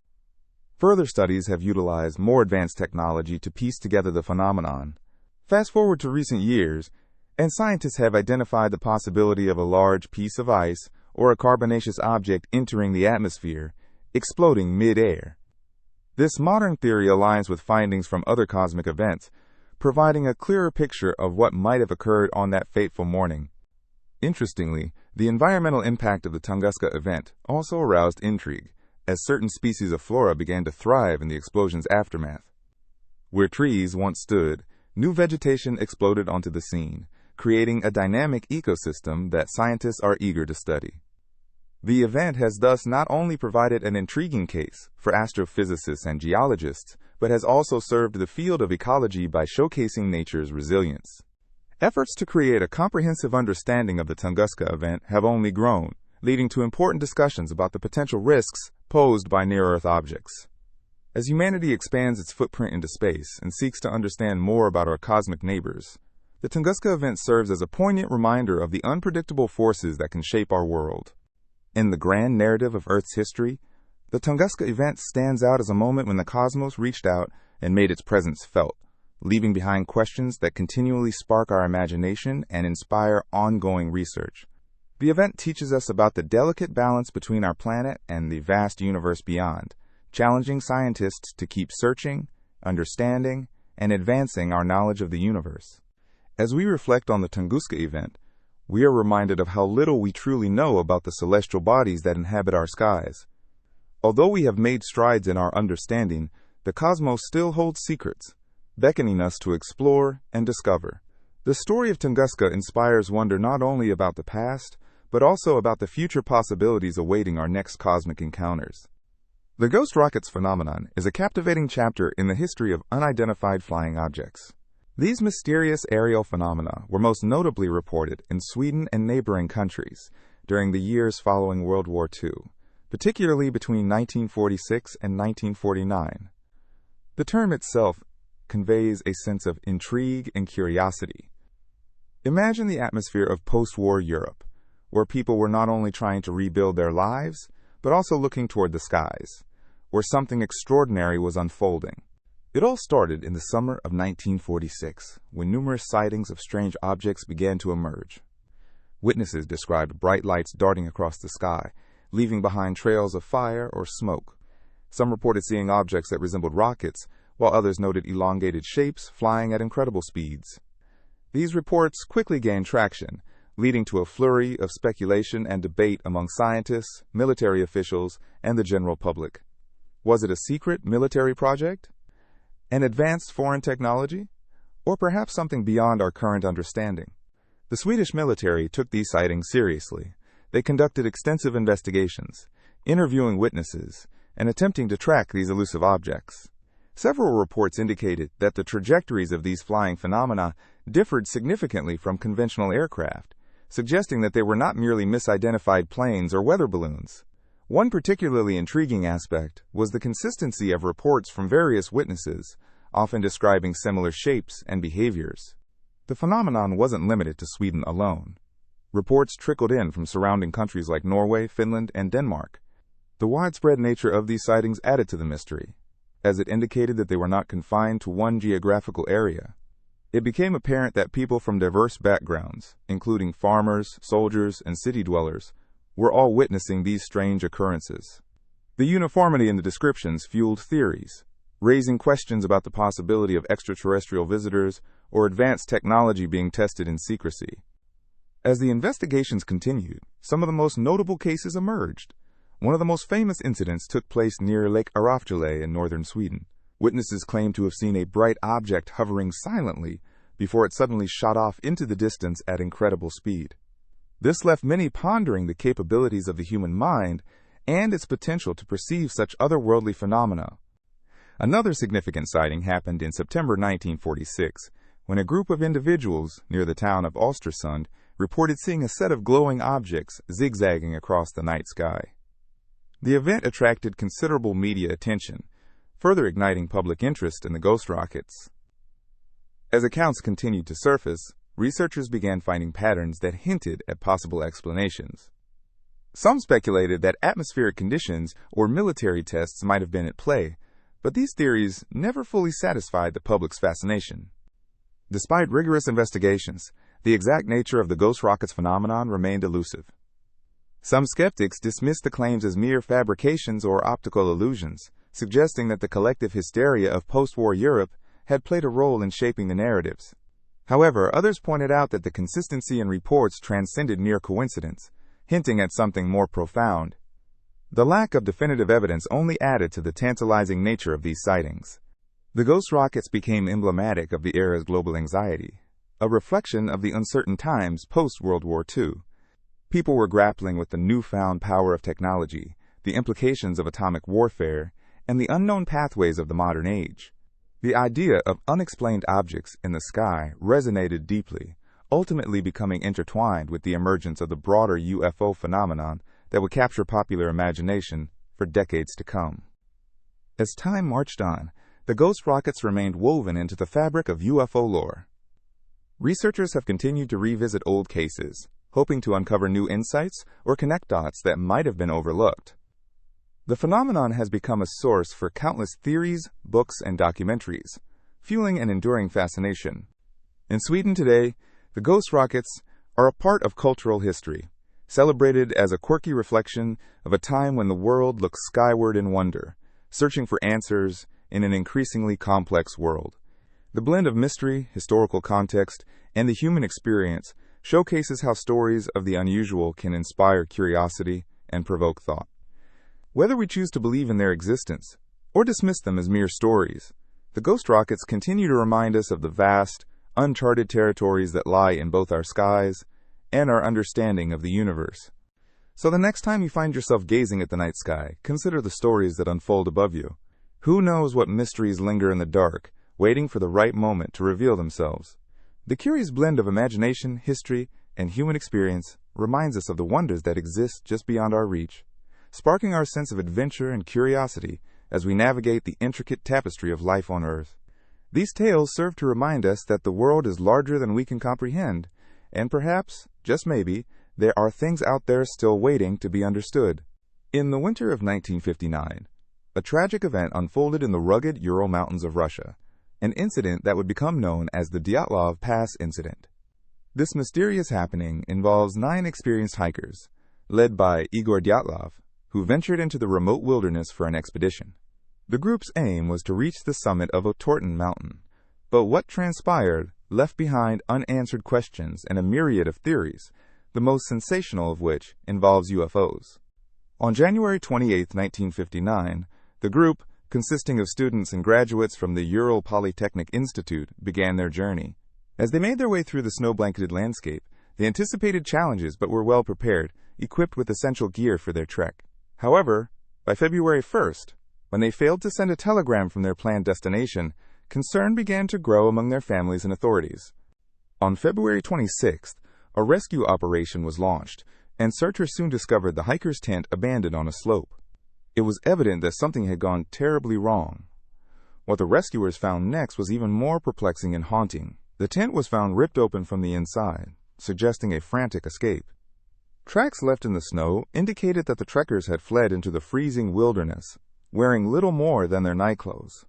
Further studies have utilized more advanced technology to piece together the phenomenon. Fast forward to recent years, and scientists have identified the possibility of a large piece of ice or a carbonaceous object entering the atmosphere, exploding mid-air. This modern theory aligns with findings from other cosmic events, providing a clearer picture of what might have occurred on that fateful morning. Interestingly, the environmental impact of the Tunguska event also aroused intrigue, as certain species of flora began to thrive in the explosion's aftermath. Where trees once stood, new vegetation exploded onto the scene, creating a dynamic ecosystem that scientists are eager to study. The event has thus not only provided an intriguing case for astrophysicists and geologists, but has also served the field of ecology by showcasing nature's resilience. Efforts to create a comprehensive understanding of the Tunguska event have only grown, leading to important discussions about the potential risks posed by near-Earth objects. As humanity expands its footprint into space and seeks to understand more about our cosmic neighbors, the Tunguska event serves as a poignant reminder of the unpredictable forces that can shape our world. In the grand narrative of Earth's history, the Tunguska event stands out as a moment when the cosmos reached out and made its presence felt, leaving behind questions that continually spark our imagination and inspire ongoing research. The event teaches us about the delicate balance between our planet and the vast universe beyond, challenging scientists to keep searching, understanding, and advancing our knowledge of the universe. As we reflect on the Tunguska event, we are reminded of how little we truly know about the celestial bodies that inhabit our skies. Although we have made strides in our understanding, the cosmos still holds secrets, beckoning us to explore and discover. The story of Tunguska inspires wonder not only about the past, but also about the future possibilities awaiting our next cosmic encounters. The ghost rockets phenomenon is a captivating chapter in the history of unidentified flying objects. These mysterious aerial phenomena were most notably reported in Sweden and neighboring countries during the years following World War II, particularly between 1946 and 1949. The term itself conveys a sense of intrigue and curiosity. Imagine the atmosphere of post-war Europe, where people were not only trying to rebuild their lives, but also looking toward the skies, where something extraordinary was unfolding. It all started in the summer of 1946, when numerous sightings of strange objects began to emerge. Witnesses described bright lights darting across the sky, leaving behind trails of fire or smoke. Some reported seeing objects that resembled rockets, while others noted elongated shapes flying at incredible speeds. These reports quickly gained traction, leading to a flurry of speculation and debate among scientists, military officials, and the general public. Was it a secret military project? An advanced foreign technology? Or perhaps something beyond our current understanding? The Swedish military took these sightings seriously. They conducted extensive investigations, interviewing witnesses, and attempting to track these elusive objects. Several reports indicated that the trajectories of these flying phenomena differed significantly from conventional aircraft, suggesting that they were not merely misidentified planes or weather balloons. One particularly intriguing aspect was the consistency of reports from various witnesses, often describing similar shapes and behaviors. The phenomenon wasn't limited to Sweden alone. Reports trickled in from surrounding countries like Norway, Finland, and Denmark. The widespread nature of these sightings added to the mystery, as it indicated that they were not confined to one geographical area. It became apparent that people from diverse backgrounds, including farmers, soldiers, and city dwellers, were all witnessing these strange occurrences. The uniformity in the descriptions fueled theories, raising questions about the possibility of extraterrestrial visitors or advanced technology being tested in secrecy. As the investigations continued, some of the most notable cases emerged. One of the most famous incidents took place near Lake Arafjälle in northern Sweden. Witnesses claimed to have seen a bright object hovering silently before it suddenly shot off into the distance at incredible speed. This left many pondering the capabilities of the human mind and its potential to perceive such otherworldly phenomena. Another significant sighting happened in September 1946, when a group of individuals near the town of Östersund reported seeing a set of glowing objects zigzagging across the night sky. The event attracted considerable media attention, further igniting public interest in the ghost rockets. As accounts continued to surface, researchers began finding patterns that hinted at possible explanations. Some speculated that atmospheric conditions or military tests might have been at play, but these theories never fully satisfied the public's fascination. Despite rigorous investigations, the exact nature of the ghost rockets phenomenon remained elusive. Some skeptics dismissed the claims as mere fabrications or optical illusions, suggesting that the collective hysteria of post-war Europe had played a role in shaping the narratives. However, others pointed out that the consistency in reports transcended mere coincidence, hinting at something more profound. The lack of definitive evidence only added to the tantalizing nature of these sightings. The ghost rockets became emblematic of the era's global anxiety, a reflection of the uncertain times post-World War II. People were grappling with the newfound power of technology, the implications of atomic warfare, and the unknown pathways of the modern age. The idea of unexplained objects in the sky resonated deeply, ultimately becoming intertwined with the emergence of the broader UFO phenomenon that would capture popular imagination for decades to come. As time marched on, the ghost rockets remained woven into the fabric of UFO lore. Researchers have continued to revisit old cases, hoping to uncover new insights or connect dots that might have been overlooked. The phenomenon has become a source for countless theories, books, and documentaries, fueling an enduring fascination. In Sweden today, the ghost rockets are a part of cultural history, celebrated as a quirky reflection of a time when the world looked skyward in wonder, searching for answers in an increasingly complex world. The blend of mystery, historical context, and the human experience showcases how stories of the unusual can inspire curiosity and provoke thought. Whether we choose to believe in their existence or dismiss them as mere stories, the ghost rockets continue to remind us of the vast, uncharted territories that lie in both our skies and our understanding of the universe. So the next time you find yourself gazing at the night sky, consider the stories that unfold above you. Who knows what mysteries linger in the dark, waiting for the right moment to reveal themselves? The curious blend of imagination, history, and human experience reminds us of the wonders that exist just beyond our reach, sparking our sense of adventure and curiosity as we navigate the intricate tapestry of life on Earth. These tales serve to remind us that the world is larger than we can comprehend, and perhaps, just maybe, there are things out there still waiting to be understood. In the winter of 1959, a tragic event unfolded in the rugged Ural Mountains of Russia, an incident that would become known as the Dyatlov Pass Incident. This mysterious happening involves 9 experienced hikers, led by Igor Dyatlov, who ventured into the remote wilderness for an expedition. The group's aim was to reach the summit of Otorten Mountain, but what transpired left behind unanswered questions and a myriad of theories, the most sensational of which involves UFOs. On January 28, 1959, the group, consisting of students and graduates from the Ural Polytechnic Institute, began their journey. As they made their way through the snow-blanketed landscape, they anticipated challenges but were well prepared, equipped with essential gear for their trek. However, by February 1st, When they failed to send a telegram from their planned destination, concern began to grow among their families and authorities. On February 26th, a rescue operation was launched, and searchers soon discovered the hiker's tent abandoned on a slope. It was evident that something had gone terribly wrong. What the rescuers found next was even more perplexing and haunting. The tent was found ripped open from the inside, suggesting a frantic escape. Tracks left in the snow indicated that the trekkers had fled into the freezing wilderness, wearing little more than their nightclothes.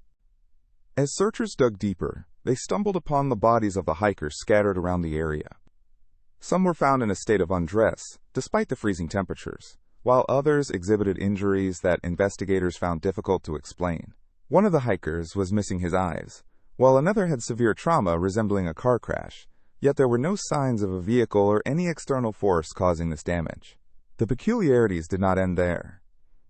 As searchers dug deeper, they stumbled upon the bodies of the hikers scattered around the area. Some were found in a state of undress, despite the freezing temperatures, while others exhibited injuries that investigators found difficult to explain. One of the hikers was missing his eyes, while another had severe trauma resembling a car crash, yet there were no signs of a vehicle or any external force causing this damage. The peculiarities did not end there.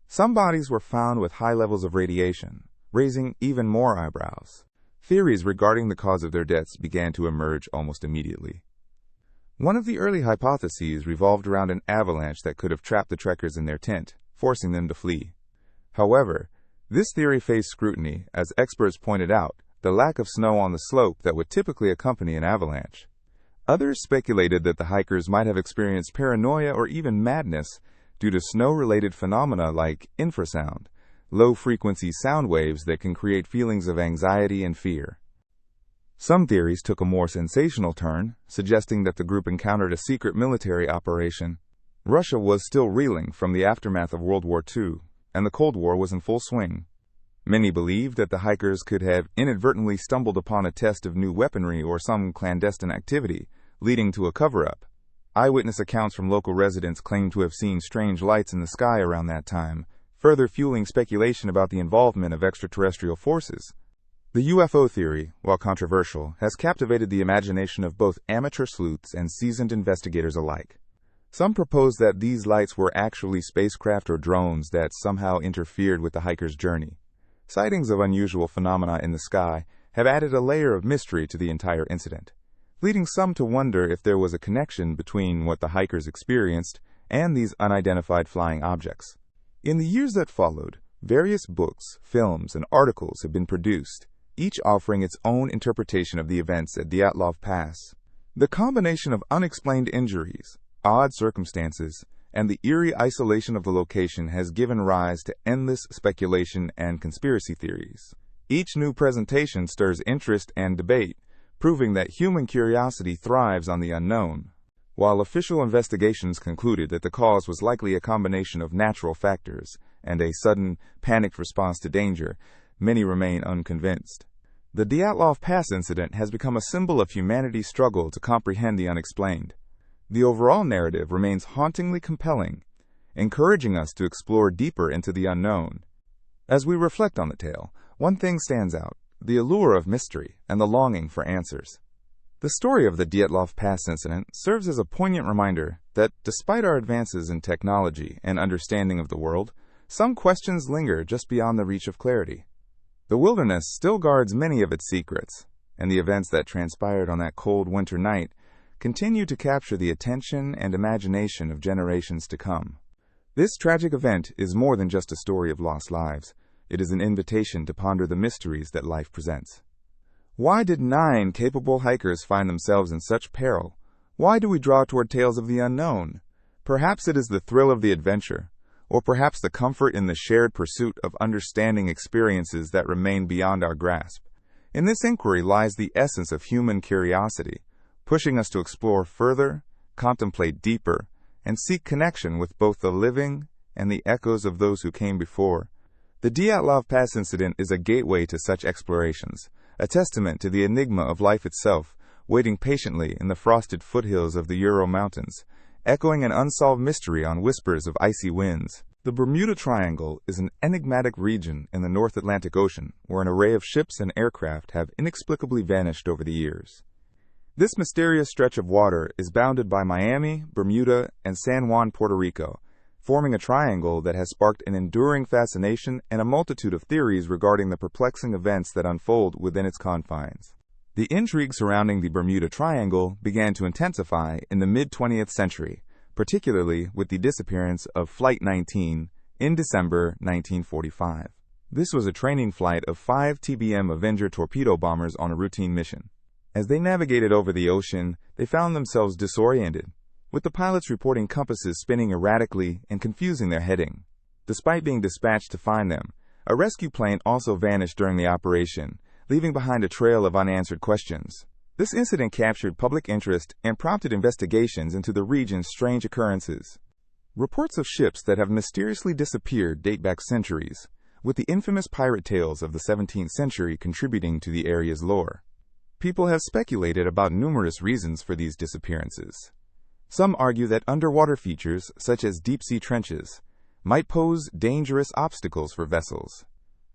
Some bodies were found with high levels of radiation, raising even more eyebrows. Theories regarding the cause of their deaths began to emerge almost immediately. One of the early hypotheses revolved around an avalanche that could have trapped the trekkers in their tent, forcing them to flee. However, this theory faced scrutiny, as experts pointed out the lack of snow on the slope that would typically accompany an avalanche. Others speculated that the hikers might have experienced paranoia or even madness due to snow-related phenomena like infrasound, low-frequency sound waves that can create feelings of anxiety and fear. Some theories took a more sensational turn, suggesting that the group encountered a secret military operation. Russia was still reeling from the aftermath of World War II, and the Cold War was in full swing. Many believed that the hikers could have inadvertently stumbled upon a test of new weaponry or some clandestine activity, leading to a cover-up. Eyewitness accounts from local residents claimed to have seen strange lights in the sky around that time, further fueling speculation about the involvement of extraterrestrial forces. The UFO theory, while controversial, has captivated the imagination of both amateur sleuths and seasoned investigators alike. Some propose that these lights were actually spacecraft or drones that somehow interfered with the hikers' journey. Sightings of unusual phenomena in the sky have added a layer of mystery to the entire incident, leading some to wonder if there was a connection between what the hikers experienced and these unidentified flying objects. In the years that followed, various books, films, and articles have been produced, each offering its own interpretation of the events at Dyatlov Pass. The combination of unexplained injuries, odd circumstances, and the eerie isolation of the location has given rise to endless speculation and conspiracy theories. Each new presentation stirs interest and debate, proving that human curiosity thrives on the unknown. While official investigations concluded that the cause was likely a combination of natural factors and a sudden, panicked response to danger, many remain unconvinced. The Dyatlov Pass incident has become a symbol of humanity's struggle to comprehend the unexplained. The overall narrative remains hauntingly compelling, encouraging us to explore deeper into the unknown. As we reflect on the tale, one thing stands out: the allure of mystery and the longing for answers. The story of the Dyatlov Pass incident serves as a poignant reminder that, despite our advances in technology and understanding of the world, some questions linger just beyond the reach of clarity. The wilderness still guards many of its secrets, and the events that transpired on that cold winter night continue to capture the attention and imagination of generations to come. This tragic event is more than just a story of lost lives. It is an invitation to ponder the mysteries that life presents. Why did 9 capable hikers find themselves in such peril? Why do we draw toward tales of the unknown? Perhaps it is the thrill of the adventure, or perhaps the comfort in the shared pursuit of understanding experiences that remain beyond our grasp. In this inquiry lies the essence of human curiosity, pushing us to explore further, contemplate deeper, and seek connection with both the living and the echoes of those who came before. The Dyatlov Pass incident is a gateway to such explorations, a testament to the enigma of life itself, waiting patiently in the frosted foothills of the Ural Mountains, echoing an unsolved mystery on whispers of icy winds. The Bermuda Triangle is an enigmatic region in the North Atlantic Ocean where an array of ships and aircraft have inexplicably vanished over the years. This mysterious stretch of water is bounded by Miami, Bermuda, and San Juan, Puerto Rico, forming a triangle that has sparked an enduring fascination and a multitude of theories regarding the perplexing events that unfold within its confines. The intrigue surrounding the Bermuda Triangle began to intensify in the mid-20th century, particularly with the disappearance of Flight 19 in December 1945. This was a training flight of 5 TBM Avenger torpedo bombers on a routine mission. As they navigated over the ocean, they found themselves disoriented, with the pilots reporting compasses spinning erratically and confusing their heading. Despite being dispatched to find them, a rescue plane also vanished during the operation, leaving behind a trail of unanswered questions. This incident captured public interest and prompted investigations into the region's strange occurrences. Reports of ships that have mysteriously disappeared date back centuries, with the infamous pirate tales of the 17th century contributing to the area's lore. People have speculated about numerous reasons for these disappearances. Some argue that underwater features, such as deep-sea trenches, might pose dangerous obstacles for vessels.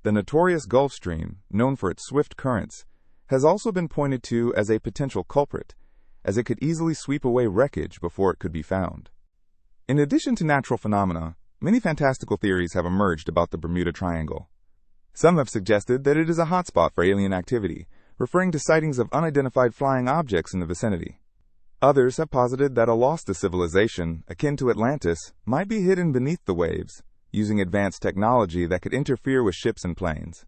The notorious Gulf Stream, known for its swift currents, has also been pointed to as a potential culprit, as it could easily sweep away wreckage before it could be found. In addition to natural phenomena, many fantastical theories have emerged about the Bermuda Triangle. Some have suggested that it is a hotspot for alien activity, referring to sightings of unidentified flying objects in the vicinity. Others have posited that a lost civilization, akin to Atlantis, might be hidden beneath the waves, using advanced technology that could interfere with ships and planes.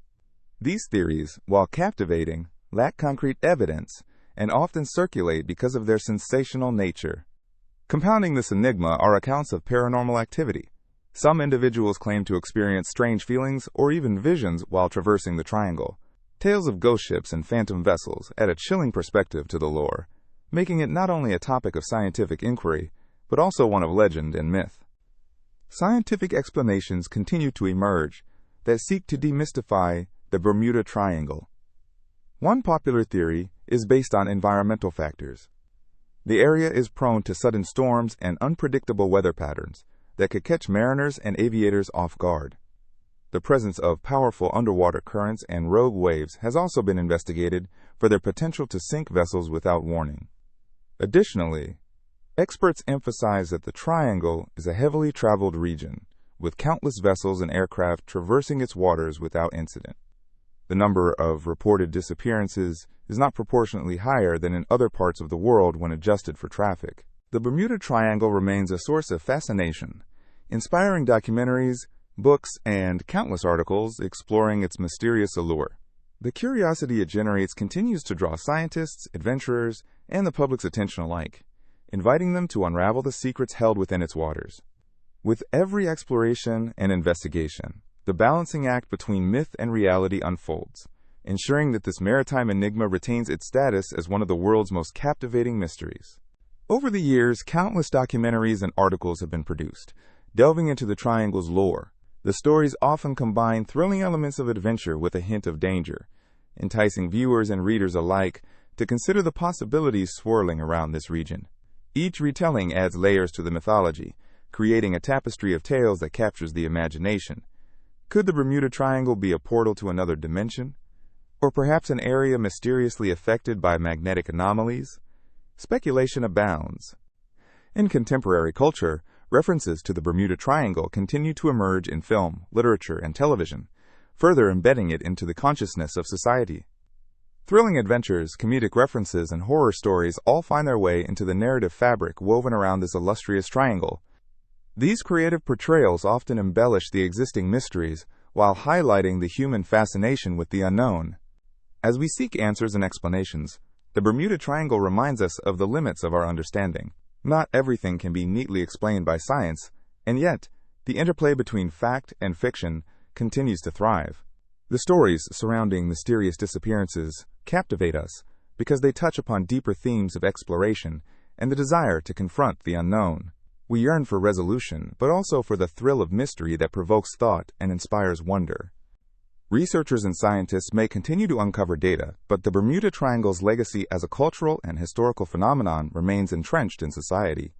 These theories, while captivating, lack concrete evidence and often circulate because of their sensational nature. Compounding this enigma are accounts of paranormal activity. Some individuals claim to experience strange feelings or even visions while traversing the triangle. Tales of ghost ships and phantom vessels add a chilling perspective to the lore, making it not only a topic of scientific inquiry, but also one of legend and myth. Scientific explanations continue to emerge that seek to demystify the Bermuda Triangle. One popular theory is based on environmental factors. The area is prone to sudden storms and unpredictable weather patterns that could catch mariners and aviators off guard. The presence of powerful underwater currents and rogue waves has also been investigated for their potential to sink vessels without warning. Additionally, experts emphasize that the Triangle is a heavily traveled region, with countless vessels and aircraft traversing its waters without incident. The number of reported disappearances is not proportionately higher than in other parts of the world when adjusted for traffic. The Bermuda Triangle remains a source of fascination, inspiring documentaries, books, and countless articles exploring its mysterious allure. The curiosity it generates continues to draw scientists, adventurers, and the public's attention alike, inviting them to unravel the secrets held within its waters. With every exploration and investigation, the balancing act between myth and reality unfolds, ensuring that this maritime enigma retains its status as one of the world's most captivating mysteries. Over the years, countless documentaries and articles have been produced, delving into the Triangle's lore. The stories often combine thrilling elements of adventure with a hint of danger, enticing viewers and readers alike to consider the possibilities swirling around this region. Each retelling adds layers to the mythology, creating a tapestry of tales that captures the imagination. Could the Bermuda Triangle be a portal to another dimension? Or perhaps an area mysteriously affected by magnetic anomalies? Speculation abounds. In contemporary culture, references to the Bermuda Triangle continue to emerge in film, literature, and television, further embedding it into the consciousness of society. Thrilling adventures, comedic references, and horror stories all find their way into the narrative fabric woven around this illustrious triangle. These creative portrayals often embellish the existing mysteries while highlighting the human fascination with the unknown. As we seek answers and explanations, the Bermuda Triangle reminds us of the limits of our understanding. Not everything can be neatly explained by science, and yet, the interplay between fact and fiction continues to thrive. The stories surrounding mysterious disappearances captivate us because they touch upon deeper themes of exploration and the desire to confront the unknown. We yearn for resolution, but also for the thrill of mystery that provokes thought and inspires wonder. Researchers and scientists may continue to uncover data, but the Bermuda Triangle's legacy as a cultural and historical phenomenon remains entrenched in society.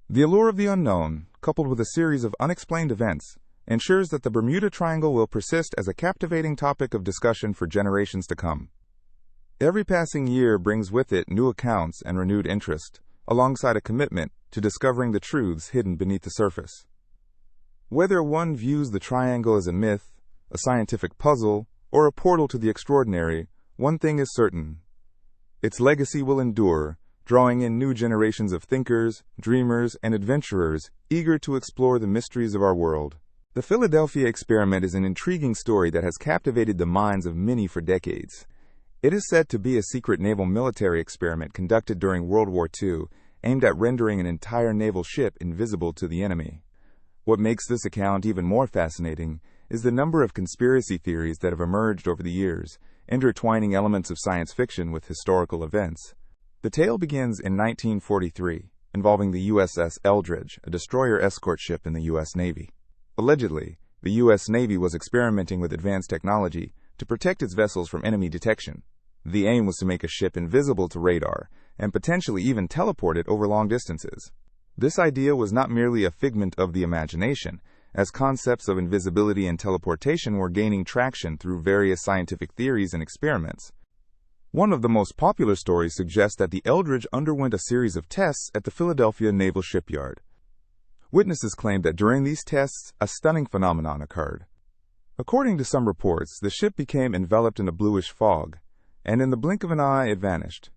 The allure of the unknown, coupled with a series of unexplained events, ensures that the Bermuda Triangle will persist as a captivating topic of discussion for generations to come. Every passing year brings with it new accounts and renewed interest, alongside a commitment to discovering the truths hidden beneath the surface. Whether one views the triangle as a myth, a scientific puzzle, or a portal to the extraordinary, one thing is certain. Its legacy will endure, drawing in new generations of thinkers, dreamers, and adventurers eager to explore the mysteries of our world. The Philadelphia experiment is an intriguing story that has captivated the minds of many for decades. It is said to be a secret naval military experiment conducted during World War II, aimed at rendering an entire naval ship invisible to the enemy. What makes this account even more fascinating is the number of conspiracy theories that have emerged over the years, intertwining elements of science fiction with historical events. The tale begins in 1943, involving the USS Eldridge, a destroyer escort ship in the U.S. Navy. Allegedly, the U.S. Navy was experimenting with advanced technology to protect its vessels from enemy detection. The aim was to make a ship invisible to radar, and potentially even teleport it over long distances. This idea was not merely a figment of the imagination, as concepts of invisibility and teleportation were gaining traction through various scientific theories and experiments. One of the most popular stories suggests that the Eldridge underwent a series of tests at the Philadelphia Naval Shipyard. Witnesses claimed that during these tests, a stunning phenomenon occurred. According to some reports, the ship became enveloped in a bluish fog, and in the blink of an eye it vanished.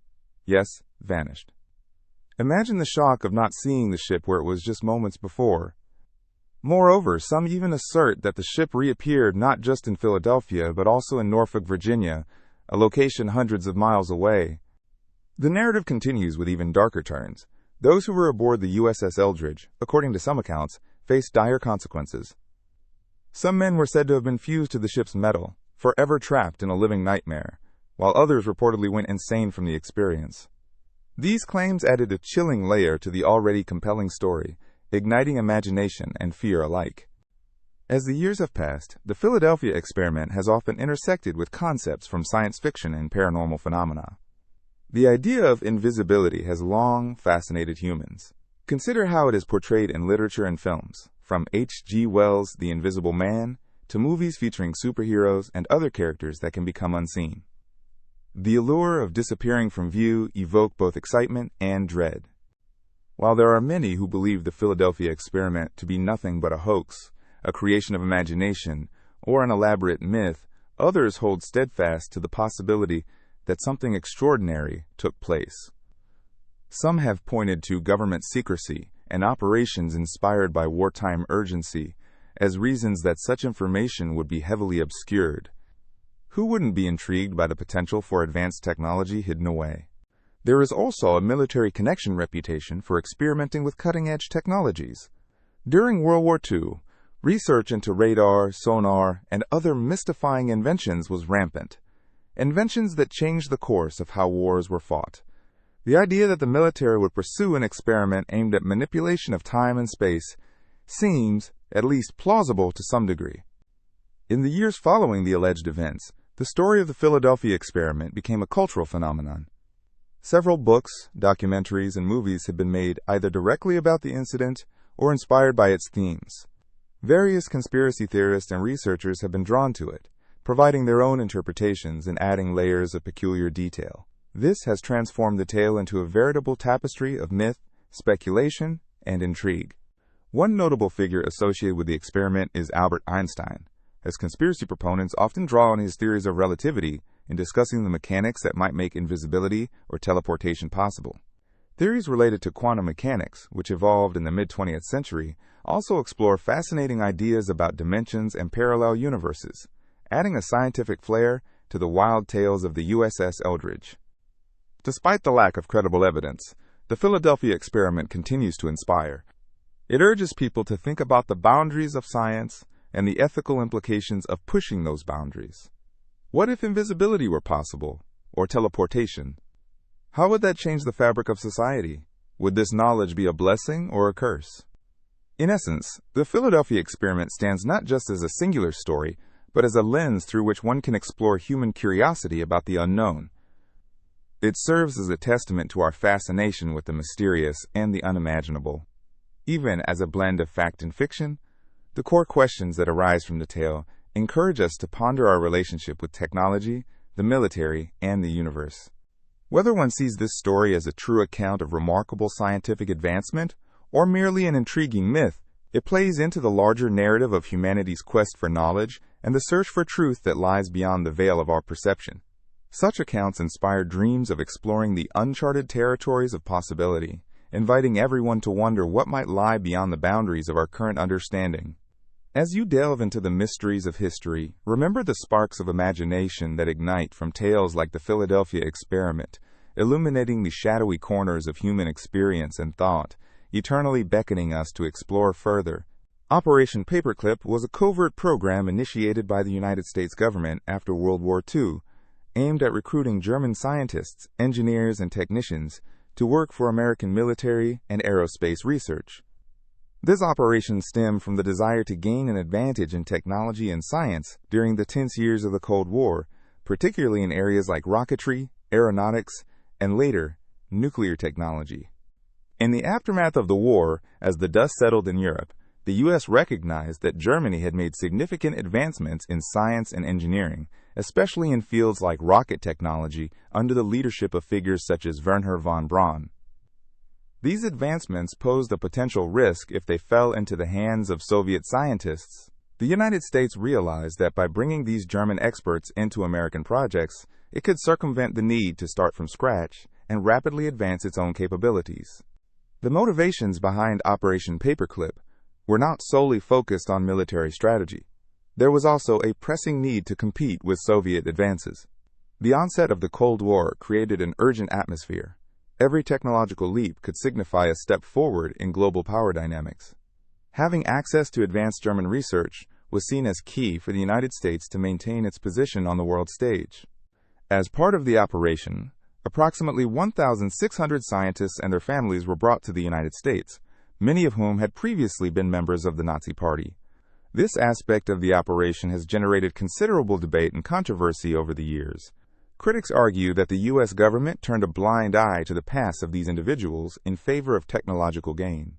Yes, vanished. Imagine the shock of not seeing the ship where it was just moments before. Moreover, some even assert that the ship reappeared not just in Philadelphia, but also in Norfolk, Virginia, a location hundreds of miles away. The narrative continues with even darker turns. Those who were aboard the USS Eldridge, according to some accounts, faced dire consequences. Some men were said to have been fused to the ship's metal, forever trapped in a living nightmare, while others reportedly went insane from the experience. These claims added a chilling layer to the already compelling story, igniting imagination and fear alike. As the years have passed, the Philadelphia experiment has often intersected with concepts from science fiction and paranormal phenomena. The idea of invisibility has long fascinated humans. Consider how it is portrayed in literature and films, from H.G. Wells' The Invisible Man to movies featuring superheroes and other characters that can become unseen. The allure of disappearing from view evokes both excitement and dread. While there are many who believe the Philadelphia experiment to be nothing but a hoax, a creation of imagination, or an elaborate myth, others hold steadfast to the possibility that something extraordinary took place. Some have pointed to government secrecy and operations inspired by wartime urgency as reasons that such information would be heavily obscured. Who wouldn't be intrigued by the potential for advanced technology hidden away? There is also a military connection reputation for experimenting with cutting-edge technologies. During World War II, research into radar, sonar, and other mystifying inventions was rampant. Inventions that changed the course of how wars were fought. The idea that the military would pursue an experiment aimed at manipulation of time and space seems, at least, plausible to some degree. In the years following the alleged events, the story of the Philadelphia experiment became a cultural phenomenon. Several books, documentaries, and movies have been made either directly about the incident or inspired by its themes. Various conspiracy theorists and researchers have been drawn to it, providing their own interpretations and adding layers of peculiar detail. This has transformed the tale into a veritable tapestry of myth, speculation, and intrigue. One notable figure associated with the experiment is Albert Einstein, as conspiracy proponents often draw on his theories of relativity in discussing the mechanics that might make invisibility or teleportation possible. Theories related to quantum mechanics, which evolved in the mid-20th century, also explore fascinating ideas about dimensions and parallel universes, adding a scientific flair to the wild tales of the USS Eldridge. Despite the lack of credible evidence, the Philadelphia experiment continues to inspire. It urges people to think about the boundaries of science and the ethical implications of pushing those boundaries. What if invisibility were possible, or teleportation? How would that change the fabric of society? Would this knowledge be a blessing or a curse? In essence, the Philadelphia experiment stands not just as a singular story, but as a lens through which one can explore human curiosity about the unknown. It serves as a testament to our fascination with the mysterious and the unimaginable. Even as a blend of fact and fiction, the core questions that arise from the tale encourage us to ponder our relationship with technology, the military, and the universe. Whether one sees this story as a true account of remarkable scientific advancement or merely an intriguing myth, it plays into the larger narrative of humanity's quest for knowledge and the search for truth that lies beyond the veil of our perception. Such accounts inspire dreams of exploring the uncharted territories of possibility, inviting everyone to wonder what might lie beyond the boundaries of our current understanding. As you delve into the mysteries of history, remember the sparks of imagination that ignite from tales like the Philadelphia Experiment, illuminating the shadowy corners of human experience and thought, eternally beckoning us to explore further. Operation Paperclip was a covert program initiated by the United States government after World War II, aimed at recruiting German scientists, engineers, and technicians to work for American military and aerospace research. This operation stemmed from the desire to gain an advantage in technology and science during the tense years of the Cold War, particularly in areas like rocketry, aeronautics, and later, nuclear technology. In the aftermath of the war, as the dust settled in Europe, the U.S. recognized that Germany had made significant advancements in science and engineering, especially in fields like rocket technology under the leadership of figures such as Wernher von Braun. These advancements posed a potential risk if they fell into the hands of Soviet scientists. The United States realized that by bringing these German experts into American projects, it could circumvent the need to start from scratch and rapidly advance its own capabilities. The motivations behind Operation Paperclip were not solely focused on military strategy. There was also a pressing need to compete with Soviet advances. The onset of the Cold War created an urgent atmosphere. Every technological leap could signify a step forward in global power dynamics. Having access to advanced German research was seen as key for the United States to maintain its position on the world stage. As part of the operation, approximately 1,600 scientists and their families were brought to the United States, many of whom had previously been members of the Nazi Party. This aspect of the operation has generated considerable debate and controversy over the years. Critics argue that the U.S. government turned a blind eye to the past of these individuals in favor of technological gain.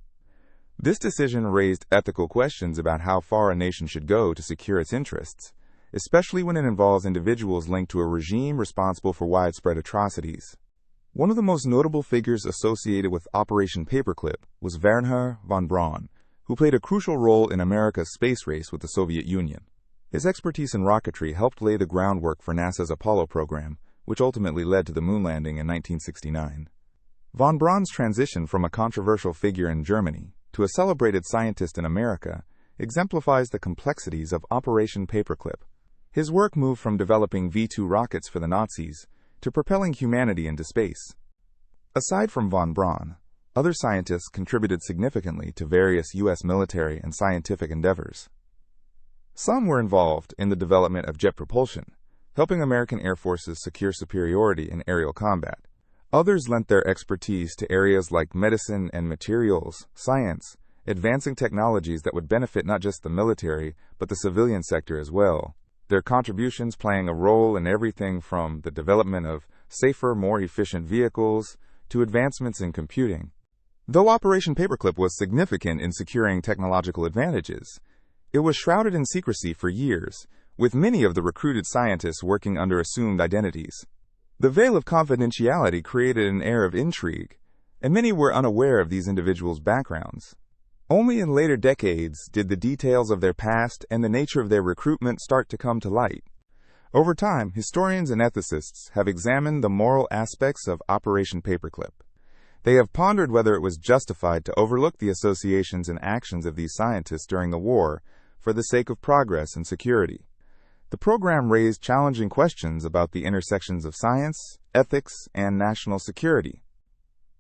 This decision raised ethical questions about how far a nation should go to secure its interests, especially when it involves individuals linked to a regime responsible for widespread atrocities. One of the most notable figures associated with Operation Paperclip was Wernher von Braun, who played a crucial role in America's space race with the Soviet Union. His expertise in rocketry helped lay the groundwork for NASA's Apollo program, which ultimately led to the moon landing in 1969. Von Braun's transition from a controversial figure in Germany to a celebrated scientist in America exemplifies the complexities of Operation Paperclip. His work moved from developing V-2 rockets for the Nazis to propelling humanity into space. Aside from von Braun, other scientists contributed significantly to various U.S. military and scientific endeavors. Some were involved in the development of jet propulsion, helping American air forces secure superiority in aerial combat. Others lent their expertise to areas like medicine and materials, science, advancing technologies that would benefit not just the military, but the civilian sector as well. Their contributions playing a role in everything from the development of safer, more efficient vehicles to advancements in computing. Though Operation Paperclip was significant in securing technological advantages, it was shrouded in secrecy for years, with many of the recruited scientists working under assumed identities. The veil of confidentiality created an air of intrigue, and many were unaware of these individuals' backgrounds. Only in later decades did the details of their past and the nature of their recruitment start to come to light. Over time, historians and ethicists have examined the moral aspects of Operation Paperclip. They have pondered whether it was justified to overlook the associations and actions of these scientists during the war for the sake of progress and security. The program raised challenging questions about the intersections of science, ethics, and national security.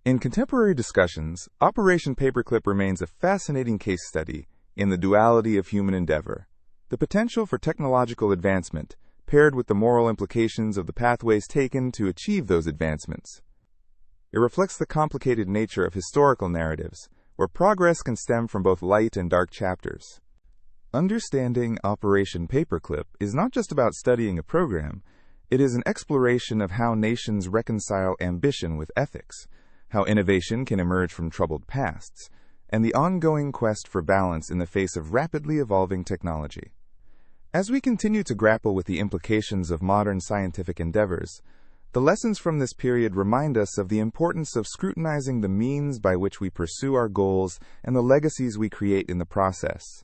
In contemporary discussions, Operation Paperclip remains a fascinating case study in the duality of human endeavor, the potential for technological advancement paired with the moral implications of the pathways taken to achieve those advancements. It reflects the complicated nature of historical narratives, where progress can stem from both light and dark chapters. Understanding Operation Paperclip is not just about studying a program, it is an exploration of how nations reconcile ambition with ethics, how innovation can emerge from troubled pasts, and the ongoing quest for balance in the face of rapidly evolving technology. As we continue to grapple with the implications of modern scientific endeavors, the lessons from this period remind us of the importance of scrutinizing the means by which we pursue our goals and the legacies we create in the process.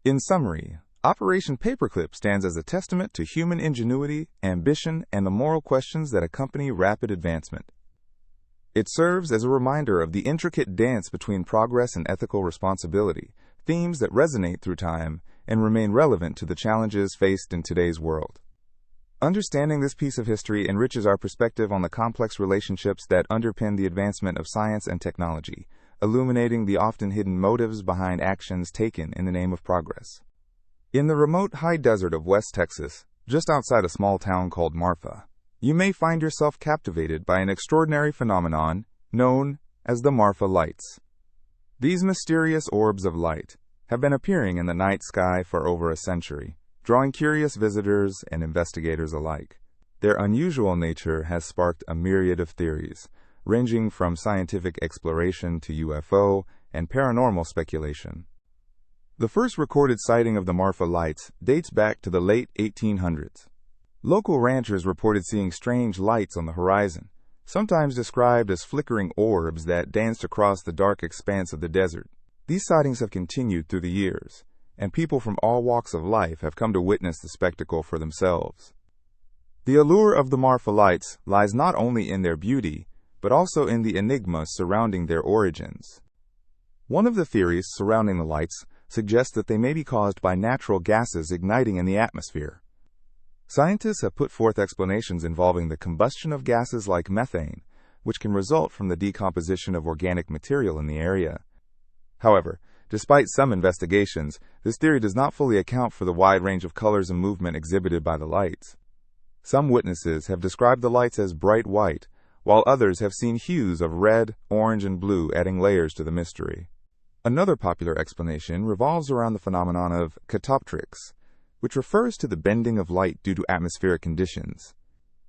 In summary, Operation Paperclip stands as a testament to human ingenuity, ambition, and the moral questions that accompany rapid advancement. It serves as a reminder of the intricate dance between progress and ethical responsibility, themes that resonate through time and remain relevant to the challenges faced in today's world. Understanding this piece of history enriches our perspective on the complex relationships that underpin the advancement of science and technology, illuminating the often hidden motives behind actions taken in the name of progress. In the remote high desert of West Texas, just outside a small town called Marfa, you may find yourself captivated by an extraordinary phenomenon known as the Marfa Lights. These mysterious orbs of light have been appearing in the night sky for over a century, drawing curious visitors and investigators alike. Their unusual nature has sparked a myriad of theories, ranging from scientific exploration to UFO and paranormal speculation. The first recorded sighting of the Marfa Lights dates back to the late 1800s. Local ranchers reported seeing strange lights on the horizon, sometimes described as flickering orbs that danced across the dark expanse of the desert. These sightings have continued through the years, and people from all walks of life have come to witness the spectacle for themselves. The allure of the Marfa Lights lies not only in their beauty, but also in the enigma surrounding their origins. One of the theories surrounding the lights suggests that they may be caused by natural gases igniting in the atmosphere. Scientists have put forth explanations involving the combustion of gases like methane, which can result from the decomposition of organic material in the area. However, despite some investigations, this theory does not fully account for the wide range of colors and movement exhibited by the lights. Some witnesses have described the lights as bright white, while others have seen hues of red, orange, and blue, adding layers to the mystery. Another popular explanation revolves around the phenomenon of catoptrics, which refers to the bending of light due to atmospheric conditions.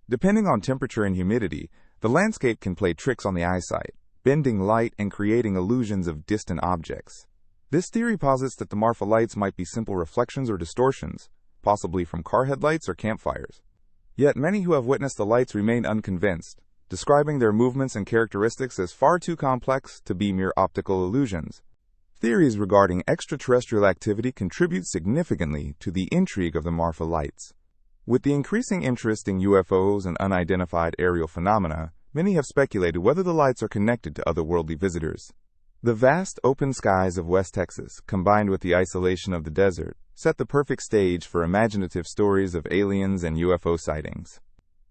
Depending on temperature and humidity, the landscape can play tricks on the eyesight, bending light and creating illusions of distant objects. This theory posits that the Marfa Lights might be simple reflections or distortions, possibly from car headlights or campfires. Yet many who have witnessed the lights remain unconvinced, describing their movements and characteristics as far too complex to be mere optical illusions. Theories regarding extraterrestrial activity contribute significantly to the intrigue of the Marfa Lights. With the increasing interest in UFOs and unidentified aerial phenomena, many have speculated whether the lights are connected to otherworldly visitors. The vast open skies of West Texas, combined with the isolation of the desert, set the perfect stage for imaginative stories of aliens and UFO sightings.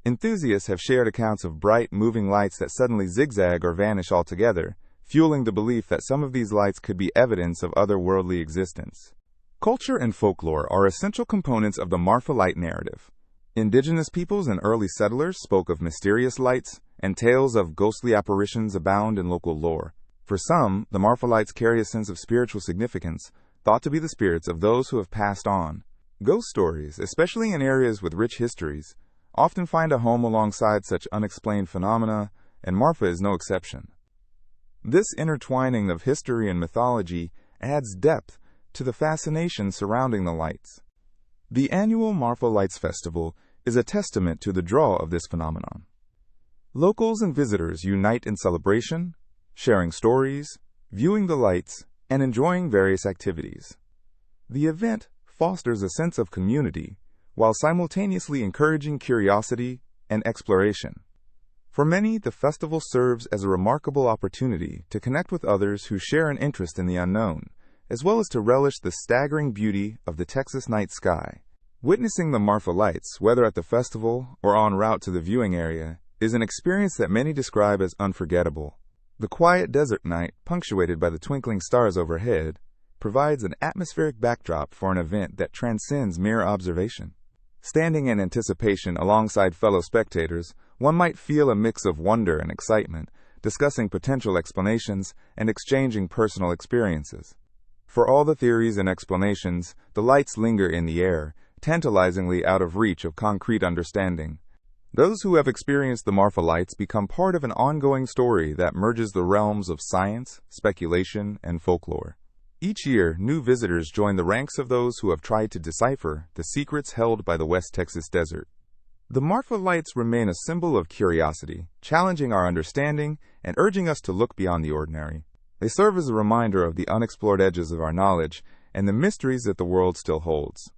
Enthusiasts have shared accounts of bright, moving lights that suddenly zigzag or vanish altogether, fueling the belief that some of these lights could be evidence of otherworldly existence. Culture and folklore are essential components of the Marfa Light narrative. Indigenous peoples and early settlers spoke of mysterious lights, and tales of ghostly apparitions abound in local lore. For some, the Marfa Lights carry a sense of spiritual significance, thought to be the spirits of those who have passed on. Ghost stories, especially in areas with rich histories, often find a home alongside such unexplained phenomena, and Marfa is no exception. This intertwining of history and mythology adds depth to the fascination surrounding the lights. The annual Marfa Lights Festival is a testament to the draw of this phenomenon. Locals and visitors unite in celebration, sharing stories, viewing the lights, and enjoying various activities. The event fosters a sense of community while simultaneously encouraging curiosity and exploration. For many, the festival serves as a remarkable opportunity to connect with others who share an interest in the unknown, as well as to relish the staggering beauty of the Texas night sky. Witnessing the Marfa Lights, whether at the festival or en route to the viewing area, is an experience that many describe as unforgettable. The quiet desert night, punctuated by the twinkling stars overhead, provides an atmospheric backdrop for an event that transcends mere observation. Standing in anticipation alongside fellow spectators, one might feel a mix of wonder and excitement, discussing potential explanations and exchanging personal experiences. For all the theories and explanations, the lights linger in the air, tantalizingly out of reach of concrete understanding. Those who have experienced the Marfa Lights become part of an ongoing story that merges the realms of science, speculation, and folklore. Each year, new visitors join the ranks of those who have tried to decipher the secrets held by the West Texas desert. The Marfa Lights remain a symbol of curiosity, challenging our understanding and urging us to look beyond the ordinary. They serve as a reminder of the unexplored edges of our knowledge and the mysteries that the world still holds.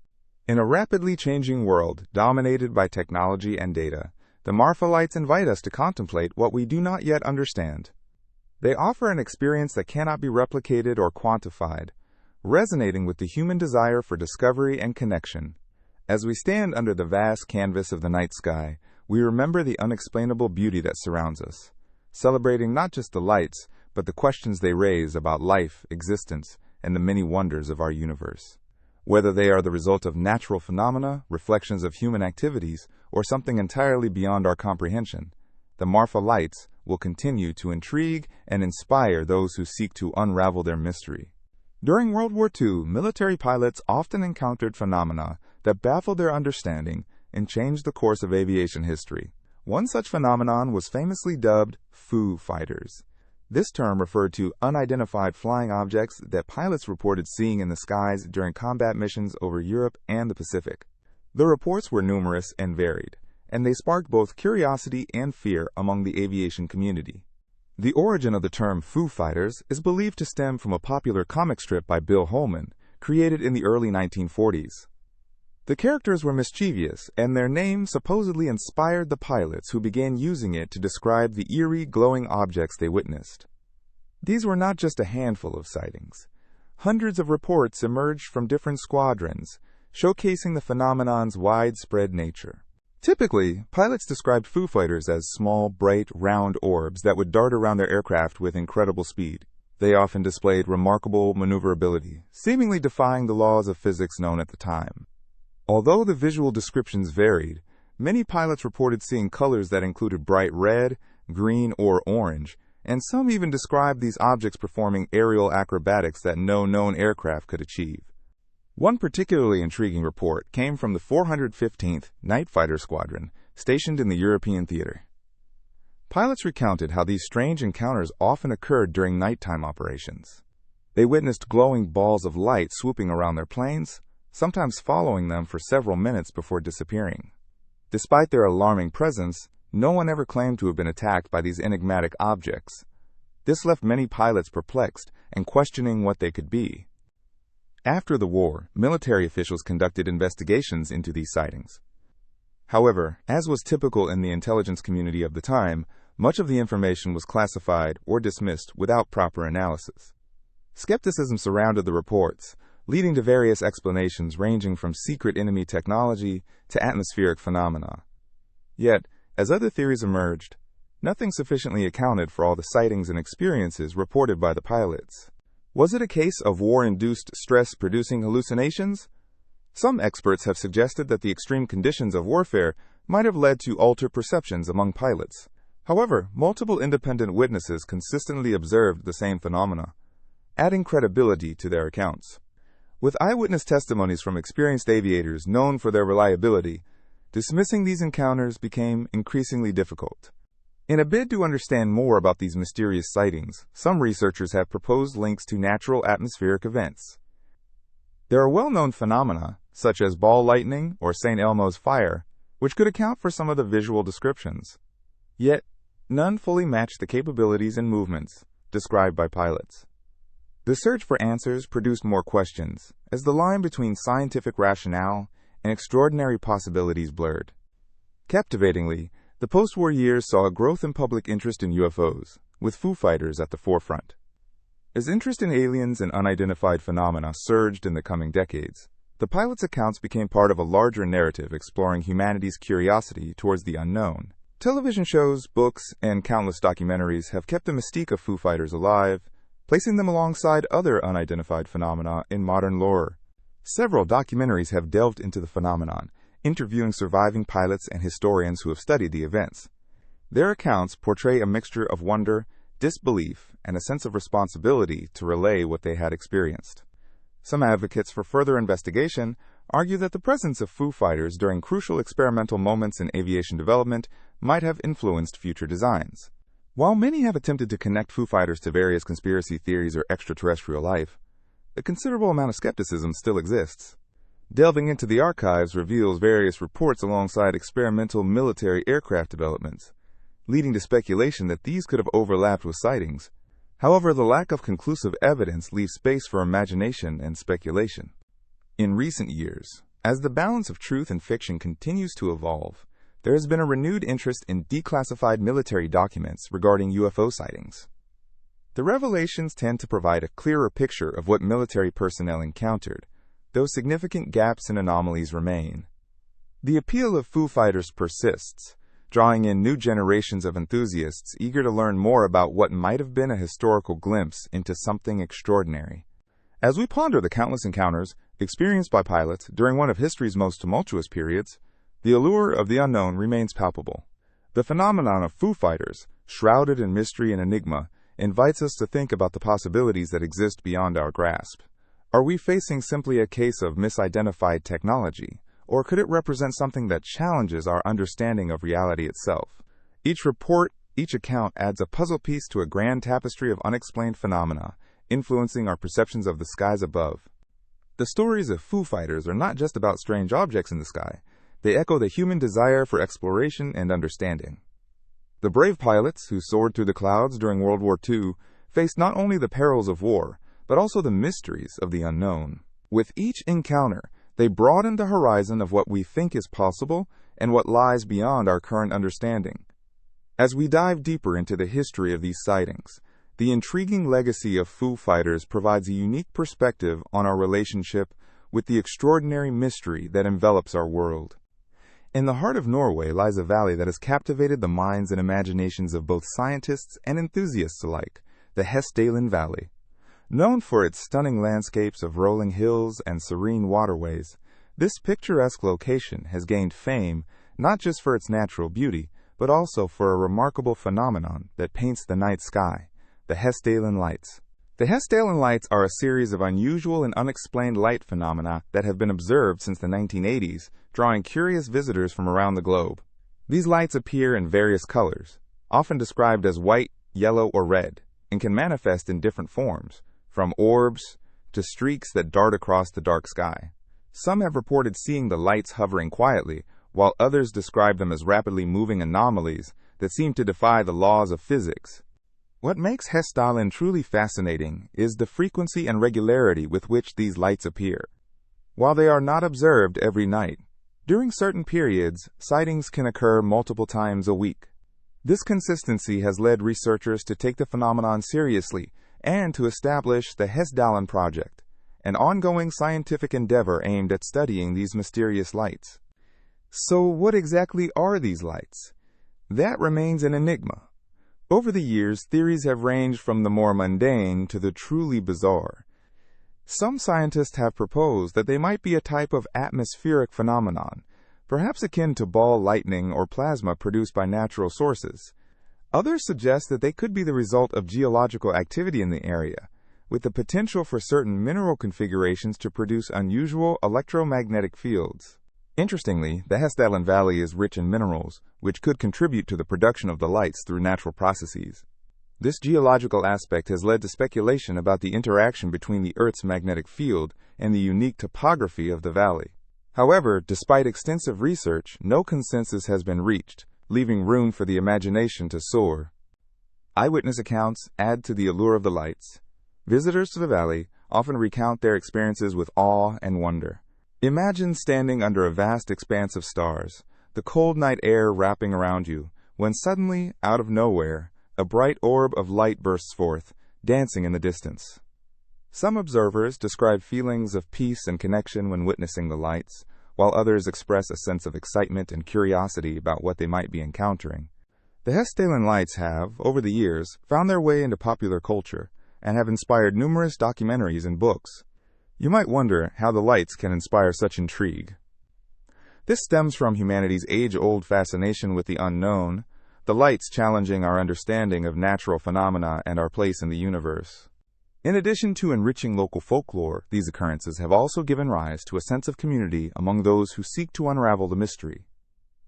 In a rapidly changing world dominated by technology and data, the Marfa Lights invite us to contemplate what we do not yet understand. They offer an experience that cannot be replicated or quantified, resonating with the human desire for discovery and connection. As we stand under the vast canvas of the night sky, we remember the unexplainable beauty that surrounds us, celebrating not just the lights, but the questions they raise about life, existence, and the many wonders of our universe. Whether they are the result of natural phenomena, reflections of human activities, or something entirely beyond our comprehension, the Marfa Lights will continue to intrigue and inspire those who seek to unravel their mystery. During World War II, military pilots often encountered phenomena that baffled their understanding and changed the course of aviation history. One such phenomenon was famously dubbed Foo Fighters. This term referred to unidentified flying objects that pilots reported seeing in the skies during combat missions over Europe and the Pacific. The reports were numerous and varied, and they sparked both curiosity and fear among the aviation community. The origin of the term Foo Fighters is believed to stem from a popular comic strip by Bill Holman, created in the early 1940s. The characters were mischievous, and their name supposedly inspired the pilots who began using it to describe the eerie, glowing objects they witnessed. These were not just a handful of sightings. Hundreds of reports emerged from different squadrons, showcasing the phenomenon's widespread nature. Typically, pilots described Foo Fighters as small, bright, round orbs that would dart around their aircraft with incredible speed. They often displayed remarkable maneuverability, seemingly defying the laws of physics known at the time. Although the visual descriptions varied, many pilots reported seeing colors that included bright red, green, or orange, and some even described these objects performing aerial acrobatics that no known aircraft could achieve. One particularly intriguing report came from the 415th Night Fighter Squadron, stationed in the European theater. Pilots recounted how these strange encounters often occurred during nighttime operations. They witnessed glowing balls of light swooping around their planes, sometimes following them for several minutes before disappearing. Despite their alarming presence, no one ever claimed to have been attacked by these enigmatic objects. This left many pilots perplexed and questioning what they could be. After the war, military officials conducted investigations into these sightings. However, as was typical in the intelligence community of the time, much of the information was classified or dismissed without proper analysis. Skepticism surrounded the reports, leading to various explanations ranging from secret enemy technology to atmospheric phenomena. Yet, as other theories emerged, nothing sufficiently accounted for all the sightings and experiences reported by the pilots. Was it a case of war-induced stress producing hallucinations? Some experts have suggested that the extreme conditions of warfare might have led to altered perceptions among pilots. However, multiple independent witnesses consistently observed the same phenomena, adding credibility to their accounts. With eyewitness testimonies from experienced aviators known for their reliability, dismissing these encounters became increasingly difficult. In a bid to understand more about these mysterious sightings, some researchers have proposed links to natural atmospheric events. There are well-known phenomena, such as ball lightning or St. Elmo's fire, which could account for some of the visual descriptions. Yet, none fully match the capabilities and movements described by pilots. The search for answers produced more questions, as the line between scientific rationale and extraordinary possibilities blurred. Captivatingly, the post-war years saw a growth in public interest in UFOs, with Foo Fighters at the forefront. As interest in aliens and unidentified phenomena surged in the coming decades, the pilots' accounts became part of a larger narrative exploring humanity's curiosity towards the unknown. Television shows, books, and countless documentaries have kept the mystique of Foo Fighters alive, placing them alongside other unidentified phenomena in modern lore. Several documentaries have delved into the phenomenon, interviewing surviving pilots and historians who have studied the events. Their accounts portray a mixture of wonder, disbelief, and a sense of responsibility to relay what they had experienced. Some advocates for further investigation argue that the presence of Foo Fighters during crucial experimental moments in aviation development might have influenced future designs. While many have attempted to connect Foo Fighters to various conspiracy theories or extraterrestrial life, a considerable amount of skepticism still exists. Delving into the archives reveals various reports alongside experimental military aircraft developments, leading to speculation that these could have overlapped with sightings. However, the lack of conclusive evidence leaves space for imagination and speculation. In recent years, as the balance of truth and fiction continues to evolve, there has been a renewed interest in declassified military documents regarding UFO sightings. The revelations tend to provide a clearer picture of what military personnel encountered, though significant gaps and anomalies remain. The appeal of Foo Fighters persists, drawing in new generations of enthusiasts eager to learn more about what might have been a historical glimpse into something extraordinary. As we ponder the countless encounters experienced by pilots during one of history's most tumultuous periods, the allure of the unknown remains palpable. The phenomenon of Foo Fighters, shrouded in mystery and enigma, invites us to think about the possibilities that exist beyond our grasp. Are we facing simply a case of misidentified technology, or could it represent something that challenges our understanding of reality itself? Each report, each account adds a puzzle piece to a grand tapestry of unexplained phenomena, influencing our perceptions of the skies above. The stories of Foo Fighters are not just about strange objects in the sky. They echo the human desire for exploration and understanding. The brave pilots who soared through the clouds during World War II faced not only the perils of war, but also the mysteries of the unknown. With each encounter, they broadened the horizon of what we think is possible and what lies beyond our current understanding. As we dive deeper into the history of these sightings, the intriguing legacy of Foo Fighters provides a unique perspective on our relationship with the extraordinary mystery that envelops our world. In the heart of Norway lies a valley that has captivated the minds and imaginations of both scientists and enthusiasts alike, the Hessdalen Valley. Known for its stunning landscapes of rolling hills and serene waterways, this picturesque location has gained fame not just for its natural beauty, but also for a remarkable phenomenon that paints the night sky, the Hessdalen Lights. The Hessdalen Lights are a series of unusual and unexplained light phenomena that have been observed since the 1980s, drawing curious visitors from around the globe. These lights appear in various colors, often described as white, yellow, or red, and can manifest in different forms, from orbs to streaks that dart across the dark sky. Some have reported seeing the lights hovering quietly, while others describe them as rapidly moving anomalies that seem to defy the laws of physics. What makes Hessdalen truly fascinating is the frequency and regularity with which these lights appear. While they are not observed every night, during certain periods, sightings can occur multiple times a week. This consistency has led researchers to take the phenomenon seriously and to establish the Hessdalen Project, an ongoing scientific endeavor aimed at studying these mysterious lights. So what exactly are these lights? That remains an enigma. Over the years, theories have ranged from the more mundane to the truly bizarre. Some scientists have proposed that they might be a type of atmospheric phenomenon, perhaps akin to ball lightning or plasma produced by natural sources. Others suggest that they could be the result of geological activity in the area, with the potential for certain mineral configurations to produce unusual electromagnetic fields. Interestingly, the Hessdalen Valley is rich in minerals, which could contribute to the production of the lights through natural processes. This geological aspect has led to speculation about the interaction between the Earth's magnetic field and the unique topography of the valley. However, despite extensive research, no consensus has been reached, leaving room for the imagination to soar. Eyewitness accounts add to the allure of the lights. Visitors to the valley often recount their experiences with awe and wonder. Imagine standing under a vast expanse of stars, the cold night air wrapping around you, when suddenly, out of nowhere, a bright orb of light bursts forth, dancing in the distance. Some observers describe feelings of peace and connection when witnessing the lights, while others express a sense of excitement and curiosity about what they might be encountering. The Hessdalen Lights have, over the years, found their way into popular culture and have inspired numerous documentaries and books. You might wonder how the lights can inspire such intrigue. This stems from humanity's age-old fascination with the unknown, the lights challenging our understanding of natural phenomena and our place in the universe. In addition to enriching local folklore, these occurrences have also given rise to a sense of community among those who seek to unravel the mystery.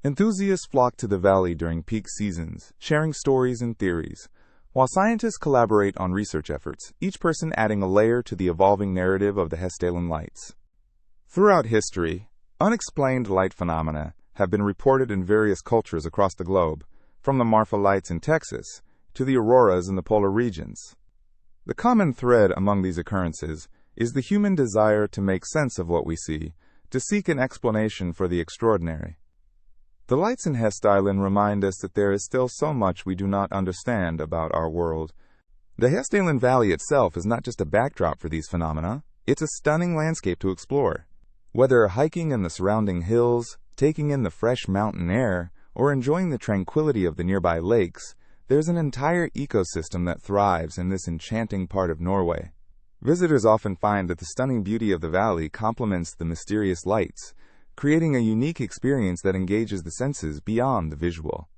Enthusiasts flock to the valley during peak seasons, sharing stories and theories, while scientists collaborate on research efforts, each person adding a layer to the evolving narrative of the Hessdalen Lights. Throughout history, unexplained light phenomena have been reported in various cultures across the globe, from the Marfa Lights in Texas to the auroras in the polar regions. The common thread among these occurrences is the human desire to make sense of what we see, to seek an explanation for the extraordinary. The lights in Hessdalen remind us that there is still so much we do not understand about our world. The Hessdalen Valley itself is not just a backdrop for these phenomena, it's a stunning landscape to explore. Whether hiking in the surrounding hills, taking in the fresh mountain air, or enjoying the tranquility of the nearby lakes, there's an entire ecosystem that thrives in this enchanting part of Norway. Visitors often find that the stunning beauty of the valley complements the mysterious lights, creating a unique experience that engages the senses beyond the visual.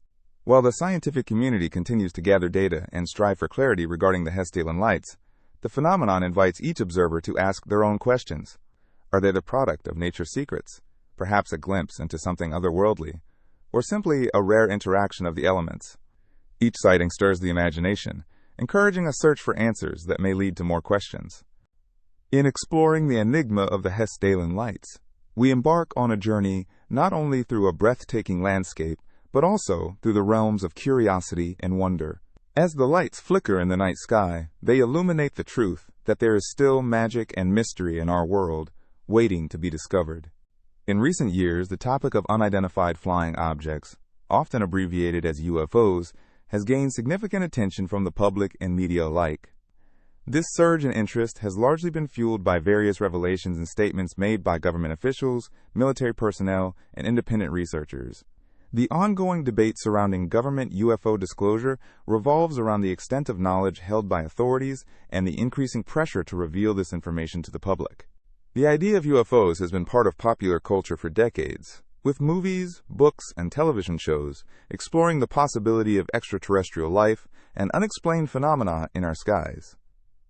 While the scientific community continues to gather data and strive for clarity regarding the Hessdalen Lights, the phenomenon invites each observer to ask their own questions. Are they the product of nature's secrets, perhaps a glimpse into something otherworldly, or simply a rare interaction of the elements? Each sighting stirs the imagination, encouraging a search for answers that may lead to more questions. In exploring the enigma of the Hessdalen Lights, we embark on a journey not only through a breathtaking landscape, but also through the realms of curiosity and wonder. As the lights flicker in the night sky, they illuminate the truth that there is still magic and mystery in our world, waiting to be discovered. In recent years, the topic of unidentified flying objects, often abbreviated as UFOs, has gained significant attention from the public and media alike. This surge in interest has largely been fueled by various revelations and statements made by government officials, military personnel, and independent researchers. The ongoing debate surrounding government UFO disclosure revolves around the extent of knowledge held by authorities and the increasing pressure to reveal this information to the public. The idea of UFOs has been part of popular culture for decades, with movies, books, and television shows exploring the possibility of extraterrestrial life and unexplained phenomena in our skies.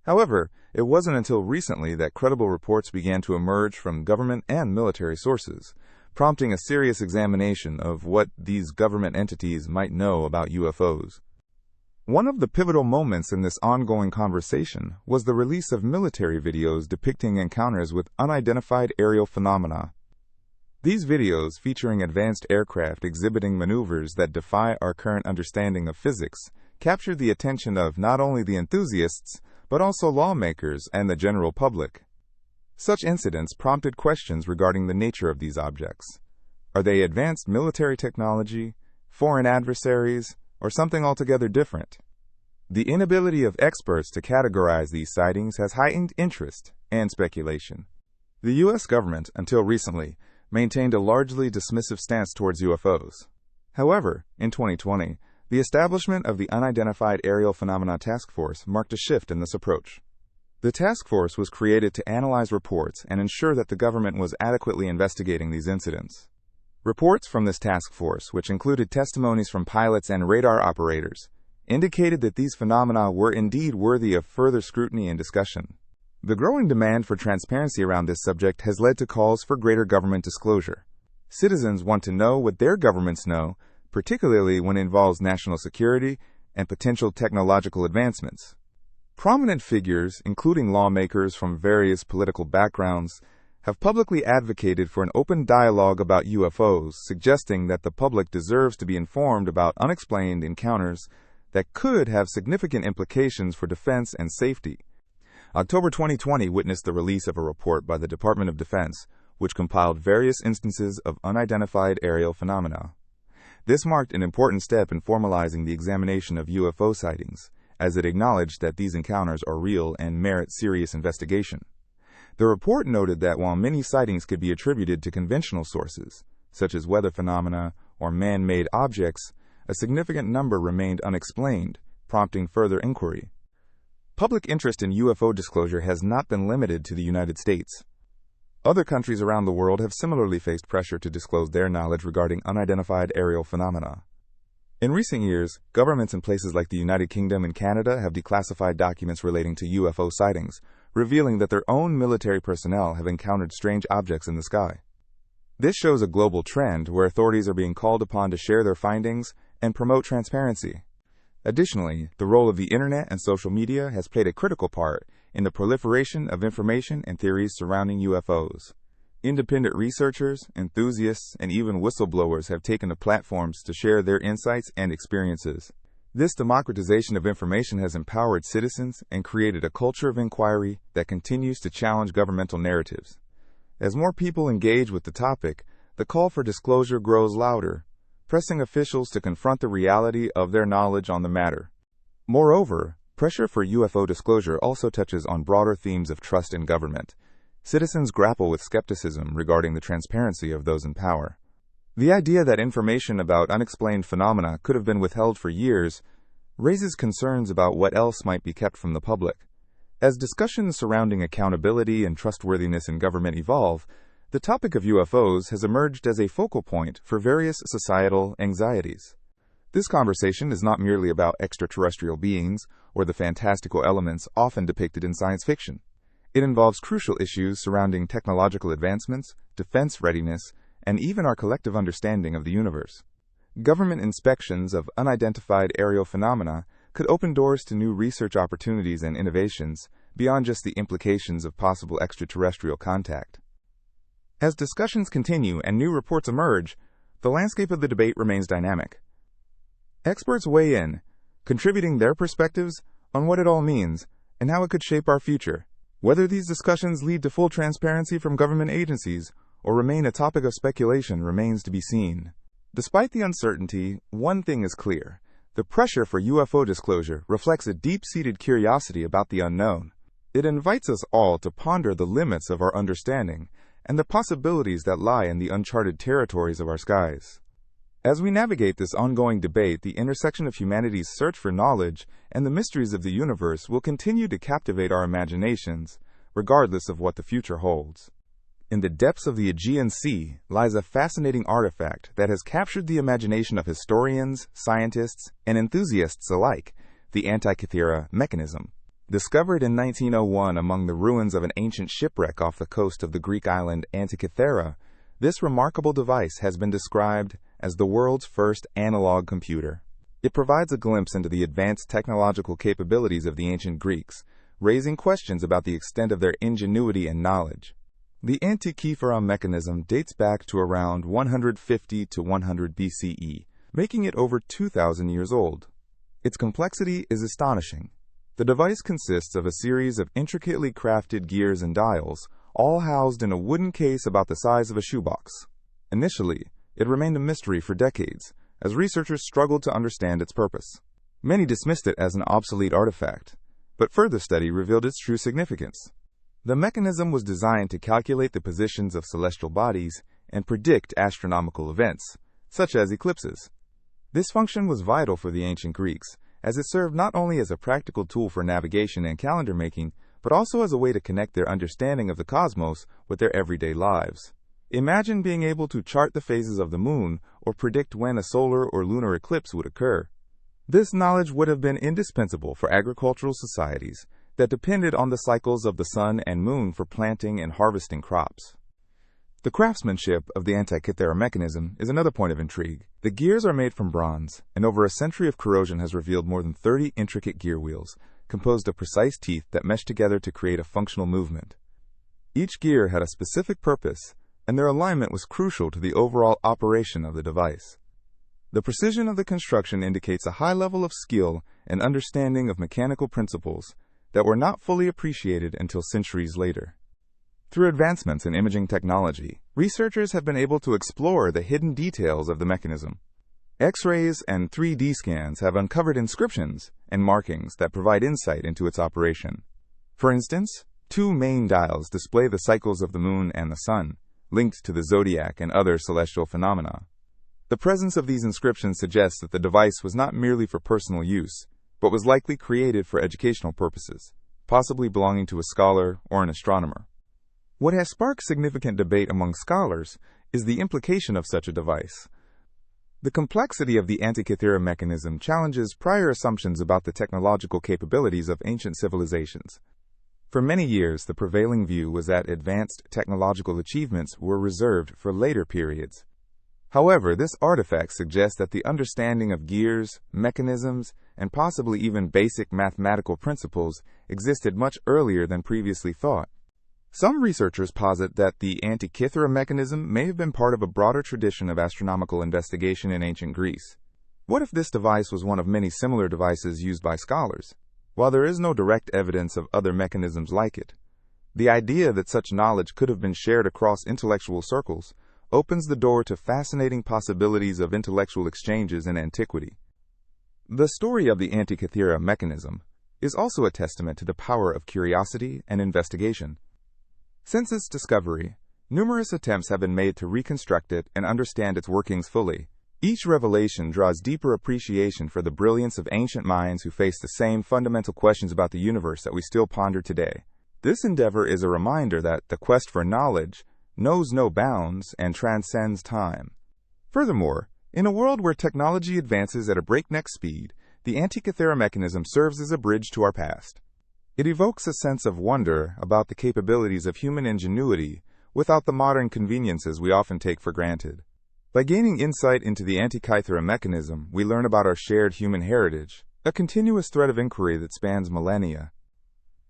However, it wasn't until recently that credible reports began to emerge from government and military sources, prompting a serious examination of what these government entities might know about UFOs. One of the pivotal moments in this ongoing conversation was the release of military videos depicting encounters with unidentified aerial phenomena. These videos, featuring advanced aircraft exhibiting maneuvers that defy our current understanding of physics, captured the attention of not only the enthusiasts, but also lawmakers and the general public. Such incidents prompted questions regarding the nature of these objects. Are they advanced military technology, foreign adversaries, or something altogether different? The inability of experts to categorize these sightings has heightened interest and speculation. The U.S. government, until recently, maintained a largely dismissive stance towards UFOs. However, in 2020, the establishment of the Unidentified Aerial Phenomena Task Force marked a shift in this approach. The task force was created to analyze reports and ensure that the government was adequately investigating these incidents. Reports from this task force, which included testimonies from pilots and radar operators, indicated that these phenomena were indeed worthy of further scrutiny and discussion. The growing demand for transparency around this subject has led to calls for greater government disclosure. Citizens want to know what their governments know, particularly when it involves national security and potential technological advancements. Prominent figures, including lawmakers from various political backgrounds, have publicly advocated for an open dialogue about UFOs, suggesting that the public deserves to be informed about unexplained encounters that could have significant implications for defense and safety. October 2020 witnessed the release of a report by the Department of Defense, which compiled various instances of unidentified aerial phenomena. This marked an important step in formalizing the examination of UFO sightings, as it acknowledged that these encounters are real and merit serious investigation. The report noted that while many sightings could be attributed to conventional sources, such as weather phenomena or man-made objects, a significant number remained unexplained, prompting further inquiry. Public interest in UFO disclosure has not been limited to the United States. Other countries around the world have similarly faced pressure to disclose their knowledge regarding unidentified aerial phenomena. In recent years, governments in places like the United Kingdom and Canada have declassified documents relating to UFO sightings, revealing that their own military personnel have encountered strange objects in the sky. This shows a global trend where authorities are being called upon to share their findings and promote transparency. Additionally, the role of the internet and social media has played a critical part in the proliferation of information and theories surrounding UFOs. Independent researchers, enthusiasts, and even whistleblowers have taken to platforms to share their insights and experiences. This democratization of information has empowered citizens and created a culture of inquiry that continues to challenge governmental narratives. As more people engage with the topic, the call for disclosure grows louder, pressing officials to confront the reality of their knowledge on the matter. Moreover, Pressure for UFO disclosure also touches on broader themes of trust in government. Citizens grapple with skepticism regarding the transparency of those in power. The idea that information about unexplained phenomena could have been withheld for years raises concerns about what else might be kept from the public. As discussions surrounding accountability and trustworthiness in government evolve, the topic of UFOs has emerged as a focal point for various societal anxieties. This conversation is not merely about extraterrestrial beings or the fantastical elements often depicted in science fiction. It involves crucial issues surrounding technological advancements, defense readiness, and even our collective understanding of the universe. Government inspections of unidentified aerial phenomena could open doors to new research opportunities and innovations beyond just the implications of possible extraterrestrial contact. As discussions continue and new reports emerge, the landscape of the debate remains dynamic. Experts weigh in, contributing their perspectives on what it all means and how it could shape our future. Whether these discussions lead to full transparency from government agencies or remain a topic of speculation remains to be seen. Despite the uncertainty, one thing is clear. The pressure for UFO disclosure reflects a deep-seated curiosity about the unknown. It invites us all to ponder the limits of our understanding and the possibilities that lie in the uncharted territories of our skies. As we navigate this ongoing debate, the intersection of humanity's search for knowledge and the mysteries of the universe will continue to captivate our imaginations, regardless of what the future holds. In the depths of the Aegean Sea lies a fascinating artifact that has captured the imagination of historians, scientists, and enthusiasts alike, the Antikythera Mechanism. Discovered in 1901 among the ruins of an ancient shipwreck off the coast of the Greek island Antikythera, this remarkable device has been described as the world's first analog computer. It provides a glimpse into the advanced technological capabilities of the ancient Greeks, raising questions about the extent of their ingenuity and knowledge. The Antikythera Mechanism dates back to around 150 to 100 BCE, making it over 2,000 years old. Its complexity is astonishing. The device consists of a series of intricately crafted gears and dials, all housed in a wooden case about the size of a shoebox. Initially, it remained a mystery for decades, as researchers struggled to understand its purpose. Many dismissed it as an obsolete artifact, but further study revealed its true significance. The mechanism was designed to calculate the positions of celestial bodies and predict astronomical events, such as eclipses. This function was vital for the ancient Greeks, as it served not only as a practical tool for navigation and calendar making, but also as a way to connect their understanding of the cosmos with their everyday lives. Imagine being able to chart the phases of the moon or predict when a solar or lunar eclipse would occur. This knowledge would have been indispensable for agricultural societies that depended on the cycles of the sun and moon for planting and harvesting crops. The craftsmanship of the Antikythera Mechanism is another point of intrigue. The gears are made from bronze, and over a century of corrosion has revealed more than 30 intricate gear wheels, composed of precise teeth that mesh together to create a functional movement. Each gear had a specific purpose, and their alignment was crucial to the overall operation of the device. The precision of the construction indicates a high level of skill and understanding of mechanical principles that were not fully appreciated until centuries later. Through advancements in imaging technology, researchers have been able to explore the hidden details of the mechanism. X-rays and 3D scans have uncovered inscriptions and markings that provide insight into its operation. For instance, two main dials display the cycles of the moon and the sun, linked to the Zodiac and other celestial phenomena. The presence of these inscriptions suggests that the device was not merely for personal use, but was likely created for educational purposes, possibly belonging to a scholar or an astronomer. What has sparked significant debate among scholars is the implication of such a device. The complexity of the Antikythera Mechanism challenges prior assumptions about the technological capabilities of ancient civilizations. For many years, the prevailing view was that advanced technological achievements were reserved for later periods. However, this artifact suggests that the understanding of gears, mechanisms, and possibly even basic mathematical principles existed much earlier than previously thought. Some researchers posit that the Antikythera Mechanism may have been part of a broader tradition of astronomical investigation in ancient Greece. What if this device was one of many similar devices used by scholars? While there is no direct evidence of other mechanisms like it, the idea that such knowledge could have been shared across intellectual circles opens the door to fascinating possibilities of intellectual exchanges in antiquity. The story of the Antikythera Mechanism is also a testament to the power of curiosity and investigation. Since its discovery, numerous attempts have been made to reconstruct it and understand its workings fully. Each revelation draws deeper appreciation for the brilliance of ancient minds who faced the same fundamental questions about the universe that we still ponder today. This endeavor is a reminder that the quest for knowledge knows no bounds and transcends time. Furthermore, in a world where technology advances at a breakneck speed, the Antikythera Mechanism serves as a bridge to our past. It evokes a sense of wonder about the capabilities of human ingenuity without the modern conveniences we often take for granted. By gaining insight into the Antikythera Mechanism, we learn about our shared human heritage, a continuous thread of inquiry that spans millennia.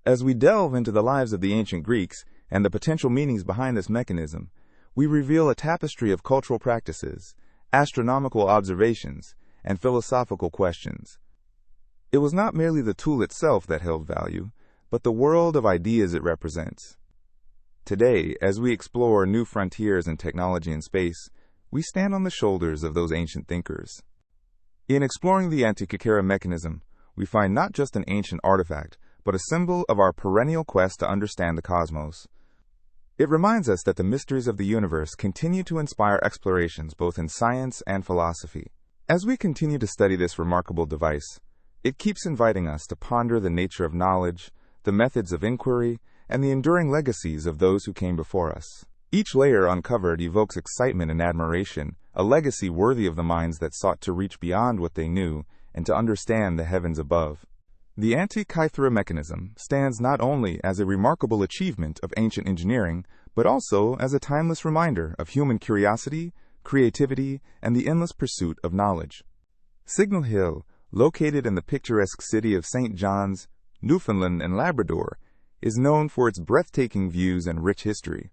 As we delve into the lives of the ancient Greeks and the potential meanings behind this mechanism, we reveal a tapestry of cultural practices, astronomical observations, and philosophical questions. It was not merely the tool itself that held value, but the world of ideas it represents. Today, as we explore new frontiers in technology and space, we stand on the shoulders of those ancient thinkers. In exploring the Antikythera Mechanism, we find not just an ancient artifact, but a symbol of our perennial quest to understand the cosmos. It reminds us that the mysteries of the universe continue to inspire explorations both in science and philosophy. As we continue to study this remarkable device, it keeps inviting us to ponder the nature of knowledge, the methods of inquiry, and the enduring legacies of those who came before us. Each layer uncovered evokes excitement and admiration, a legacy worthy of the minds that sought to reach beyond what they knew and to understand the heavens above. The Antikythera Mechanism stands not only as a remarkable achievement of ancient engineering, but also as a timeless reminder of human curiosity, creativity, and the endless pursuit of knowledge. Signal Hill, located in the picturesque city of St. John's, Newfoundland and Labrador, is known for its breathtaking views and rich history.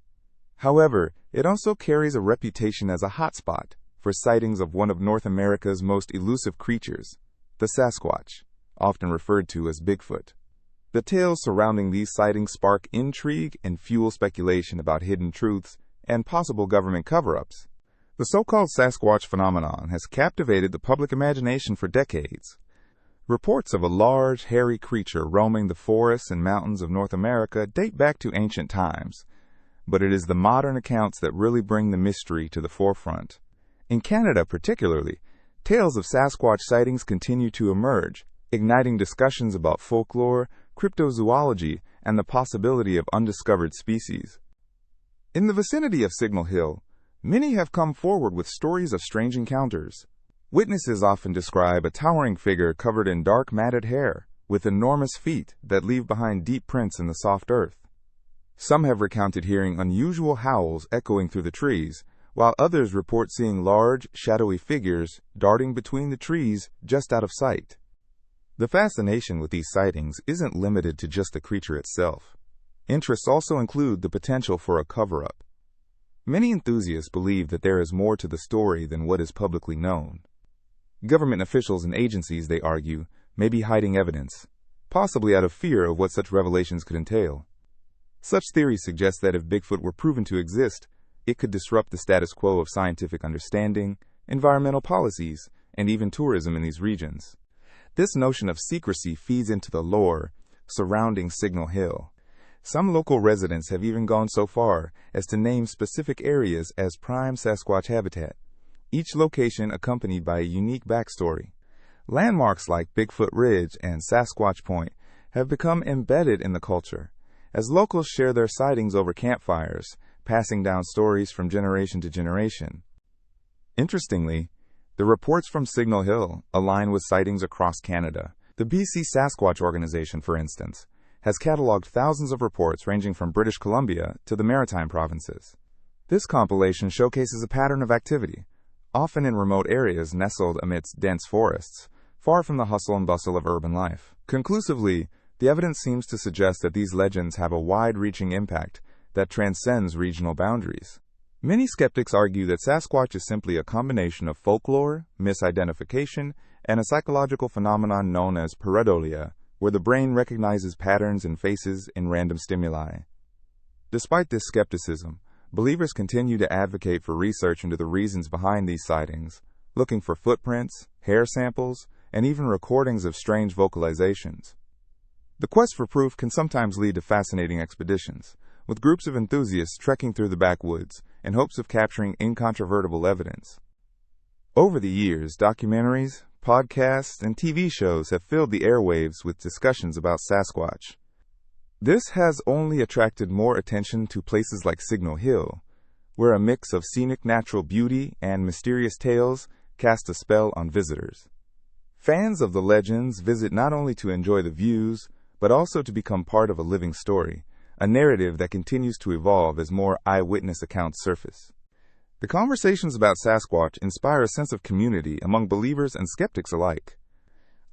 However, it also carries a reputation as a hotspot for sightings of one of North America's most elusive creatures, the Sasquatch, often referred to as Bigfoot. The tales surrounding these sightings spark intrigue and fuel speculation about hidden truths and possible government cover-ups. The so-called Sasquatch phenomenon has captivated the public imagination for decades. Reports of a large, hairy creature roaming the forests and mountains of North America date back to ancient times, but it is the modern accounts that really bring the mystery to the forefront. In Canada particularly, tales of Sasquatch sightings continue to emerge, igniting discussions about folklore, cryptozoology, and the possibility of undiscovered species. In the vicinity of Signal Hill, many have come forward with stories of strange encounters. Witnesses often describe a towering figure covered in dark matted hair, with enormous feet that leave behind deep prints in the soft earth. Some have recounted hearing unusual howls echoing through the trees, while others report seeing large, shadowy figures darting between the trees just out of sight. The fascination with these sightings isn't limited to just the creature itself. Interests also include the potential for a cover-up. Many enthusiasts believe that there is more to the story than what is publicly known. Government officials and agencies, they argue, may be hiding evidence, possibly out of fear of what such revelations could entail. Such theories suggest that if Bigfoot were proven to exist, it could disrupt the status quo of scientific understanding, environmental policies, and even tourism in these regions. This notion of secrecy feeds into the lore surrounding Signal Hill. Some local residents have even gone so far as to name specific areas as prime Sasquatch habitat, each location accompanied by a unique backstory. Landmarks like Bigfoot Ridge and Sasquatch Point have become embedded in the culture, as locals share their sightings over campfires, passing down stories from generation to generation. Interestingly, the reports from Signal Hill align with sightings across Canada. The BC Sasquatch Organization, for instance, has cataloged thousands of reports ranging from British Columbia to the Maritime provinces. This compilation showcases a pattern of activity, often in remote areas nestled amidst dense forests, far from the hustle and bustle of urban life. Conclusively, the evidence seems to suggest that these legends have a wide-reaching impact that transcends regional boundaries. Many skeptics argue that Sasquatch is simply a combination of folklore, misidentification, and a psychological phenomenon known as pareidolia, where the brain recognizes patterns and faces in random stimuli. Despite this skepticism, believers continue to advocate for research into the reasons behind these sightings, looking for footprints, hair samples, and even recordings of strange vocalizations. The quest for proof can sometimes lead to fascinating expeditions, with groups of enthusiasts trekking through the backwoods in hopes of capturing incontrovertible evidence. Over the years, documentaries, podcasts, and TV shows have filled the airwaves with discussions about Sasquatch. This has only attracted more attention to places like Signal Hill, where a mix of scenic natural beauty and mysterious tales cast a spell on visitors. Fans of the legends visit not only to enjoy the views, but also to become part of a living story, a narrative that continues to evolve as more eyewitness accounts surface. The conversations about Sasquatch inspire a sense of community among believers and skeptics alike.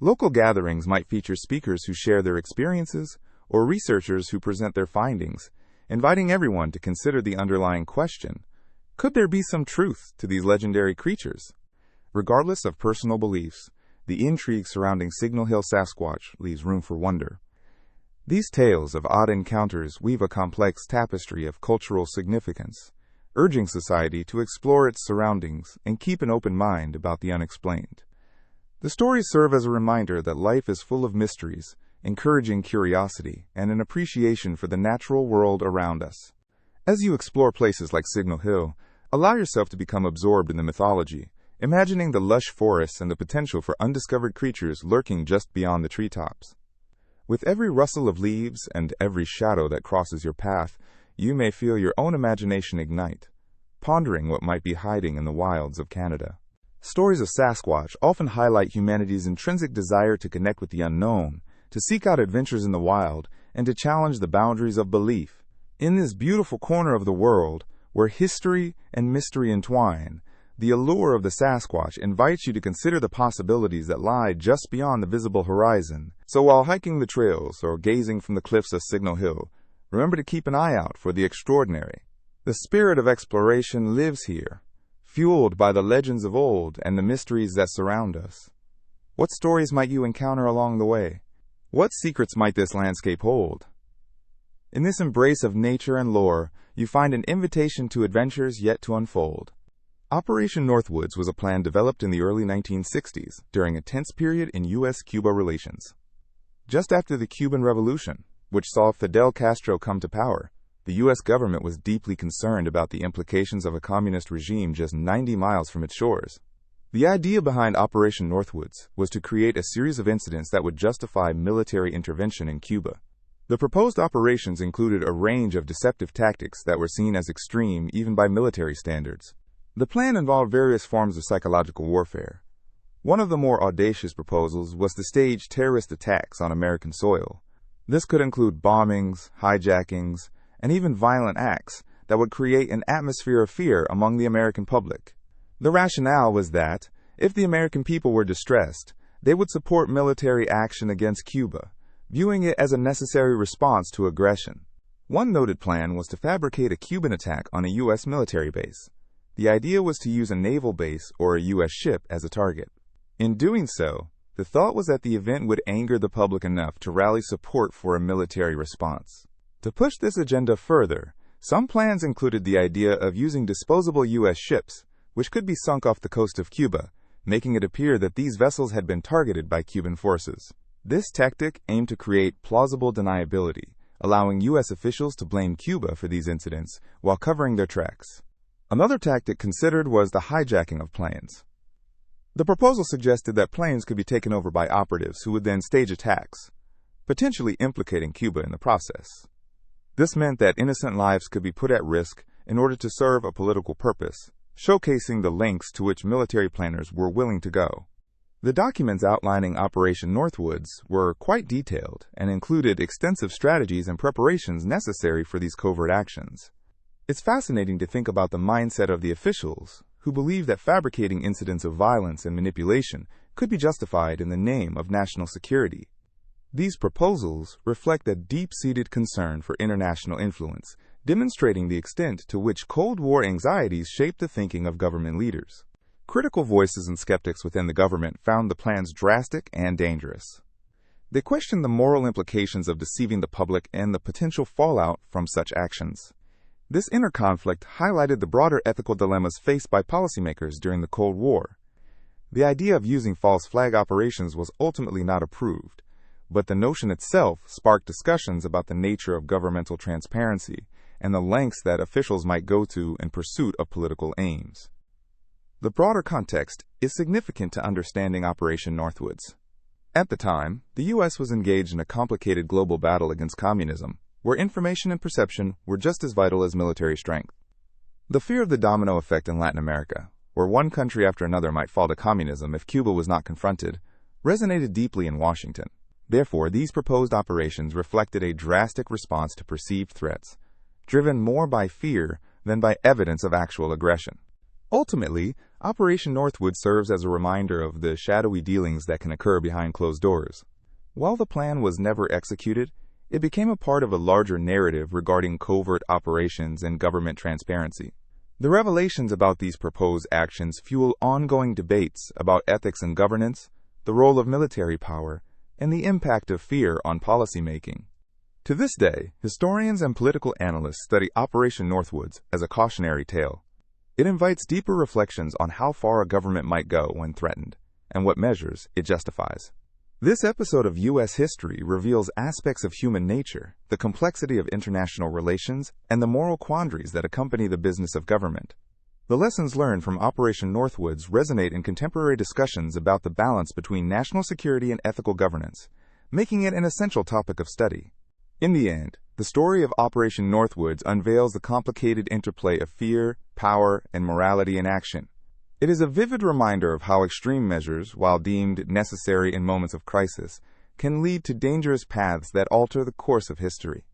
Local gatherings might feature speakers who share their experiences or researchers who present their findings, inviting everyone to consider the underlying question: could there be some truth to these legendary creatures? Regardless of personal beliefs, the intrigue surrounding Signal Hill Sasquatch leaves room for wonder. These tales of odd encounters weave a complex tapestry of cultural significance, urging society to explore its surroundings and keep an open mind about the unexplained. The stories serve as a reminder that life is full of mysteries, encouraging curiosity and an appreciation for the natural world around us. As you explore places like Signal Hill, allow yourself to become absorbed in the mythology, imagining the lush forests and the potential for undiscovered creatures lurking just beyond the treetops. With every rustle of leaves and every shadow that crosses your path, you may feel your own imagination ignite, pondering what might be hiding in the wilds of Canada. Stories of Sasquatch often highlight humanity's intrinsic desire to connect with the unknown, to seek out adventures in the wild, and to challenge the boundaries of belief. In this beautiful corner of the world, where history and mystery entwine, the allure of the Sasquatch invites you to consider the possibilities that lie just beyond the visible horizon. So while hiking the trails or gazing from the cliffs of Signal Hill, remember to keep an eye out for the extraordinary. The spirit of exploration lives here, fueled by the legends of old and the mysteries that surround us. What stories might you encounter along the way? What secrets might this landscape hold? In this embrace of nature and lore, you find an invitation to adventures yet to unfold. Operation Northwoods was a plan developed in the early 1960s during a tense period in U.S.-Cuba relations. Just after the Cuban Revolution, which saw Fidel Castro come to power, the U.S. government was deeply concerned about the implications of a communist regime just 90 miles from its shores. The idea behind Operation Northwoods was to create a series of incidents that would justify military intervention in Cuba. The proposed operations included a range of deceptive tactics that were seen as extreme even by military standards. The plan involved various forms of psychological warfare. One of the more audacious proposals was to stage terrorist attacks on American soil. This could include bombings, hijackings, and even violent acts that would create an atmosphere of fear among the American public. The rationale was that, if the American people were distressed, they would support military action against Cuba, viewing it as a necessary response to aggression. One noted plan was to fabricate a Cuban attack on a U.S. military base. The idea was to use a naval base or a U.S. ship as a target. In doing so, the thought was that the event would anger the public enough to rally support for a military response. To push this agenda further, some plans included the idea of using disposable U.S. ships, which could be sunk off the coast of Cuba, making it appear that these vessels had been targeted by Cuban forces. This tactic aimed to create plausible deniability, allowing U.S. officials to blame Cuba for these incidents while covering their tracks. Another tactic considered was the hijacking of planes. The proposal suggested that planes could be taken over by operatives who would then stage attacks, potentially implicating Cuba in the process. This meant that innocent lives could be put at risk in order to serve a political purpose, showcasing the lengths to which military planners were willing to go. The documents outlining Operation Northwoods were quite detailed and included extensive strategies and preparations necessary for these covert actions. It's fascinating to think about the mindset of the officials, who believed that fabricating incidents of violence and manipulation could be justified in the name of national security. These proposals reflect a deep-seated concern for international influence, demonstrating the extent to which Cold War anxieties shaped the thinking of government leaders. Critical voices and skeptics within the government found the plans drastic and dangerous. They questioned the moral implications of deceiving the public and the potential fallout from such actions. This inner conflict highlighted the broader ethical dilemmas faced by policymakers during the Cold War. The idea of using false flag operations was ultimately not approved, but the notion itself sparked discussions about the nature of governmental transparency and the lengths that officials might go to in pursuit of political aims. The broader context is significant to understanding Operation Northwoods. At the time, the U.S. was engaged in a complicated global battle against communism, where information and perception were just as vital as military strength. The fear of the domino effect in Latin America, where one country after another might fall to communism if Cuba was not confronted, resonated deeply in Washington. Therefore, these proposed operations reflected a drastic response to perceived threats, driven more by fear than by evidence of actual aggression. Ultimately, Operation Northwoods serves as a reminder of the shadowy dealings that can occur behind closed doors. While the plan was never executed, it became a part of a larger narrative regarding covert operations and government transparency. The revelations about these proposed actions fuel ongoing debates about ethics and governance, the role of military power, and the impact of fear on policymaking. To this day, historians and political analysts study Operation Northwoods as a cautionary tale. It invites deeper reflections on how far a government might go when threatened, and what measures it justifies. This episode of U.S. history reveals aspects of human nature, the complexity of international relations, and the moral quandaries that accompany the business of government. The lessons learned from Operation Northwoods resonate in contemporary discussions about the balance between national security and ethical governance, making it an essential topic of study. In the end, the story of Operation Northwoods unveils the complicated interplay of fear, power, and morality in action. It is a vivid reminder of how extreme measures, while deemed necessary in moments of crisis, can lead to dangerous paths that alter the course of history.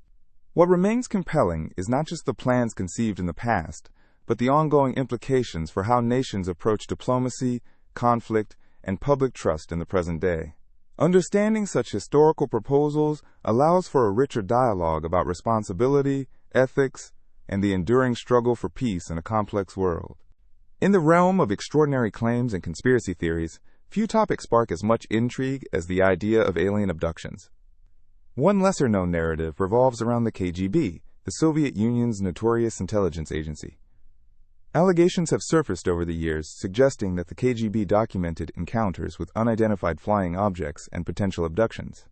What remains compelling is not just the plans conceived in the past, but the ongoing implications for how nations approach diplomacy, conflict, and public trust in the present day. Understanding such historical proposals allows for a richer dialogue about responsibility, ethics, and the enduring struggle for peace in a complex world. In the realm of extraordinary claims and conspiracy theories, few topics spark as much intrigue as the idea of alien abductions. One lesser-known narrative revolves around the KGB, the Soviet Union's notorious intelligence agency. Allegations have surfaced over the years suggesting that the KGB documented encounters with unidentified flying objects and potential abductions.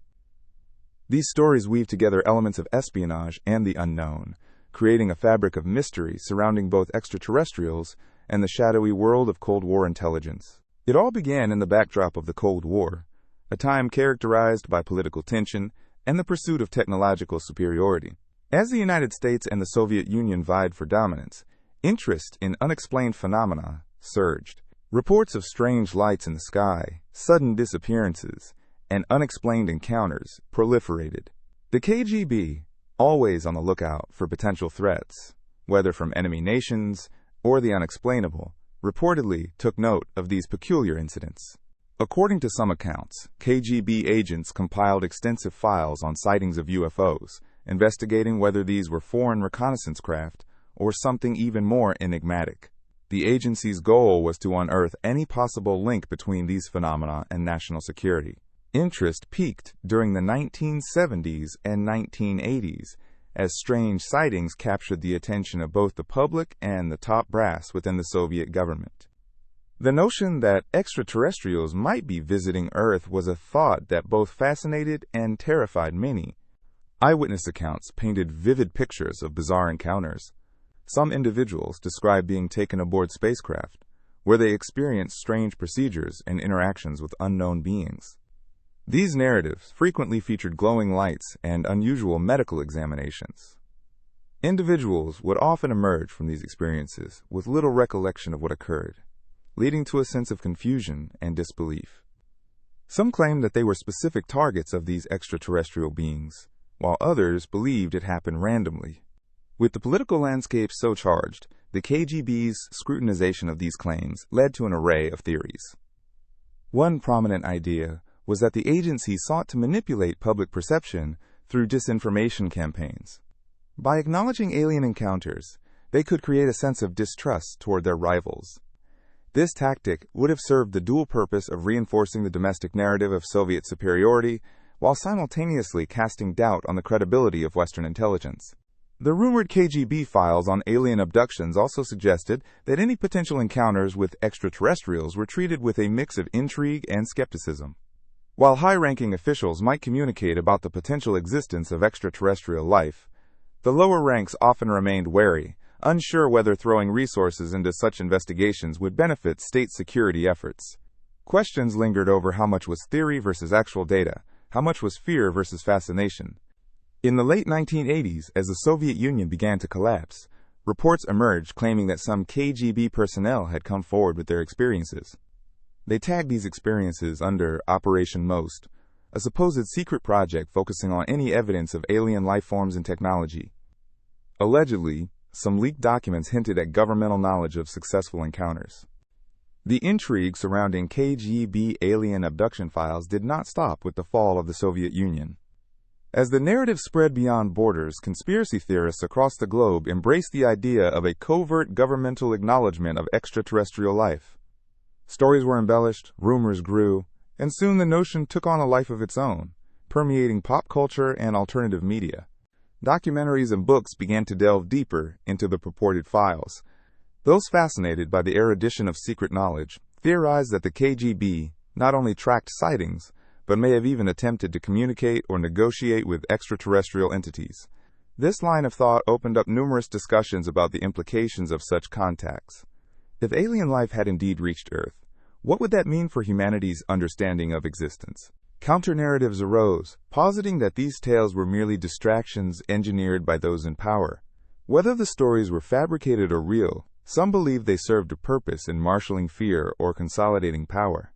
These stories weave together elements of espionage and the unknown, creating a fabric of mystery surrounding both extraterrestrials and the shadowy world of Cold War intelligence. It all began in the backdrop of the Cold War, a time characterized by political tension and the pursuit of technological superiority. As the United States and the Soviet Union vied for dominance, interest in unexplained phenomena surged. Reports of strange lights in the sky, sudden disappearances, and unexplained encounters proliferated. The KGB, always on the lookout for potential threats, whether from enemy nations or the unexplainable, reportedly took note of these peculiar incidents. According to some accounts, KGB agents compiled extensive files on sightings of UFOs, investigating whether these were foreign reconnaissance craft or something even more enigmatic. The agency's goal was to unearth any possible link between these phenomena and national security. Interest peaked during the 1970s and 1980s as strange sightings captured the attention of both the public and the top brass within the Soviet government. The notion that extraterrestrials might be visiting Earth was a thought that both fascinated and terrified many. Eyewitness accounts painted vivid pictures of bizarre encounters. Some individuals described being taken aboard spacecraft, where they experienced strange procedures and interactions with unknown beings. These narratives frequently featured glowing lights and unusual medical examinations. Individuals would often emerge from these experiences with little recollection of what occurred, leading to a sense of confusion and disbelief. Some claimed that they were specific targets of these extraterrestrial beings, while others believed it happened randomly. With the political landscape so charged, the KGB's scrutinization of these claims led to an array of theories. One prominent idea was that the agency sought to manipulate public perception through disinformation campaigns. By acknowledging alien encounters, they could create a sense of distrust toward their rivals. This tactic would have served the dual purpose of reinforcing the domestic narrative of Soviet superiority while simultaneously casting doubt on the credibility of Western intelligence. The rumored KGB files on alien abductions also suggested that any potential encounters with extraterrestrials were treated with a mix of intrigue and skepticism. While high-ranking officials might communicate about the potential existence of extraterrestrial life, the lower ranks often remained wary, unsure whether throwing resources into such investigations would benefit state security efforts. Questions lingered over how much was theory versus actual data, how much was fear versus fascination. In the late 1980s, as the Soviet Union began to collapse, reports emerged claiming that some KGB personnel had come forward with their experiences. They tagged these experiences under Operation Most, a supposed secret project focusing on any evidence of alien life forms and technology. Allegedly, some leaked documents hinted at governmental knowledge of successful encounters. The intrigue surrounding KGB alien abduction files did not stop with the fall of the Soviet Union. As the narrative spread beyond borders, conspiracy theorists across the globe embraced the idea of a covert governmental acknowledgement of extraterrestrial life. Stories were embellished, rumors grew, and soon the notion took on a life of its own, permeating pop culture and alternative media. Documentaries and books began to delve deeper into the purported files. Those fascinated by the erudition of secret knowledge theorized that the KGB not only tracked sightings, but may have even attempted to communicate or negotiate with extraterrestrial entities. This line of thought opened up numerous discussions about the implications of such contacts. If alien life had indeed reached Earth, what would that mean for humanity's understanding of existence? Counter-narratives arose, positing that these tales were merely distractions engineered by those in power. Whether the stories were fabricated or real, some believed they served a purpose in marshaling fear or consolidating power.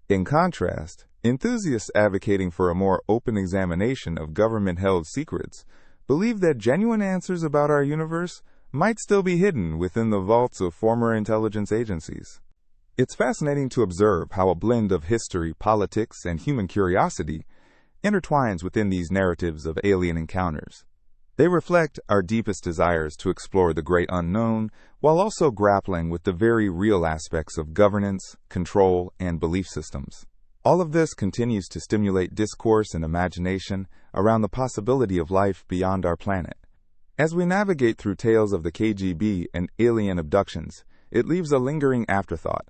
In contrast, enthusiasts advocating for a more open examination of government-held secrets believed that genuine answers about our universe might still be hidden within the vaults of former intelligence agencies. It's fascinating to observe how a blend of history, politics, and human curiosity intertwines within these narratives of alien encounters. They reflect our deepest desires to explore the great unknown, while also grappling with the very real aspects of governance, control, and belief systems. All of this continues to stimulate discourse and imagination around the possibility of life beyond our planet. As we navigate through tales of the KGB and alien abductions, it leaves a lingering afterthought.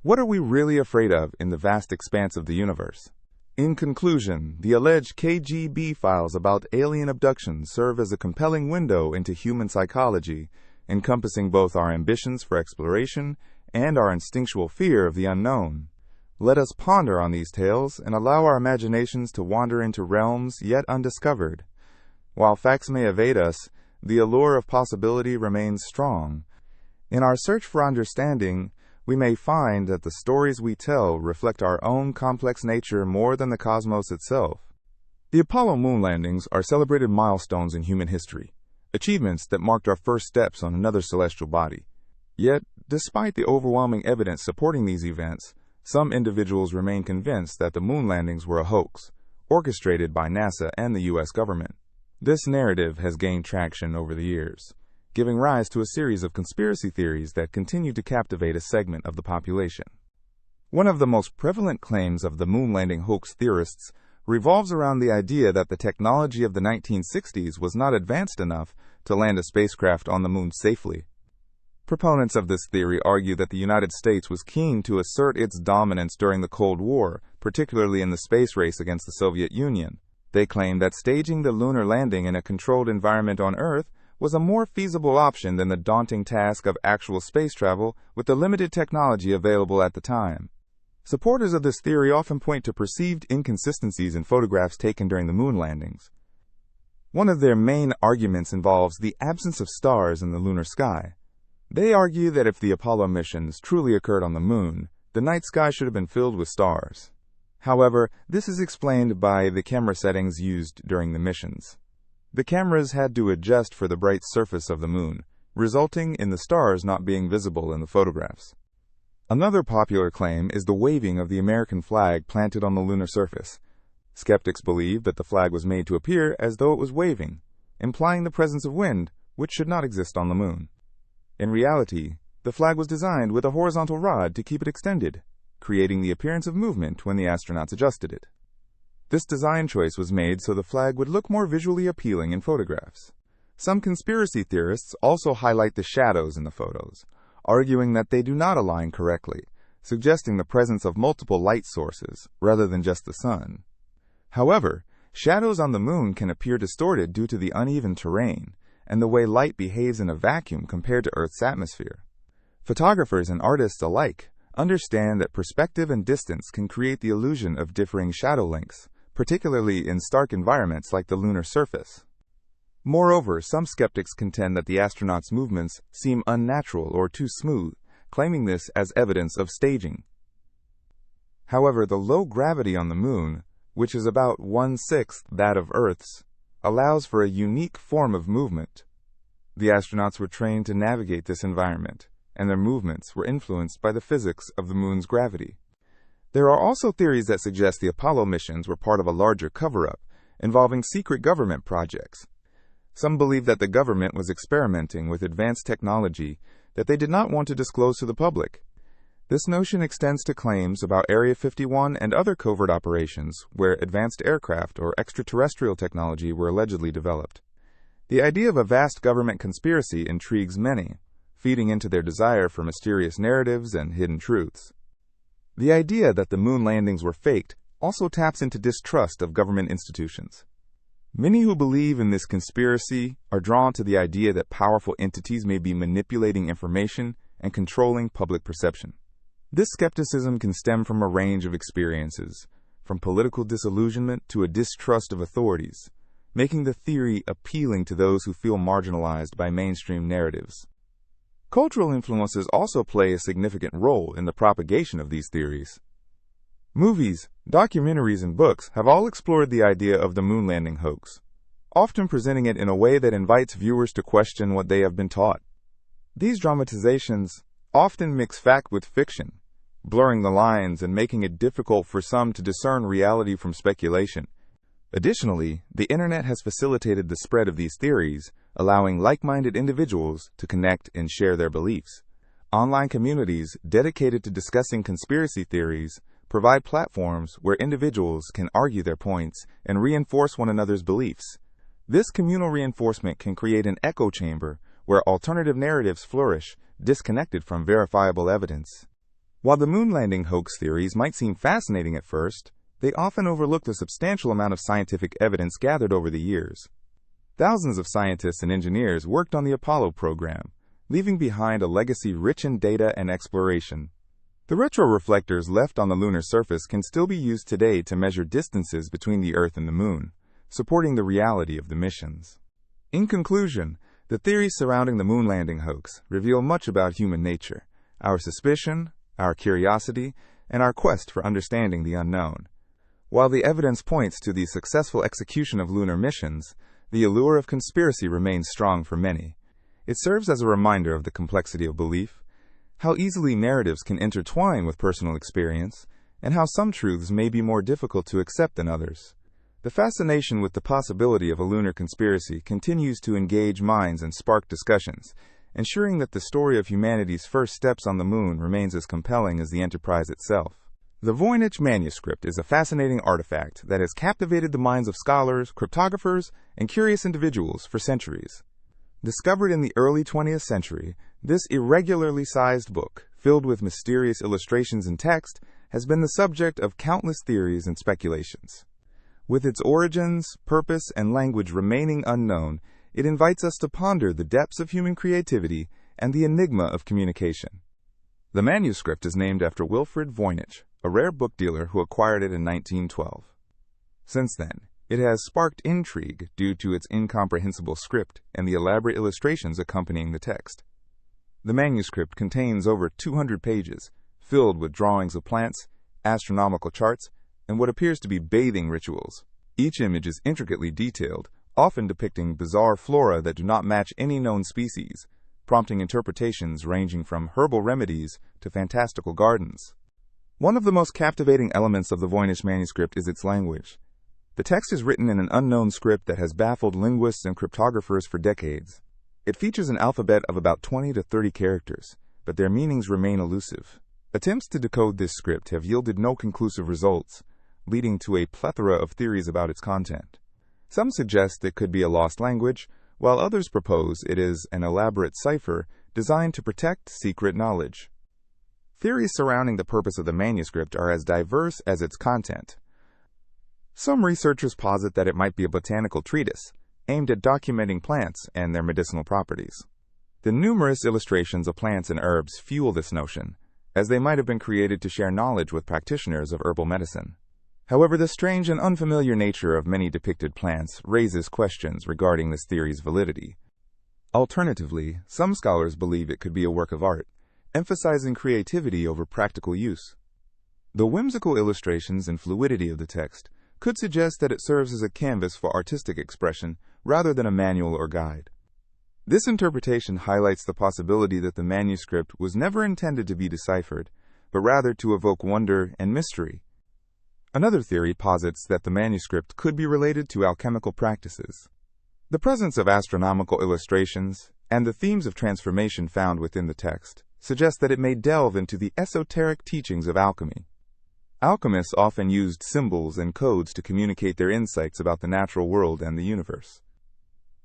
What are we really afraid of in the vast expanse of the universe? In conclusion, the alleged KGB files about alien abductions serve as a compelling window into human psychology, encompassing both our ambitions for exploration and our instinctual fear of the unknown. Let us ponder on these tales and allow our imaginations to wander into realms yet undiscovered. While facts may evade us, the allure of possibility remains strong. In our search for understanding, we may find that the stories we tell reflect our own complex nature more than the cosmos itself. The Apollo moon landings are celebrated milestones in human history, achievements that marked our first steps on another celestial body. Yet, despite the overwhelming evidence supporting these events, some individuals remain convinced that the moon landings were a hoax, orchestrated by NASA and the U.S. government. This narrative has gained traction over the years, giving rise to a series of conspiracy theories that continue to captivate a segment of the population. One of the most prevalent claims of the moon landing hoax theorists revolves around the idea that the technology of the 1960s was not advanced enough to land a spacecraft on the moon safely. Proponents of this theory argue that the United States was keen to assert its dominance during the Cold War, particularly in the space race against the Soviet Union. They claim that staging the lunar landing in a controlled environment on Earth was a more feasible option than the daunting task of actual space travel with the limited technology available at the time. Supporters of this theory often point to perceived inconsistencies in photographs taken during the moon landings. One of their main arguments involves the absence of stars in the lunar sky. They argue that if the Apollo missions truly occurred on the moon, the night sky should have been filled with stars. However, this is explained by the camera settings used during the missions. The cameras had to adjust for the bright surface of the moon, resulting in the stars not being visible in the photographs. Another popular claim is the waving of the American flag planted on the lunar surface. Skeptics believe that the flag was made to appear as though it was waving, implying the presence of wind, which should not exist on the moon. In reality, the flag was designed with a horizontal rod to keep it extended, creating the appearance of movement when the astronauts adjusted it. This design choice was made so the flag would look more visually appealing in photographs. Some conspiracy theorists also highlight the shadows in the photos, arguing that they do not align correctly, suggesting the presence of multiple light sources, rather than just the sun. However, shadows on the moon can appear distorted due to the uneven terrain and the way light behaves in a vacuum compared to Earth's atmosphere. Photographers and artists alike understand that perspective and distance can create the illusion of differing shadow lengths, particularly in stark environments like the lunar surface. Moreover, some skeptics contend that the astronauts' movements seem unnatural or too smooth, claiming this as evidence of staging. However, the low gravity on the moon, which is about 1/6 that of Earth's, allows for a unique form of movement. The astronauts were trained to navigate this environment, and their movements were influenced by the physics of the moon's gravity. There are also theories that suggest the Apollo missions were part of a larger cover-up involving secret government projects. Some believe that the government was experimenting with advanced technology that they did not want to disclose to the public. This notion extends to claims about Area 51 and other covert operations where advanced aircraft or extraterrestrial technology were allegedly developed. The idea of a vast government conspiracy intrigues many, feeding into their desire for mysterious narratives and hidden truths. The idea that the moon landings were faked also taps into distrust of government institutions. Many who believe in this conspiracy are drawn to the idea that powerful entities may be manipulating information and controlling public perception. This skepticism can stem from a range of experiences, from political disillusionment to a distrust of authorities, making the theory appealing to those who feel marginalized by mainstream narratives. Cultural influences also play a significant role in the propagation of these theories. Movies, documentaries, and books have all explored the idea of the moon landing hoax, often presenting it in a way that invites viewers to question what they have been taught. These dramatizations often mix fact with fiction, blurring the lines and making it difficult for some to discern reality from speculation. Additionally, the internet has facilitated the spread of these theories, allowing like-minded individuals to connect and share their beliefs. Online communities dedicated to discussing conspiracy theories provide platforms where individuals can argue their points and reinforce one another's beliefs. This communal reinforcement can create an echo chamber where alternative narratives flourish, disconnected from verifiable evidence. While the moon landing hoax theories might seem fascinating at first, they often overlook the substantial amount of scientific evidence gathered over the years. Thousands of scientists and engineers worked on the Apollo program, leaving behind a legacy rich in data and exploration. The retroreflectors left on the lunar surface can still be used today to measure distances between the Earth and the Moon, supporting the reality of the missions. In conclusion, the theories surrounding the moon landing hoax reveal much about human nature, our suspicion, our curiosity, and our quest for understanding the unknown. While the evidence points to the successful execution of lunar missions, the allure of conspiracy remains strong for many. It serves as a reminder of the complexity of belief, how easily narratives can intertwine with personal experience, and how some truths may be more difficult to accept than others. The fascination with the possibility of a lunar conspiracy continues to engage minds and spark discussions, ensuring that the story of humanity's first steps on the moon remains as compelling as the enterprise itself. The Voynich Manuscript is a fascinating artifact that has captivated the minds of scholars, cryptographers, and curious individuals for centuries. Discovered in the early 20th century, this irregularly sized book, filled with mysterious illustrations and text, has been the subject of countless theories and speculations. With its origins, purpose, and language remaining unknown, it invites us to ponder the depths of human creativity and the enigma of communication. The manuscript is named after Wilfrid Voynich, a rare book dealer who acquired it in 1912. Since then, it has sparked intrigue due to its incomprehensible script and the elaborate illustrations accompanying the text. The manuscript contains over 200 pages, filled with drawings of plants, astronomical charts, and what appears to be bathing rituals. Each image is intricately detailed, often depicting bizarre flora that do not match any known species, prompting interpretations ranging from herbal remedies to fantastical gardens. One of the most captivating elements of the Voynich manuscript is its language. The text is written in an unknown script that has baffled linguists and cryptographers for decades. It features an alphabet of about 20 to 30 characters, but their meanings remain elusive. Attempts to decode this script have yielded no conclusive results, leading to a plethora of theories about its content. Some suggest it could be a lost language, while others propose it is an elaborate cipher designed to protect secret knowledge. Theories surrounding the purpose of the manuscript are as diverse as its content. Some researchers posit that it might be a botanical treatise, aimed at documenting plants and their medicinal properties. The numerous illustrations of plants and herbs fuel this notion, as they might have been created to share knowledge with practitioners of herbal medicine. However, the strange and unfamiliar nature of many depicted plants raises questions regarding this theory's validity. Alternatively, some scholars believe it could be a work of art, emphasizing creativity over practical use. The whimsical illustrations and fluidity of the text could suggest that it serves as a canvas for artistic expression rather than a manual or guide. This interpretation highlights the possibility that the manuscript was never intended to be deciphered, but rather to evoke wonder and mystery. Another theory posits that the manuscript could be related to alchemical practices. The presence of astronomical illustrations and the themes of transformation found within the text suggest that it may delve into the esoteric teachings of alchemy. Alchemists often used symbols and codes to communicate their insights about the natural world and the universe.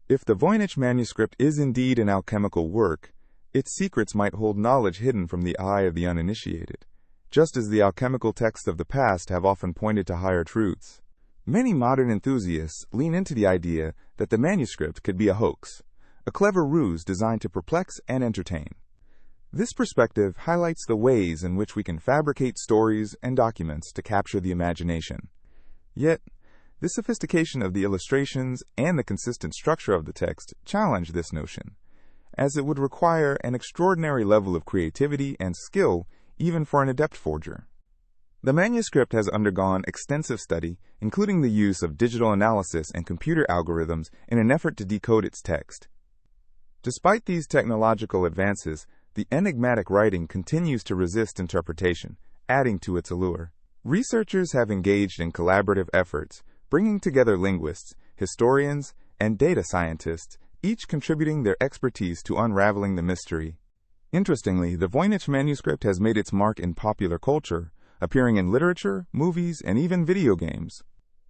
If the Voynich Manuscript is indeed an alchemical work, its secrets might hold knowledge hidden from the eye of the uninitiated, just as the alchemical texts of the past have often pointed to higher truths. Many modern enthusiasts lean into the idea that the manuscript could be a hoax, a clever ruse designed to perplex and entertain. This perspective highlights the ways in which we can fabricate stories and documents to capture the imagination. Yet, the sophistication of the illustrations and the consistent structure of the text challenge this notion, as it would require an extraordinary level of creativity and skill even for an adept forger. The manuscript has undergone extensive study, including the use of digital analysis and computer algorithms in an effort to decode its text. Despite these technological advances, the enigmatic writing continues to resist interpretation, adding to its allure. Researchers have engaged in collaborative efforts, bringing together linguists, historians, and data scientists, each contributing their expertise to unraveling the mystery. Interestingly, the Voynich Manuscript has made its mark in popular culture, appearing in literature, movies, and even video games.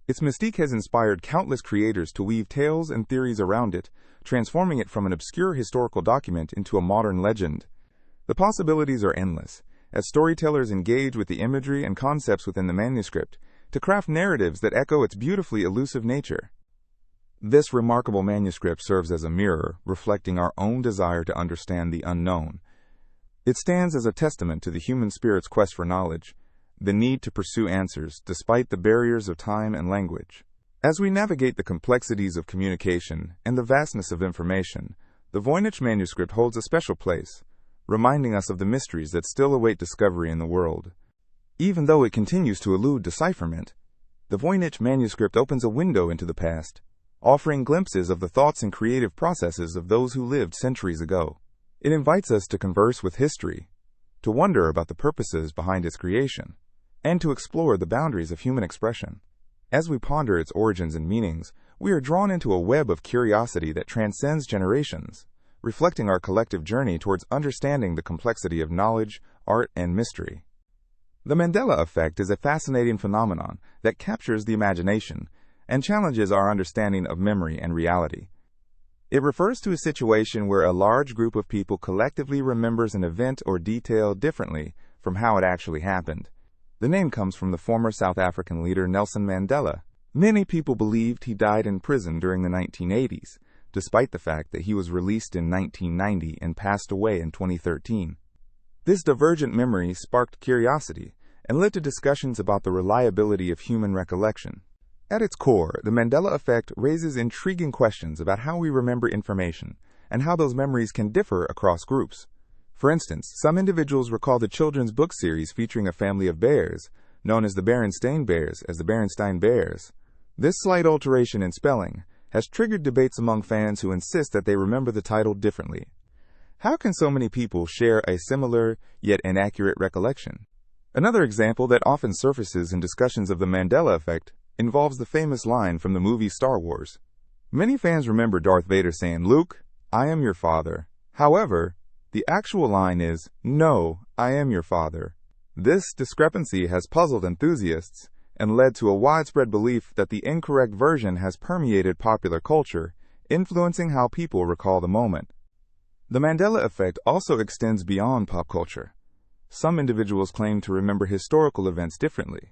Its mystique has inspired countless creators to weave tales and theories around it, transforming it from an obscure historical document into a modern legend. The possibilities are endless, as storytellers engage with the imagery and concepts within the manuscript to craft narratives that echo its beautifully elusive nature. This remarkable manuscript serves as a mirror, reflecting our own desire to understand the unknown. It stands as a testament to the human spirit's quest for knowledge, the need to pursue answers despite the barriers of time and language. As we navigate the complexities of communication and the vastness of information, the Voynich Manuscript holds a special place, reminding us of the mysteries that still await discovery in the world. Even though it continues to elude decipherment, the Voynich Manuscript opens a window into the past, offering glimpses of the thoughts and creative processes of those who lived centuries ago. It invites us to converse with history, to wonder about the purposes behind its creation, and to explore the boundaries of human expression. As we ponder its origins and meanings, we are drawn into a web of curiosity that transcends generations, reflecting our collective journey towards understanding the complexity of knowledge, art, and mystery. The Mandela effect is a fascinating phenomenon that captures the imagination and challenges our understanding of memory and reality. It refers to a situation where a large group of people collectively remembers an event or detail differently from how it actually happened. The name comes from the former South African leader Nelson Mandela. Many people believed he died in prison during the 1980s, despite the fact that he was released in 1990 and passed away in 2013. This divergent memory sparked curiosity and led to discussions about the reliability of human recollection. At its core, the Mandela effect raises intriguing questions about how we remember information and how those memories can differ across groups. For instance, some individuals recall the children's book series featuring a family of bears, known as the Berenstain Bears, as the Berenstain Bears. This slight alteration in spelling has triggered debates among fans who insist that they remember the title differently. How can so many people share a similar, yet inaccurate recollection? Another example that often surfaces in discussions of the Mandela effect involves the famous line from the movie Star Wars. Many fans remember Darth Vader saying, "Luke, I am your father." However, the actual line is, "No, I am your father." This discrepancy has puzzled enthusiasts and led to a widespread belief that the incorrect version has permeated popular culture, influencing how people recall the moment. The Mandela effect also extends beyond pop culture. some individuals claim to remember historical events differently.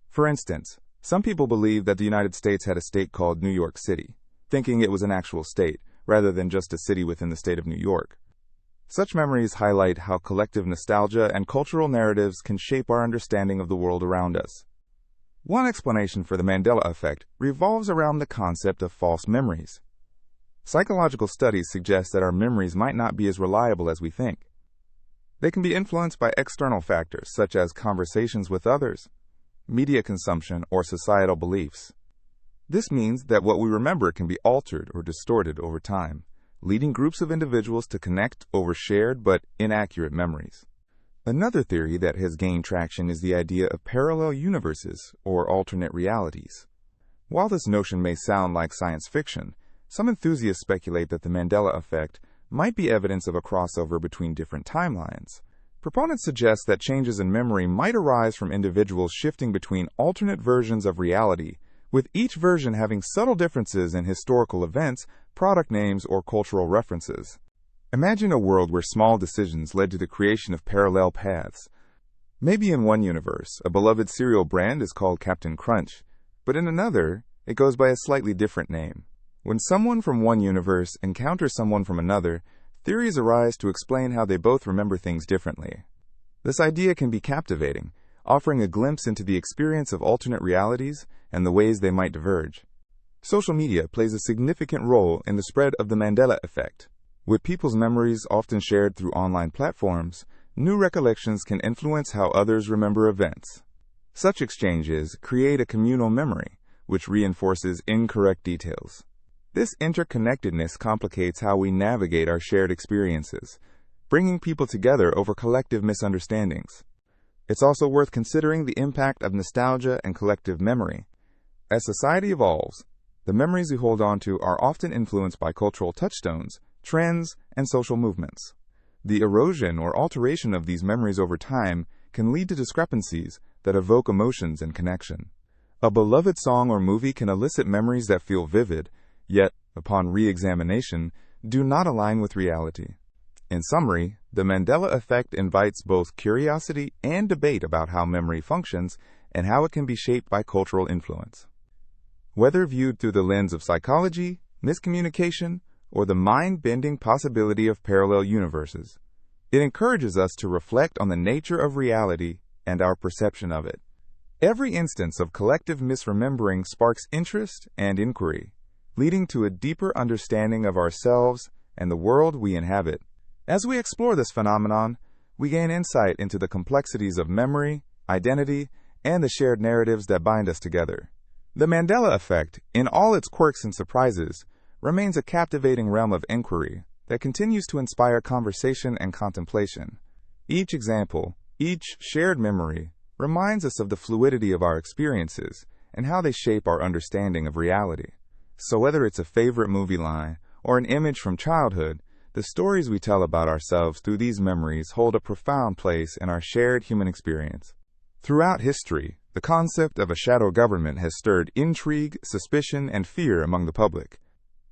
For instance, some people believe that the United States had a state called New York City, thinking it was an actual state, rather than just a city within the state of New York. Such memories highlight how collective nostalgia and cultural narratives can shape our understanding of the world around us. One explanation for the Mandela effect revolves around the concept of false memories. Psychological studies suggest that our memories might not be as reliable as we think. They can be influenced by external factors such as conversations with others, media consumption, or societal beliefs. This means that what we remember can be altered or distorted over time, leading groups of individuals to connect over shared but inaccurate memories. Another theory that has gained traction is the idea of parallel universes or alternate realities. While this notion may sound like science fiction, some enthusiasts speculate that the Mandela effect might be evidence of a crossover between different timelines. Proponents suggest that changes in memory might arise from individuals shifting between alternate versions of reality, with each version having subtle differences in historical events, product names, or cultural references. Imagine a world where small decisions led to the creation of parallel paths. Maybe in one universe, a beloved cereal brand is called Captain Crunch, but in another, it goes by a slightly different name. When someone from one universe encounters someone from another, theories arise to explain how they both remember things differently. This idea can be captivating, offering a glimpse into the experience of alternate realities and the ways they might diverge. Social media plays a significant role in the spread of the Mandela effect. With people's memories often shared through online platforms, new recollections can influence how others remember events. Such exchanges create a communal memory, which reinforces incorrect details. This interconnectedness complicates how we navigate our shared experiences, bringing people together over collective misunderstandings. It's also worth considering the impact of nostalgia and collective memory. As society evolves, the memories we hold on to are often influenced by cultural touchstones, trends, and social movements. The erosion or alteration of these memories over time can lead to discrepancies that evoke emotions and connection. A beloved song or movie can elicit memories that feel vivid, yet, upon re-examination, do not align with reality. In summary, the Mandela effect invites both curiosity and debate about how memory functions and how it can be shaped by cultural influence. Whether viewed through the lens of psychology, miscommunication, or the mind-bending possibility of parallel universes, it encourages us to reflect on the nature of reality and our perception of it. Every instance of collective misremembering sparks interest and inquiry, leading to a deeper understanding of ourselves and the world we inhabit. As we explore this phenomenon, we gain insight into the complexities of memory, identity, and the shared narratives that bind us together. The Mandela effect, in all its quirks and surprises, remains a captivating realm of inquiry that continues to inspire conversation and contemplation. Each example, each shared memory, reminds us of the fluidity of our experiences and how they shape our understanding of reality. So whether it's a favorite movie line or an image from childhood, the stories we tell about ourselves through these memories hold a profound place in our shared human experience. Throughout history, the concept of a shadow government has stirred intrigue, suspicion, and fear among the public.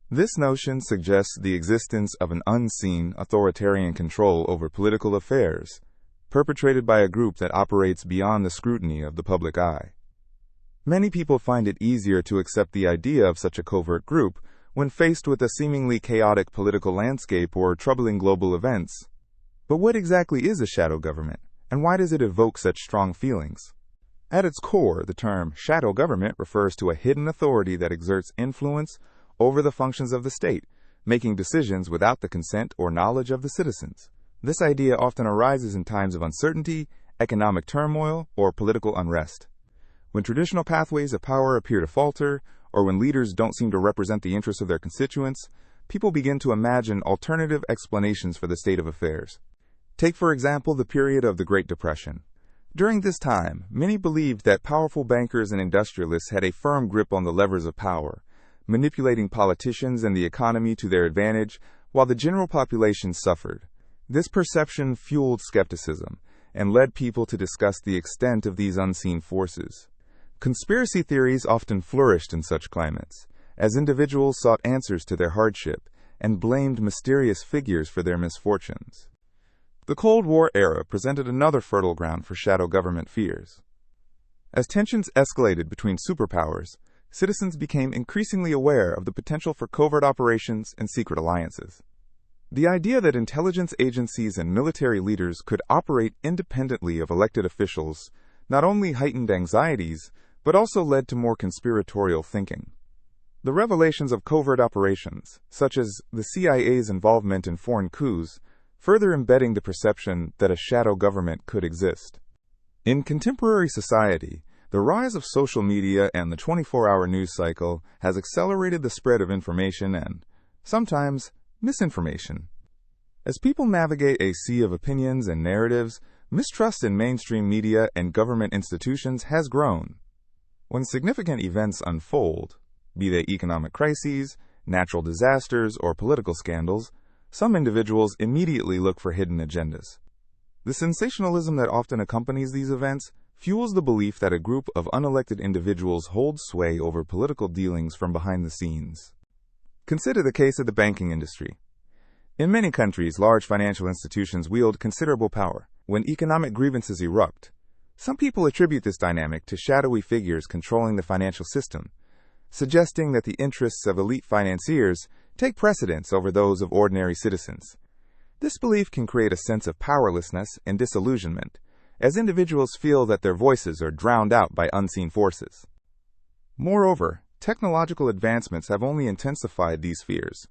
This notion suggests the existence of an unseen authoritarian control over political affairs, perpetrated by a group that operates beyond the scrutiny of the public eye. Many people find it easier to accept the idea of such a covert group when faced with a seemingly chaotic political landscape or troubling global events. But what exactly is a shadow government, and why does it evoke such strong feelings? At its core, the term shadow government refers to a hidden authority that exerts influence over the functions of the state, making decisions without the consent or knowledge of the citizens. This idea often arises in times of uncertainty, economic turmoil, or political unrest. When traditional pathways of power appear to falter, or when leaders don't seem to represent the interests of their constituents, people begin to imagine alternative explanations for the state of affairs. Take, for example, the period of the Great Depression. During this time, many believed that powerful bankers and industrialists had a firm grip on the levers of power, manipulating politicians and the economy to their advantage, while the general population suffered. This perception fueled skepticism and led people to discuss the extent of these unseen forces. Conspiracy theories often flourished in such climates, as individuals sought answers to their hardship and blamed mysterious figures for their misfortunes. The Cold War era presented another fertile ground for shadow government fears. As tensions escalated between superpowers, citizens became increasingly aware of the potential for covert operations and secret alliances. The idea that intelligence agencies and military leaders could operate independently of elected officials not only heightened anxieties, but also led to more conspiratorial thinking. The revelations of covert operations, such as the CIA's involvement in foreign coups, further embedding the perception that a shadow government could exist. In contemporary society, the rise of social media and the 24-hour news cycle has accelerated the spread of information and, sometimes, misinformation. As people navigate a sea of opinions and narratives, mistrust in mainstream media and government institutions has grown. When significant events unfold, be they economic crises, natural disasters, or political scandals, some individuals immediately look for hidden agendas. The sensationalism that often accompanies these events fuels the belief that a group of unelected individuals hold sway over political dealings from behind the scenes. Consider the case of the banking industry. In many countries, large financial institutions wield considerable power. When economic grievances erupt, some people attribute this dynamic to shadowy figures controlling the financial system, suggesting that the interests of elite financiers take precedence over those of ordinary citizens. This belief can create a sense of powerlessness and disillusionment, as individuals feel that their voices are drowned out by unseen forces. Moreover, technological advancements have only intensified these fears.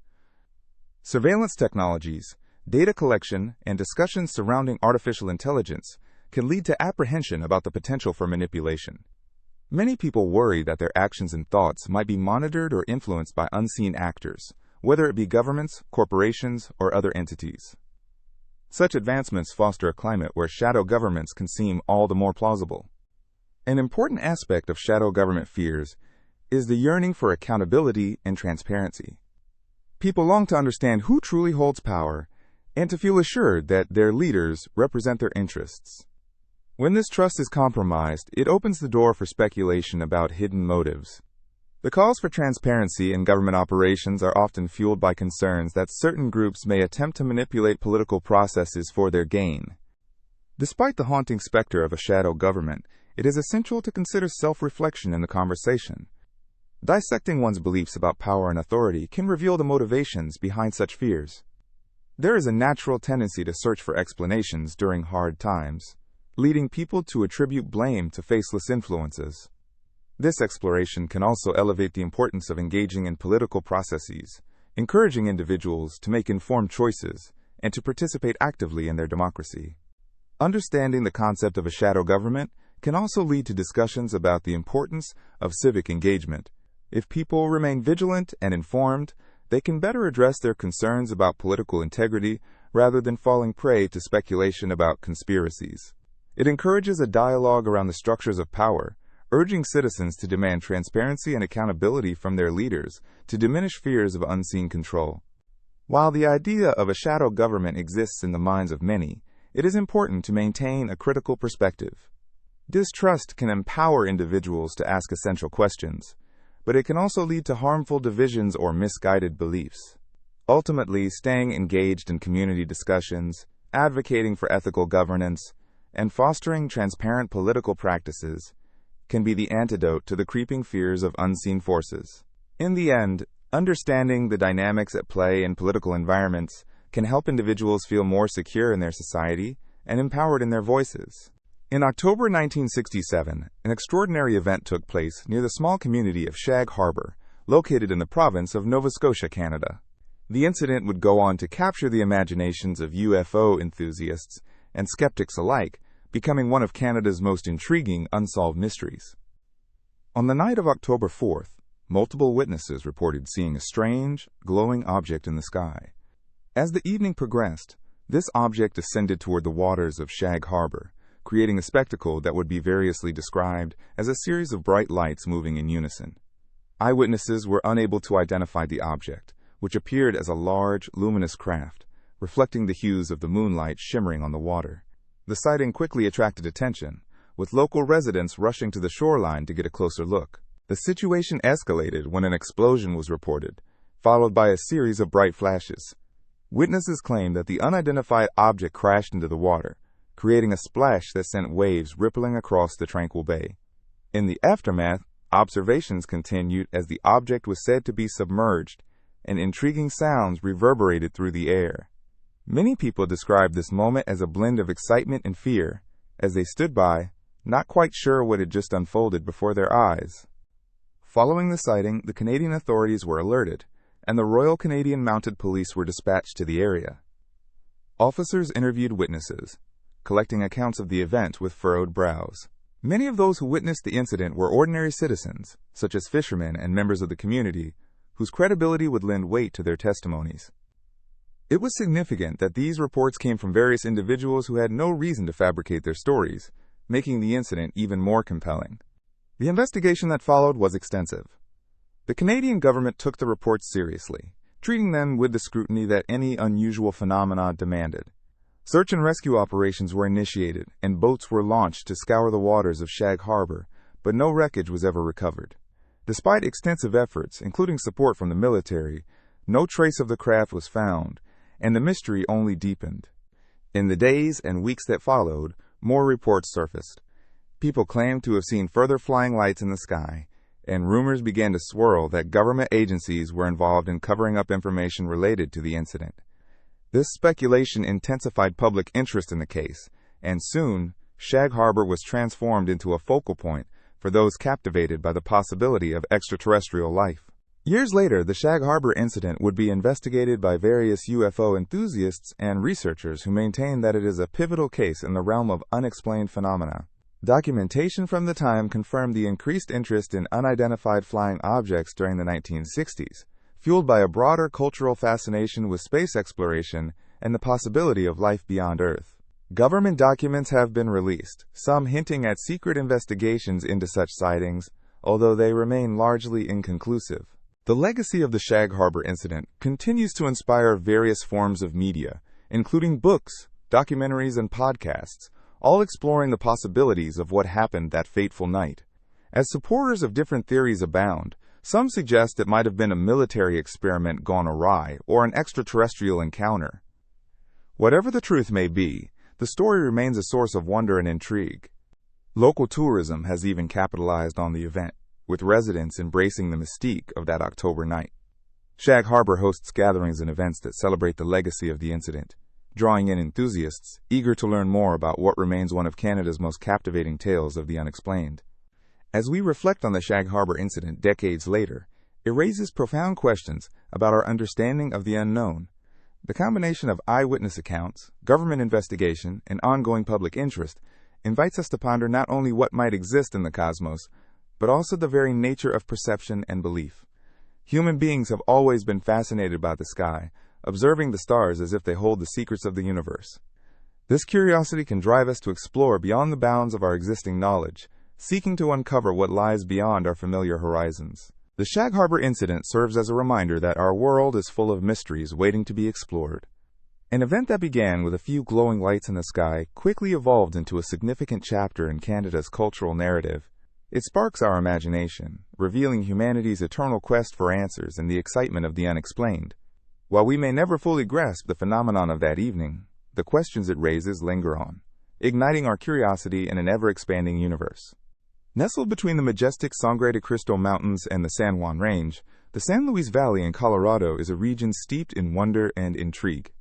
Surveillance technologies, data collection, and discussions surrounding artificial intelligence can lead to apprehension about the potential for manipulation. Many people worry that their actions and thoughts might be monitored or influenced by unseen actors, whether it be governments, corporations, or other entities. Such advancements foster a climate where shadow governments can seem all the more plausible. An important aspect of shadow government fears is the yearning for accountability and transparency. People long to understand who truly holds power and to feel assured that their leaders represent their interests. When this trust is compromised, it opens the door for speculation about hidden motives. The calls for transparency in government operations are often fueled by concerns that certain groups may attempt to manipulate political processes for their gain. Despite the haunting specter of a shadow government, it is essential to consider self-reflection in the conversation. Dissecting one's beliefs about power and authority can reveal the motivations behind such fears. There is a natural tendency to search for explanations during hard times, leading people to attribute blame to faceless influences. This exploration can also elevate the importance of engaging in political processes, encouraging individuals to make informed choices and to participate actively in their democracy. Understanding the concept of a shadow government can also lead to discussions about the importance of civic engagement. If people remain vigilant and informed, they can better address their concerns about political integrity rather than falling prey to speculation about conspiracies. It encourages a dialogue around the structures of power, urging citizens to demand transparency and accountability from their leaders to diminish fears of unseen control. While the idea of a shadow government exists in the minds of many, it is important to maintain a critical perspective. Distrust can empower individuals to ask essential questions, but it can also lead to harmful divisions or misguided beliefs. Ultimately, staying engaged in community discussions, advocating for ethical governance, and fostering transparent political practices can be the antidote to the creeping fears of unseen forces. In the end, understanding the dynamics at play in political environments can help individuals feel more secure in their society and empowered in their voices. In October 1967, an extraordinary event took place near the small community of Shag Harbor, located in the province of Nova Scotia, Canada. The incident would go on to capture the imaginations of UFO enthusiasts and skeptics alike, becoming one of Canada's most intriguing unsolved mysteries. On the night of October 4th, multiple witnesses reported seeing a strange, glowing object in the sky. As the evening progressed, this object ascended toward the waters of Shag Harbor, creating a spectacle that would be variously described as a series of bright lights moving in unison. Eyewitnesses were unable to identify the object, which appeared as a large, luminous craft, reflecting the hues of the moonlight shimmering on the water. The sighting quickly attracted attention, with local residents rushing to the shoreline to get a closer look. The situation escalated when an explosion was reported, followed by a series of bright flashes. Witnesses claimed that the unidentified object crashed into the water, creating a splash that sent waves rippling across the tranquil bay. In the aftermath, observations continued as the object was said to be submerged, and intriguing sounds reverberated through the air. Many people described this moment as a blend of excitement and fear, as they stood by, not quite sure what had just unfolded before their eyes. Following the sighting, the Canadian authorities were alerted, and the Royal Canadian Mounted Police were dispatched to the area. Officers interviewed witnesses, collecting accounts of the event with furrowed brows. Many of those who witnessed the incident were ordinary citizens, such as fishermen and members of the community, whose credibility would lend weight to their testimonies. It was significant that these reports came from various individuals who had no reason to fabricate their stories, making the incident even more compelling. The investigation that followed was extensive. The Canadian government took the reports seriously, treating them with the scrutiny that any unusual phenomena demanded. Search and rescue operations were initiated, and boats were launched to scour the waters of Shag Harbor, but no wreckage was ever recovered. Despite extensive efforts, including support from the military, no trace of the craft was found, and the mystery only deepened. In the days and weeks that followed, more reports surfaced. People claimed to have seen further flying lights in the sky, and rumors began to swirl that government agencies were involved in covering up information related to the incident. This speculation intensified public interest in the case, and soon, Shag Harbor was transformed into a focal point for those captivated by the possibility of extraterrestrial life. Years later, the Shag Harbor incident would be investigated by various UFO enthusiasts and researchers who maintain that it is a pivotal case in the realm of unexplained phenomena. Documentation from the time confirmed the increased interest in unidentified flying objects during the 1960s, fueled by a broader cultural fascination with space exploration and the possibility of life beyond Earth. Government documents have been released, some hinting at secret investigations into such sightings, although they remain largely inconclusive. The legacy of the Shag Harbor incident continues to inspire various forms of media, including books, documentaries, and podcasts, all exploring the possibilities of what happened that fateful night. As supporters of different theories abound, some suggest it might have been a military experiment gone awry or an extraterrestrial encounter. Whatever the truth may be, the story remains a source of wonder and intrigue. Local tourism has even capitalized on the event, with residents embracing the mystique of that October night. Shag Harbor hosts gatherings and events that celebrate the legacy of the incident, drawing in enthusiasts eager to learn more about what remains one of Canada's most captivating tales of the unexplained. As we reflect on the Shag Harbor incident decades later, it raises profound questions about our understanding of the unknown. The combination of eyewitness accounts, government investigation, and ongoing public interest invites us to ponder not only what might exist in the cosmos, but also the very nature of perception and belief. Human beings have always been fascinated by the sky, observing the stars as if they hold the secrets of the universe. This curiosity can drive us to explore beyond the bounds of our existing knowledge, seeking to uncover what lies beyond our familiar horizons. The Shag Harbor incident serves as a reminder that our world is full of mysteries waiting to be explored. An event that began with a few glowing lights in the sky quickly evolved into a significant chapter in Canada's cultural narrative. It sparks our imagination, revealing humanity's eternal quest for answers and the excitement of the unexplained. While we may never fully grasp the phenomenon of that evening, the questions it raises linger on, igniting our curiosity in an ever-expanding universe. Nestled between the majestic Sangre de Cristo Mountains and the San Juan Range, the San Luis Valley in Colorado is a region steeped in wonder and intrigue.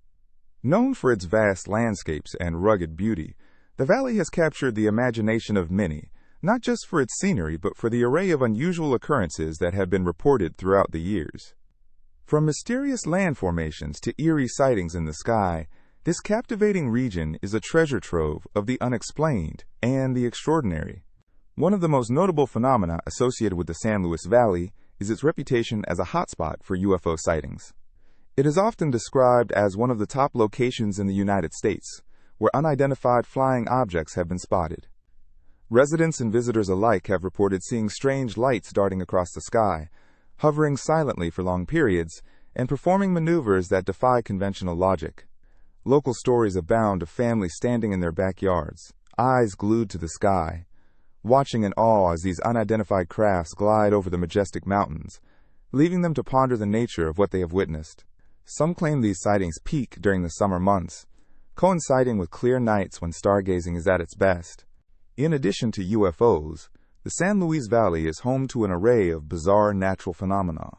Known for its vast landscapes and rugged beauty, the valley has captured the imagination of many, not just for its scenery but for the array of unusual occurrences that have been reported throughout the years. From mysterious land formations to eerie sightings in the sky, this captivating region is a treasure trove of the unexplained and the extraordinary. One of the most notable phenomena associated with the San Luis Valley is its reputation as a hotspot for UFO sightings. It is often described as one of the top locations in the United States, where unidentified flying objects have been spotted. Residents and visitors alike have reported seeing strange lights darting across the sky, hovering silently for long periods, and performing maneuvers that defy conventional logic. Local stories abound of families standing in their backyards, eyes glued to the sky, watching in awe as these unidentified crafts glide over the majestic mountains, leaving them to ponder the nature of what they have witnessed. Some claim these sightings peak during the summer months, coinciding with clear nights when stargazing is at its best. In addition to UFOs, the San Luis Valley is home to an array of bizarre natural phenomena.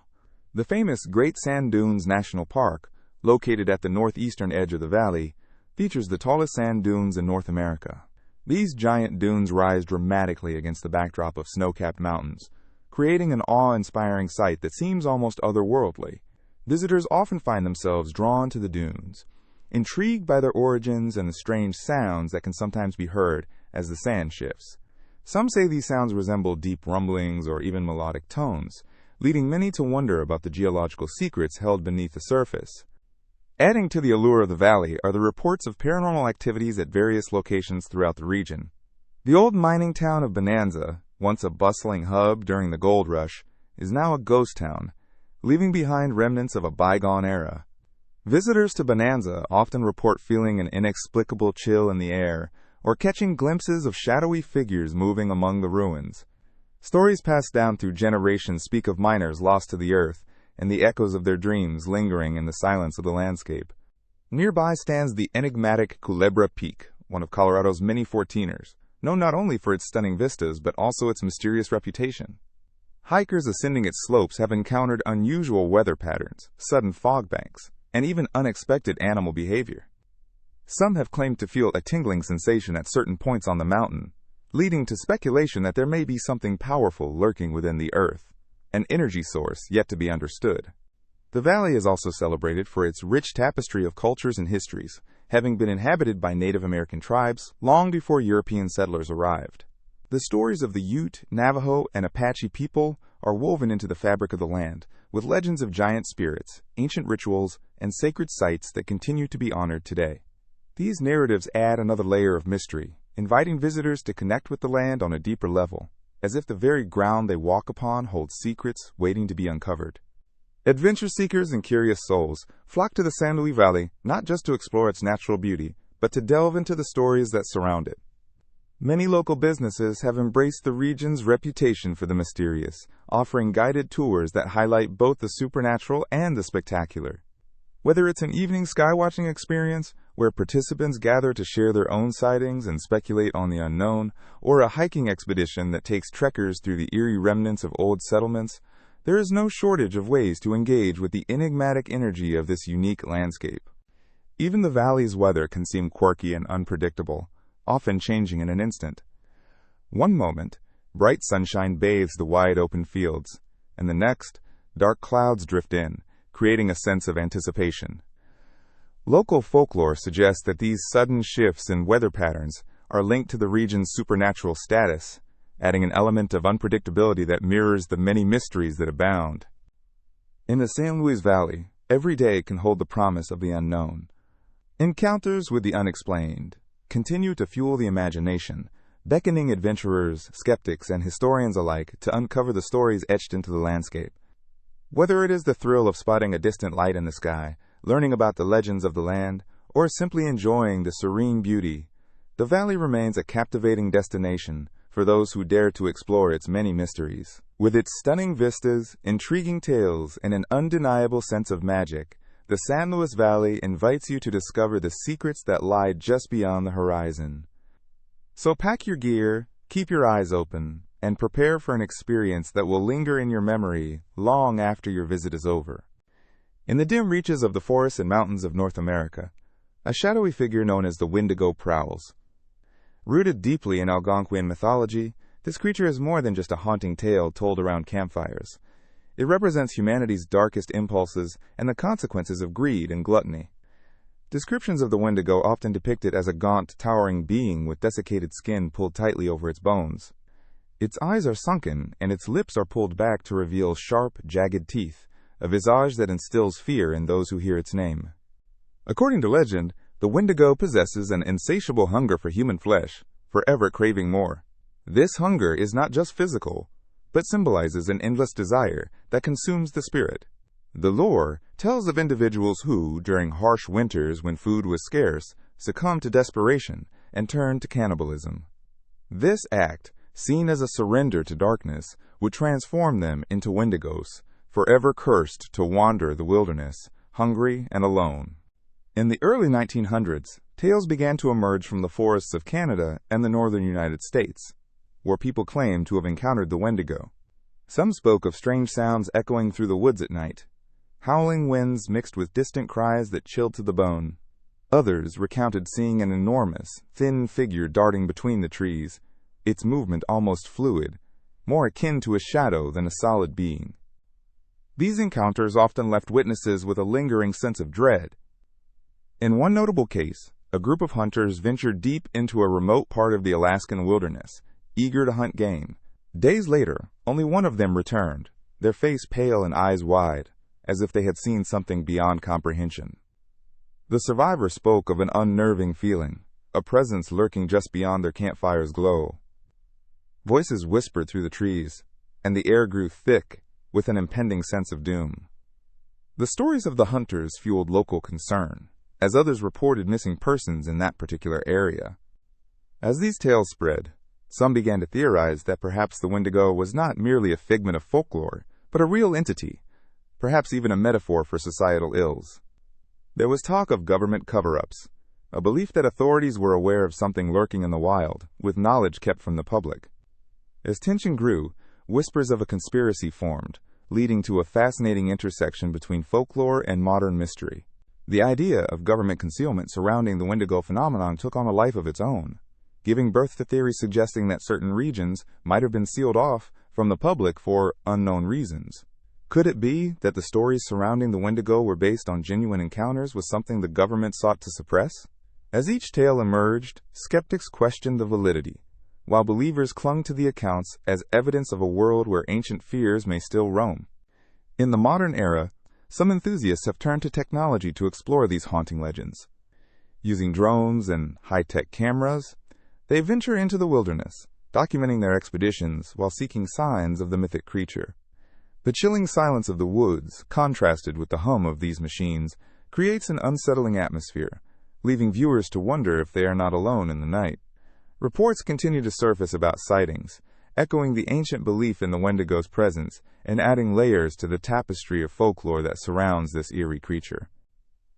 The famous Great Sand Dunes National Park, located at the northeastern edge of the valley, features the tallest sand dunes in North America. These giant dunes rise dramatically against the backdrop of snow-capped mountains, creating an awe-inspiring sight that seems almost otherworldly. Visitors often find themselves drawn to the dunes, intrigued by their origins and the strange sounds that can sometimes be heard as the sand shifts. Some say these sounds resemble deep rumblings or even melodic tones, leading many to wonder about the geological secrets held beneath the surface. Adding to the allure of the valley are the reports of paranormal activities at various locations throughout the region. The old mining town of Bonanza, once a bustling hub during the gold rush, is now a ghost town, leaving behind remnants of a bygone era. Visitors to Bonanza often report feeling an inexplicable chill in the air or catching glimpses of shadowy figures moving among the ruins. Stories passed down through generations speak of miners lost to the earth and the echoes of their dreams lingering in the silence of the landscape. Nearby stands the enigmatic Culebra Peak, one of Colorado's many 14ers, known not only for its stunning vistas but also its mysterious reputation. Hikers ascending its slopes have encountered unusual weather patterns, sudden fog banks, and even unexpected animal behavior. Some have claimed to feel a tingling sensation at certain points on the mountain, leading to speculation that there may be something powerful lurking within the earth, an energy source yet to be understood. The valley is also celebrated for its rich tapestry of cultures and histories, having been inhabited by Native American tribes long before European settlers arrived. The stories of the Ute, Navajo, and Apache people are woven into the fabric of the land, with legends of giant spirits, ancient rituals, and sacred sites that continue to be honored today. These narratives add another layer of mystery, inviting visitors to connect with the land on a deeper level, as if the very ground they walk upon holds secrets waiting to be uncovered. Adventure seekers and curious souls flock to the San Luis Valley not just to explore its natural beauty, but to delve into the stories that surround it. Many local businesses have embraced the region's reputation for the mysterious, offering guided tours that highlight both the supernatural and the spectacular. Whether it's an evening skywatching experience, where participants gather to share their own sightings and speculate on the unknown, or a hiking expedition that takes trekkers through the eerie remnants of old settlements, there is no shortage of ways to engage with the enigmatic energy of this unique landscape. Even the valley's weather can seem quirky and unpredictable, often changing in an instant. One moment, bright sunshine bathes the wide open fields, and the next, dark clouds drift in, creating a sense of anticipation. Local folklore suggests that these sudden shifts in weather patterns are linked to the region's supernatural status, adding an element of unpredictability that mirrors the many mysteries that abound. In the San Luis Valley, every day can hold the promise of the unknown. Encounters with the unexplained continue to fuel the imagination, beckoning adventurers, skeptics, and historians alike to uncover the stories etched into the landscape. Whether it is the thrill of spotting a distant light in the sky, learning about the legends of the land, or simply enjoying the serene beauty, the valley remains a captivating destination for those who dare to explore its many mysteries. With its stunning vistas, intriguing tales, and an undeniable sense of magic, the San Luis Valley invites you to discover the secrets that lie just beyond the horizon. So pack your gear, keep your eyes open, and prepare for an experience that will linger in your memory long after your visit is over. In the dim reaches of the forests and mountains of North America, a shadowy figure known as the Wendigo prowls. Rooted deeply in Algonquian mythology, this creature is more than just a haunting tale told around campfires. It represents humanity's darkest impulses and the consequences of greed and gluttony. Descriptions of the Wendigo often depict it as a gaunt, towering being with desiccated skin pulled tightly over its bones. Its eyes are sunken, and its lips are pulled back to reveal sharp, jagged teeth, a visage that instills fear in those who hear its name. According to legend, the Wendigo possesses an insatiable hunger for human flesh, forever craving more. This hunger is not just physical, but symbolizes an endless desire that consumes the spirit. The lore tells of individuals who, during harsh winters when food was scarce, succumbed to desperation and turned to cannibalism. This act, seen as a surrender to darkness, would transform them into Wendigos, forever cursed to wander the wilderness, hungry, and alone. In the early 1900s, tales began to emerge from the forests of Canada and the northern United States, where people claimed to have encountered the Wendigo. Some spoke of strange sounds echoing through the woods at night, howling winds mixed with distant cries that chilled to the bone. Others recounted seeing an enormous, thin figure darting between the trees, its movement almost fluid, more akin to a shadow than a solid being. These encounters often left witnesses with a lingering sense of dread. In one notable case, a group of hunters ventured deep into a remote part of the Alaskan wilderness, eager to hunt game. Days later, only one of them returned, their face pale and eyes wide, as if they had seen something beyond comprehension. The survivor spoke of an unnerving feeling, a presence lurking just beyond their campfire's glow. Voices whispered through the trees, and the air grew thick with an impending sense of doom. The stories of the hunters fueled local concern, as others reported missing persons in that particular area. As these tales spread, some began to theorize that perhaps the Wendigo was not merely a figment of folklore, but a real entity, perhaps even a metaphor for societal ills. There was talk of government cover-ups, a belief that authorities were aware of something lurking in the wild, with knowledge kept from the public. As tension grew, whispers of a conspiracy formed, leading to a fascinating intersection between folklore and modern mystery. The idea of government concealment surrounding the Wendigo phenomenon took on a life of its own, giving birth to theories suggesting that certain regions might have been sealed off from the public for unknown reasons. Could it be that the stories surrounding the Wendigo were based on genuine encounters with something the government sought to suppress? As each tale emerged, skeptics questioned the validity, while believers clung to the accounts as evidence of a world where ancient fears may still roam. In the modern era, some enthusiasts have turned to technology to explore these haunting legends. Using drones and high-tech cameras, they venture into the wilderness, documenting their expeditions while seeking signs of the mythic creature. The chilling silence of the woods, contrasted with the hum of these machines, creates an unsettling atmosphere, leaving viewers to wonder if they are not alone in the night. Reports continue to surface about sightings, echoing the ancient belief in the Wendigo's presence and adding layers to the tapestry of folklore that surrounds this eerie creature.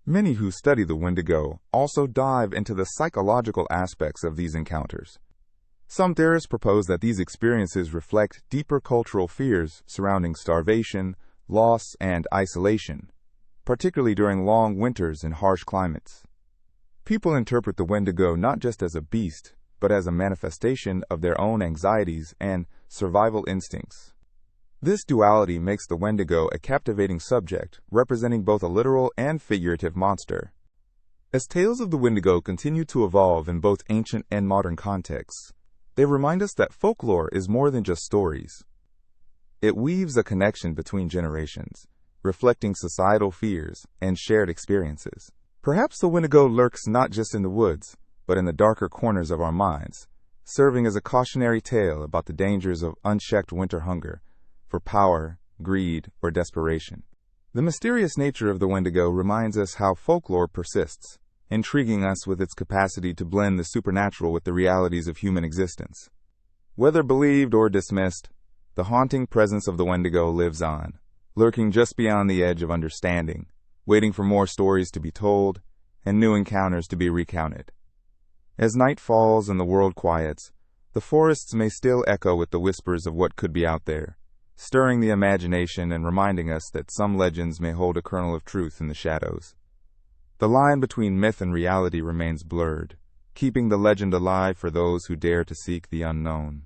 Many who study the Wendigo also dive into the psychological aspects of these encounters. Some theorists propose that these experiences reflect deeper cultural fears surrounding starvation, loss, and isolation, particularly during long winters in harsh climates. People interpret the Wendigo not just as a beast, but as a manifestation of their own anxieties and survival instincts. This duality makes the Wendigo a captivating subject, representing both a literal and figurative monster. As tales of the Wendigo continue to evolve in both ancient and modern contexts, they remind us that folklore is more than just stories. It weaves a connection between generations, reflecting societal fears and shared experiences. Perhaps the Wendigo lurks not just in the woods, but in the darker corners of our minds, serving as a cautionary tale about the dangers of unchecked winter hunger, for power, greed, or desperation. The mysterious nature of the Wendigo reminds us how folklore persists, intriguing us with its capacity to blend the supernatural with the realities of human existence. Whether believed or dismissed, the haunting presence of the Wendigo lives on, lurking just beyond the edge of understanding, waiting for more stories to be told and new encounters to be recounted. As night falls and the world quiets, the forests may still echo with the whispers of what could be out there, stirring the imagination and reminding us that some legends may hold a kernel of truth in the shadows. The line between myth and reality remains blurred, keeping the legend alive for those who dare to seek the unknown.